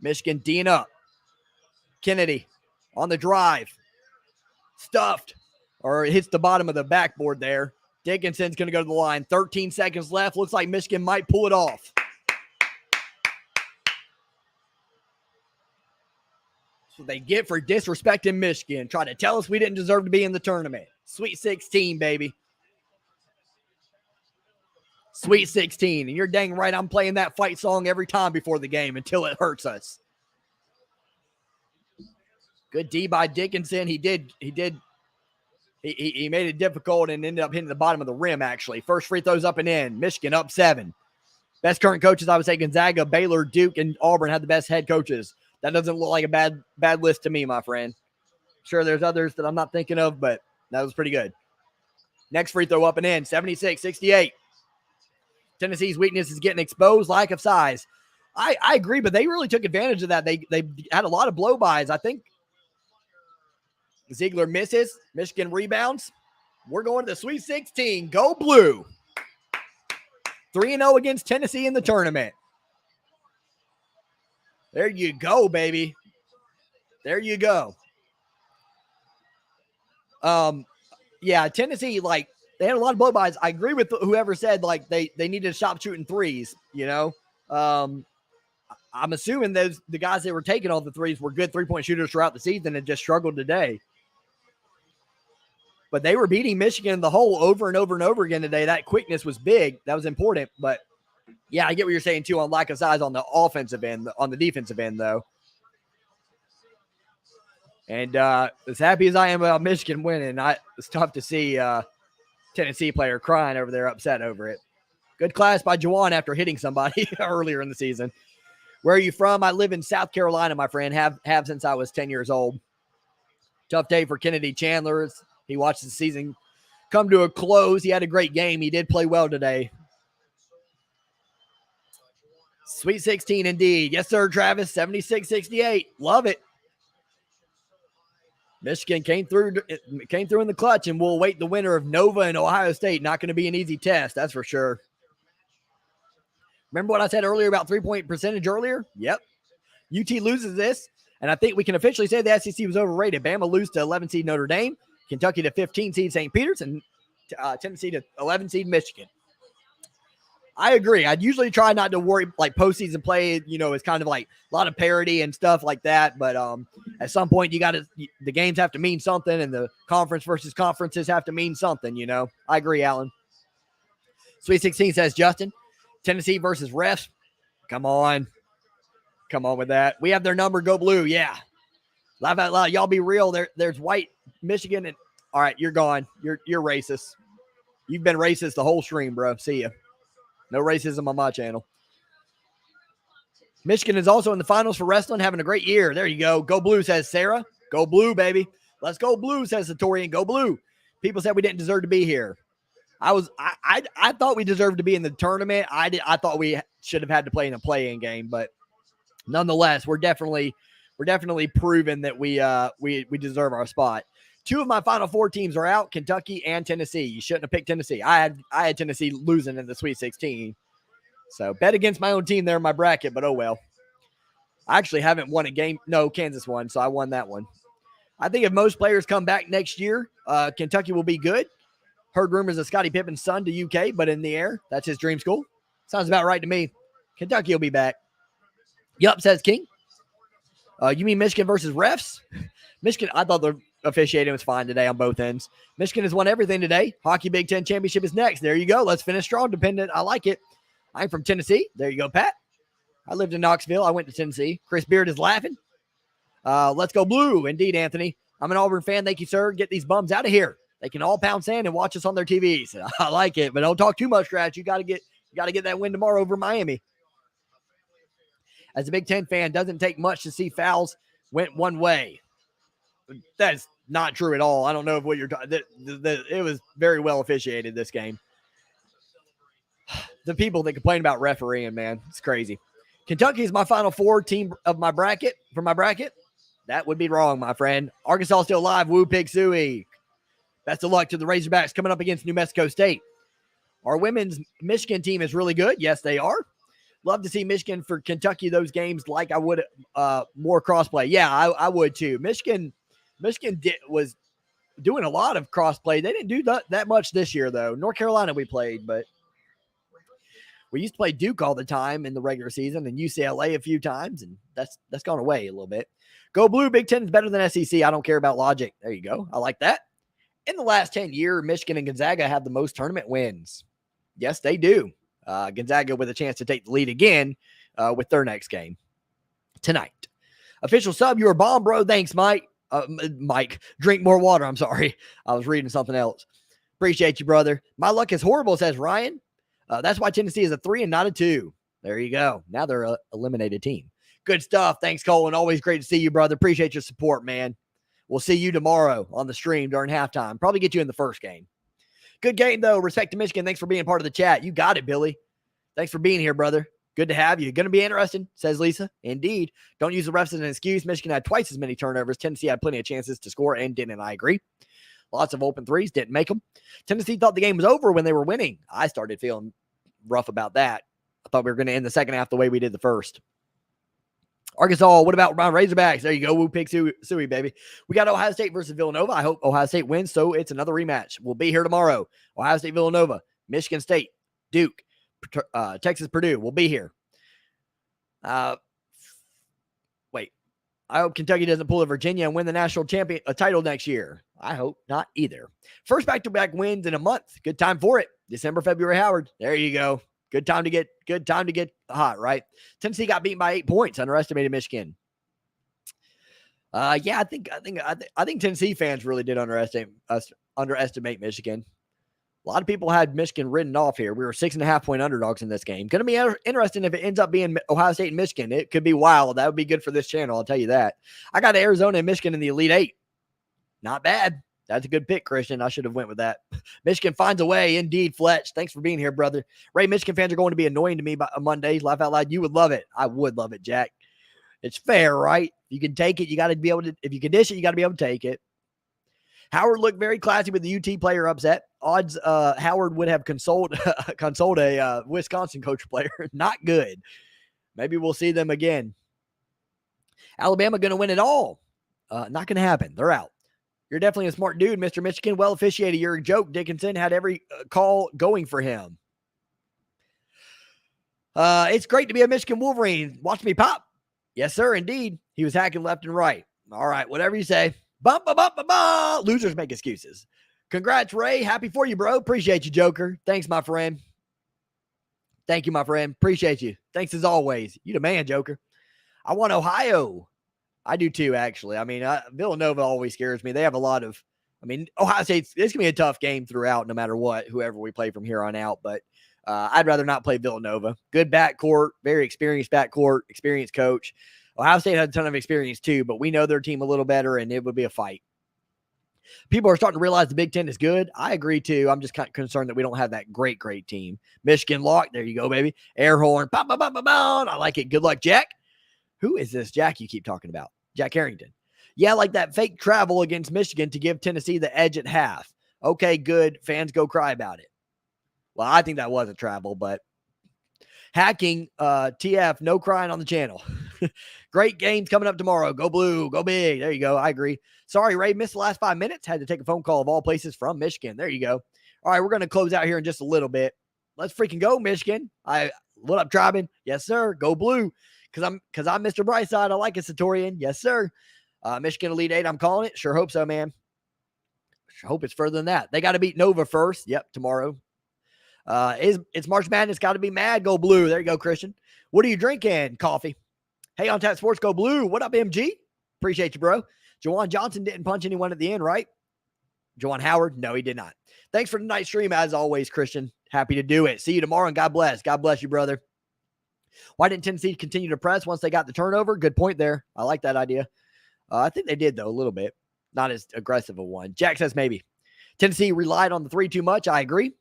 Michigan D'ing up. Kennedy on the drive. Stuffed. Or hits the bottom of the backboard there. Dickinson's going to go to the line. 13 seconds left. Looks like Michigan might pull it off. So they get for disrespecting Michigan. Try to tell us we didn't deserve to be in the tournament. Sweet 16, baby. Sweet 16. And you're dang right, I'm playing that fight song every time before the game until it hurts us. Good D by Dickinson. He made it difficult and ended up hitting the bottom of the rim, actually. First free throws up and in. Michigan up 7. Best current coaches, I would say Gonzaga, Baylor, Duke, and Auburn have the best head coaches. That doesn't look like a bad list to me, my friend. Sure, there's others that I'm not thinking of, but that was pretty good. Next free throw up and in. 76-68. Tennessee's weakness is getting exposed, lack of size. I agree, but they really took advantage of that. They had a lot of blow-bys. I think Ziegler misses. Michigan rebounds. We're going to the Sweet 16. Go Blue. 3-0 against Tennessee in the tournament. There you go, baby. There you go. Yeah, Tennessee, like, they had a lot of blow-bys. I agree with whoever said, like, they needed to stop shooting threes, you know. I'm assuming the guys that were taking all the threes were good three-point shooters throughout the season and just struggled today. But they were beating Michigan in the hole over and over and over again today. That quickness was big. That was important. But, yeah, I get what you're saying, too, on lack of size on the offensive end. On the defensive end, though. And as happy as I am about Michigan winning, it's tough to see Tennessee player crying over there, upset over it. Good class by Juwan after hitting somebody earlier in the season. Where are you from? I live in South Carolina, my friend. Have since I was 10 years old. Tough day for Kennedy Chandler. He watched the season come to a close. He had a great game. He did play well today. Sweet 16 indeed. Yes, sir, Travis. 76-68. Love it. Michigan came through in the clutch, and we'll await the winner of Nova and Ohio State. Not going to be an easy test, that's for sure. Remember what I said earlier about three-point percentage earlier? Yep. UT loses this, and I think we can officially say the SEC was overrated. Bama lose to 11 seed Notre Dame, Kentucky to 15 seed St. Peter's, and Tennessee to 11 seed Michigan. I agree. I'd usually try not to worry, like postseason play, you know, it's kind of like a lot of parity and stuff like that. But at some point, the games have to mean something, and the conference versus conferences have to mean something, you know. I agree, Alan. Sweet 16 says Justin. Tennessee versus refs. Come on. Come on with that. We have their number. Go Blue. Yeah. Laugh out loud. Y'all be real. There's white Michigan. And all right, you're gone. You're racist. You've been racist the whole stream, bro. See ya. No racism on my channel. Michigan is also in the finals for wrestling, having a great year. There you go. Go Blue, says Sarah. Go Blue, baby. Let's go Blue, says Satorian. Go Blue. People said we didn't deserve to be here. I thought we deserved to be in the tournament. I thought we should have had to play in a play-in game, but nonetheless, we're definitely proven that we deserve our spot. 2 of my Final Four teams are out, Kentucky and Tennessee. You shouldn't have picked Tennessee. I had Tennessee losing in the Sweet 16. So bet against my own team there in my bracket, but oh well. I actually haven't won a game. No, Kansas won, so I won that one. I think if most players come back next year, Kentucky will be good. Heard rumors of Scottie Pippen's son to UK, but in the air. That's his dream school. Sounds about right to me. Kentucky will be back. Yup, says King. You mean Michigan versus refs? Michigan, I thought the officiating was fine today on both ends. Michigan has won everything today. Hockey Big Ten Championship is next. There you go. Let's finish strong, dependent. I like it. I'm from Tennessee. There you go, Pat. I lived in Knoxville. I went to Tennessee. Chris Beard is laughing. Let's go Blue. Indeed, Anthony. I'm an Auburn fan. Thank you, sir. Get these bums out of here. They can all pound sand and watch us on their TVs. I like it, but don't talk too much trash. You got to get that win tomorrow over Miami. As a Big Ten fan, doesn't take much to see fouls went one way. That's not true at all. I don't know if what you're talking. It was very well officiated, this game. The people that complain about refereeing, man, it's crazy. Kentucky is my Final Four team of my bracket. For my bracket, that would be wrong, my friend. Arkansas still alive. Woo Pig Suey. Best of luck to the Razorbacks coming up against New Mexico State. Our women's Michigan team is really good. Yes, they are. Love to see Michigan for Kentucky, those games, like I would more crossplay. Yeah, I would too. Michigan was doing a lot of crossplay. They didn't do that much this year, though. North Carolina we played, but we used to play Duke all the time in the regular season and UCLA a few times, and that's gone away a little bit. Go Blue. Big Ten is better than SEC. I don't care about logic. There you go. I like that. In the last 10 years, Michigan and Gonzaga have the most tournament wins. Yes, they do. Gonzaga with a chance to take the lead again with their next game tonight. Official sub, you're a bomb, bro. Thanks, Mike. Mike, drink more water. I'm sorry. I was reading something else. Appreciate you, brother. My luck is horrible, says Ryan. That's why Tennessee is a 3 and not a 2. There you go. Now they're an eliminated team. Good stuff. Thanks, Colin. Always great to see you, brother. Appreciate your support, man. We'll see you tomorrow on the stream during halftime. Probably get you in the first game. Good game, though. Respect to Michigan. Thanks for being part of the chat. You got it, Billy. Thanks for being here, brother. Good to have you. Going to be interesting, says Lisa. Indeed. Don't use the refs as an excuse. Michigan had twice as many turnovers. Tennessee had plenty of chances to score and didn't. I agree. Lots of open threes. Didn't make them. Tennessee thought the game was over when they were winning. I started feeling rough about that. I thought we were going to end the second half the way we did the first. Arkansas, what about my Razorbacks? There you go. Woo Pig Suey, baby. We got Ohio State versus Villanova. I hope Ohio State wins, so it's another rematch. We'll be here tomorrow. Ohio State, Villanova, Michigan State, Duke, Texas, Purdue. We'll be here. Wait. I hope Kentucky doesn't pull a Virginia and win the national title next year. I hope not either. First back-to-back wins in a month. Good time for it. December, February, Howard. There you go. Good time to get hot, right? Tennessee got beaten by 8 points. Underestimated Michigan. Yeah, I think Tennessee fans really did underestimate Michigan. A lot of people had Michigan written off here. We were 6.5-point underdogs in this game. Going to be interesting if it ends up being Ohio State and Michigan. It could be wild. That would be good for this channel. I'll tell you that. I got Arizona and Michigan in the Elite 8. Not bad. That's a good pick, Christian. I should have went with that. Michigan finds a way. Indeed, Fletch. Thanks for being here, brother. Ray, Michigan fans are going to be annoying to me by Monday. Laugh out loud. You would love it. I would love it, Jack. It's fair, right? You can take it. You got to be able to. If you can dish it, you got to be able to take it. Howard looked very classy with the UT player upset. Odds Howard would have consoled a Wisconsin coach player. Not good. Maybe we'll see them again. Alabama going to win it all. Not going to happen. They're out. You're definitely a smart dude, Mr. Michigan. Well officiated. You're a joke. Dickinson had every call going for him. It's great to be a Michigan Wolverine. Watch me pop. Yes, sir, indeed. He was hacking left and right. All right, whatever you say. Bum, bum, bum, bum, bum. Losers make excuses. Congrats, Ray. Happy for you, bro. Appreciate you, Joker. Thanks, my friend. Thank you, my friend. Appreciate you. Thanks as always. You the man, Joker. I want Ohio. I do too, actually. I mean, Villanova always scares me. They have a lot of, Ohio State's, it's going to be a tough game throughout, no matter what, whoever we play from here on out. But I'd rather not play Villanova. Good backcourt, very experienced backcourt, experienced coach. Ohio State had a ton of experience too, but we know their team a little better, and it would be a fight. People are starting to realize the Big Ten is good. I agree too. I'm just kind of concerned that we don't have that great team. Michigan lock. There you go, baby. Air horn. Bah, bah, bah, bah, bah. I like it. Good luck, Jack. Who is this Jack you keep talking about? Jack Harrington. Yeah, like that fake travel against Michigan to give Tennessee the edge at half. Okay, good. Fans go cry about it. Well, I think that was a travel, but hacking, TF, no crying on the channel. Great games coming up tomorrow. Go blue, go big. There you go. I agree. Sorry, Ray, missed the last 5 minutes. Had to take a phone call of all places from Michigan. There you go. All right, we're going to close out here in just a little bit. Let's freaking go, Michigan. What up, Tribin? Yes, sir. Go blue. Because I'm Mr. Brightside. I like it, Satorian. Yes, sir. Michigan Elite 8, I'm calling it. Sure hope so, man. Sure hope it's further than that. They got to beat Nova first. Yep, tomorrow. It's March Madness. Got to be mad. Go blue. There you go, Christian. What are you drinking? Coffee. Hey, on Tap Sports, go blue. What up, MG? Appreciate you, bro. Jawan Johnson didn't punch anyone at the end, right? Jawan Howard? No, he did not. Thanks for tonight's stream, as always, Christian. Happy to do it. See you tomorrow, and God bless. God bless you, brother. Why didn't Tennessee continue to press once they got the turnover? Good point there. I like that idea. I think they did, though, a little bit. Not as aggressive a one. Jack says maybe. Tennessee relied on the 3 too much. I agree.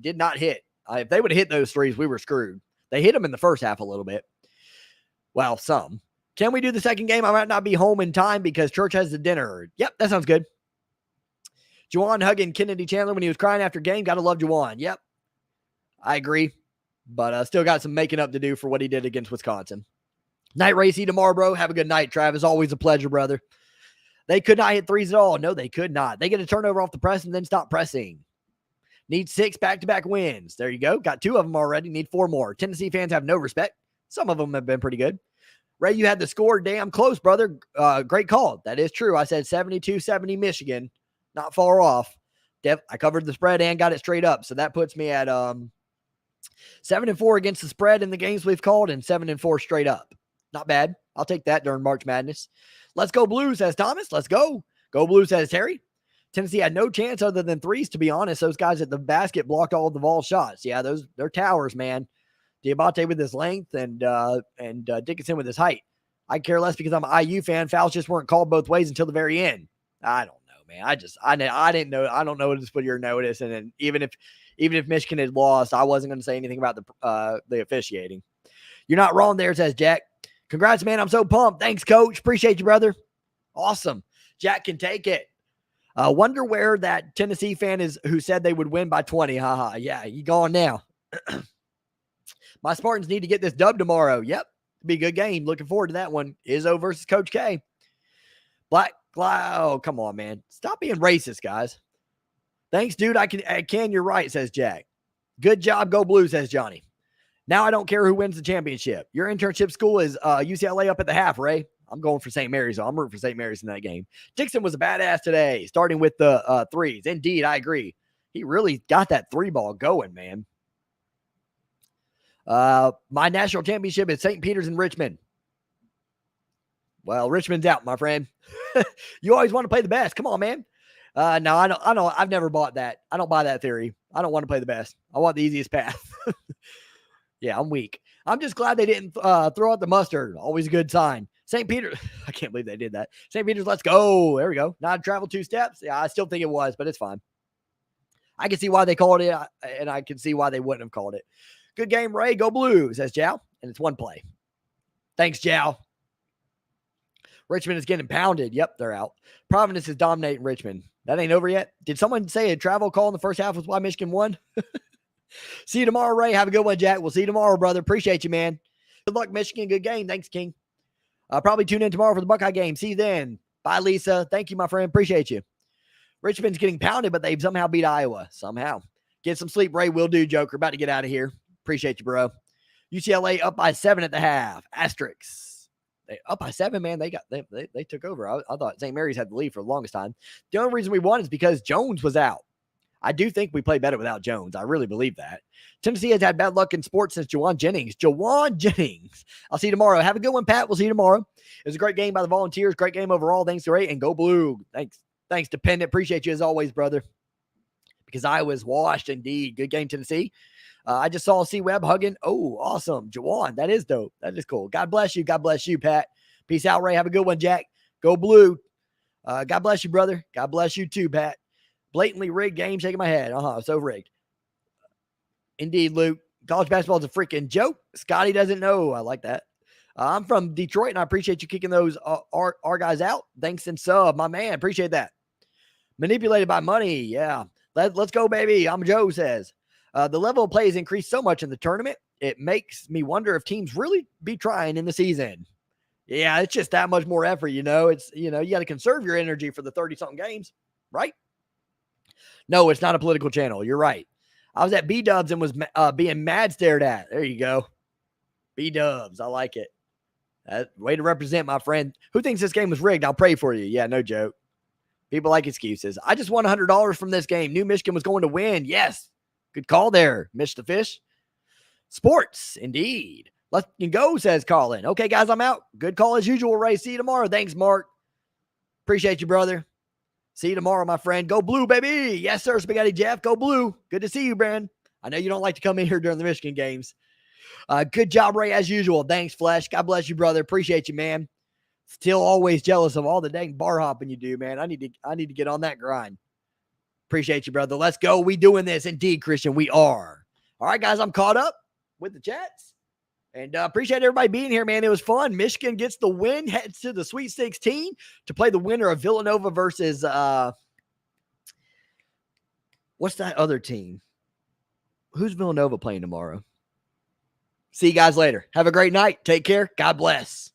Did not hit. If they would have hit those threes, we were screwed. They hit them in the first half a little bit. Well, some. Can we do the second game? I might not be home in time because church has the dinner. Yep, that sounds good. Juwan hugging Kennedy Chandler when he was crying after game. Got to love Juwan. Yep, I agree. But still got some making up to do for what he did against Wisconsin. Night racy tomorrow, bro. Have a good night, Travis. Always a pleasure, brother. They could not hit threes at all. No, they could not. They get a turnover off the press and then stop pressing. Need 6 back-to-back wins. There you go. Got 2 of them already. Need 4 more. Tennessee fans have no respect. Some of them have been pretty good. Ray, you had the score damn close, brother. Great call. That is true. I said 72-70 Michigan. Not far off. I covered the spread and got it straight up. So that puts me at 7-4 against the spread in the games we've called and 7-4 straight up. Not bad. I'll take that during March Madness. Let's go blue, says Thomas. Let's go. Go blue, says Terry. Tennessee had no chance other than threes, to be honest. Those guys at the basket blocked all of the ball shots. Yeah, they're towers, man. Devante with his length and Dickinson with his height. I care less because I'm an IU fan. Fouls just weren't called both ways until the very end. I don't know, man. I didn't know. I don't know what to put your notice. And then even if Michigan had lost, I wasn't going to say anything about the officiating. You're not wrong there, says Jack. Congrats, man. I'm so pumped. Thanks, coach. Appreciate you, brother. Awesome. Jack can take it. Wonder where that Tennessee fan is who said they would win by 20. Haha. Yeah, you gone now. My Spartans need to get this dub tomorrow. Yep. Be a good game. Looking forward to that one. Izzo versus Coach K. Black Cloud. Come on, man. Stop being racist, guys. Thanks, dude. I can. You're right, says Jack. Good job. Go blue, says Johnny. Now I don't care who wins the championship. Your internship school is UCLA up at the half, Ray. I'm going for St. Mary's. I'm rooting for St. Mary's in that game. Dixon was a badass today, starting with the threes. Indeed, I agree. He really got that 3 ball going, man. My national championship is St. Peter's in Richmond. Well, Richmond's out, my friend. You always want to play the best. Come on, man. No, I don't. I've never bought that. I don't buy that theory. I don't want to play the best. I want the easiest path. Yeah, I'm weak. I'm just glad they didn't throw out the mustard. Always a good sign. St. Peter. I can't believe they did that. St. Peter's, let's go. There we go. Not travel 2 steps. Yeah, I still think it was, but it's fine. I can see why they called it, and I can see why they wouldn't have called it. Good game, Ray. Go blue, says Jow. And it's 1 play. Thanks, Jow. Richmond is getting pounded. Yep, they're out. Providence is dominating Richmond. That ain't over yet. Did someone say a travel call in the first half was why Michigan won? See you tomorrow, Ray. Have a good one, Jack. We'll see you tomorrow, brother. Appreciate you, man. Good luck, Michigan. Good game. Thanks, King. Probably tune in tomorrow for the Buckeye game. See you then. Bye, Lisa. Thank you, my friend. Appreciate you. Richmond's getting pounded, but they've somehow beat Iowa. Somehow. Get some sleep, Ray. Will do, Joker. About to get out of here. Appreciate you, bro. UCLA up by 7 at the half. Asterisks. They up by 7, man. They took over. I thought St. Mary's had the lead for the longest time. The only reason we won is because Jones was out. I do think we play better without Jones. I really believe that. Tennessee has had bad luck in sports since Jawan Jennings. Jawan Jennings. I'll see you tomorrow. Have a good one, Pat. We'll see you tomorrow. It was a great game by the Volunteers. Great game overall. Thanks to Ray. And go blue. Thanks, Dependent. Appreciate you as always, brother. Because I was washed indeed. Good game, Tennessee. I just saw C-Web hugging. Oh, awesome. Jawan, that is dope. That is cool. God bless you. God bless you, Pat. Peace out, Ray. Have a good one, Jack. Go blue. God bless you, brother. God bless you too, Pat. Blatantly rigged game, shaking my head. So rigged. Indeed, Luke. College basketball is a freaking joke. Scotty doesn't know. I like that. I'm from Detroit, and I appreciate you kicking those our guys out. Thanks and sub, my man. Appreciate that. Manipulated by money. Yeah. Let's go, baby. I'm Joe says. The level of play has increased so much in the tournament. It makes me wonder if teams really be trying in the season. Yeah, it's just that much more effort, you know. It's, you got to conserve your energy for the 30-something games, right? No, it's not a political channel. You're right. I was at B-Dubs and was being mad stared at. There you go. B-Dubs. I like it. Way to represent, my friend. Who thinks this game was rigged? I'll pray for you. Yeah, no joke. People like excuses. I just won $100 from this game. New Michigan was going to win. Yes. Good call there, Mr. Fish. Sports, indeed. Let's go, says Colin. Okay, guys, I'm out. Good call as usual, Ray. See you tomorrow. Thanks, Mark. Appreciate you, brother. See you tomorrow, my friend. Go blue, baby. Yes, sir, Spaghetti Jeff. Go blue. Good to see you, Brand. I know you don't like to come in here during the Michigan games. Good job, Ray, as usual. Thanks, Flesh. God bless you, brother. Appreciate you, man. Still always jealous of all the dang bar hopping you do, man. I need to get on that grind. Appreciate you, brother. Let's go. We doing this. Indeed, Christian, we are. All right, guys, I'm caught up with the chats. And appreciate everybody being here, man. It was fun. Michigan gets the win, heads to the Sweet 16 to play the winner of Villanova versus what's that other team? Who's Villanova playing tomorrow? See you guys later. Have a great night. Take care. God bless.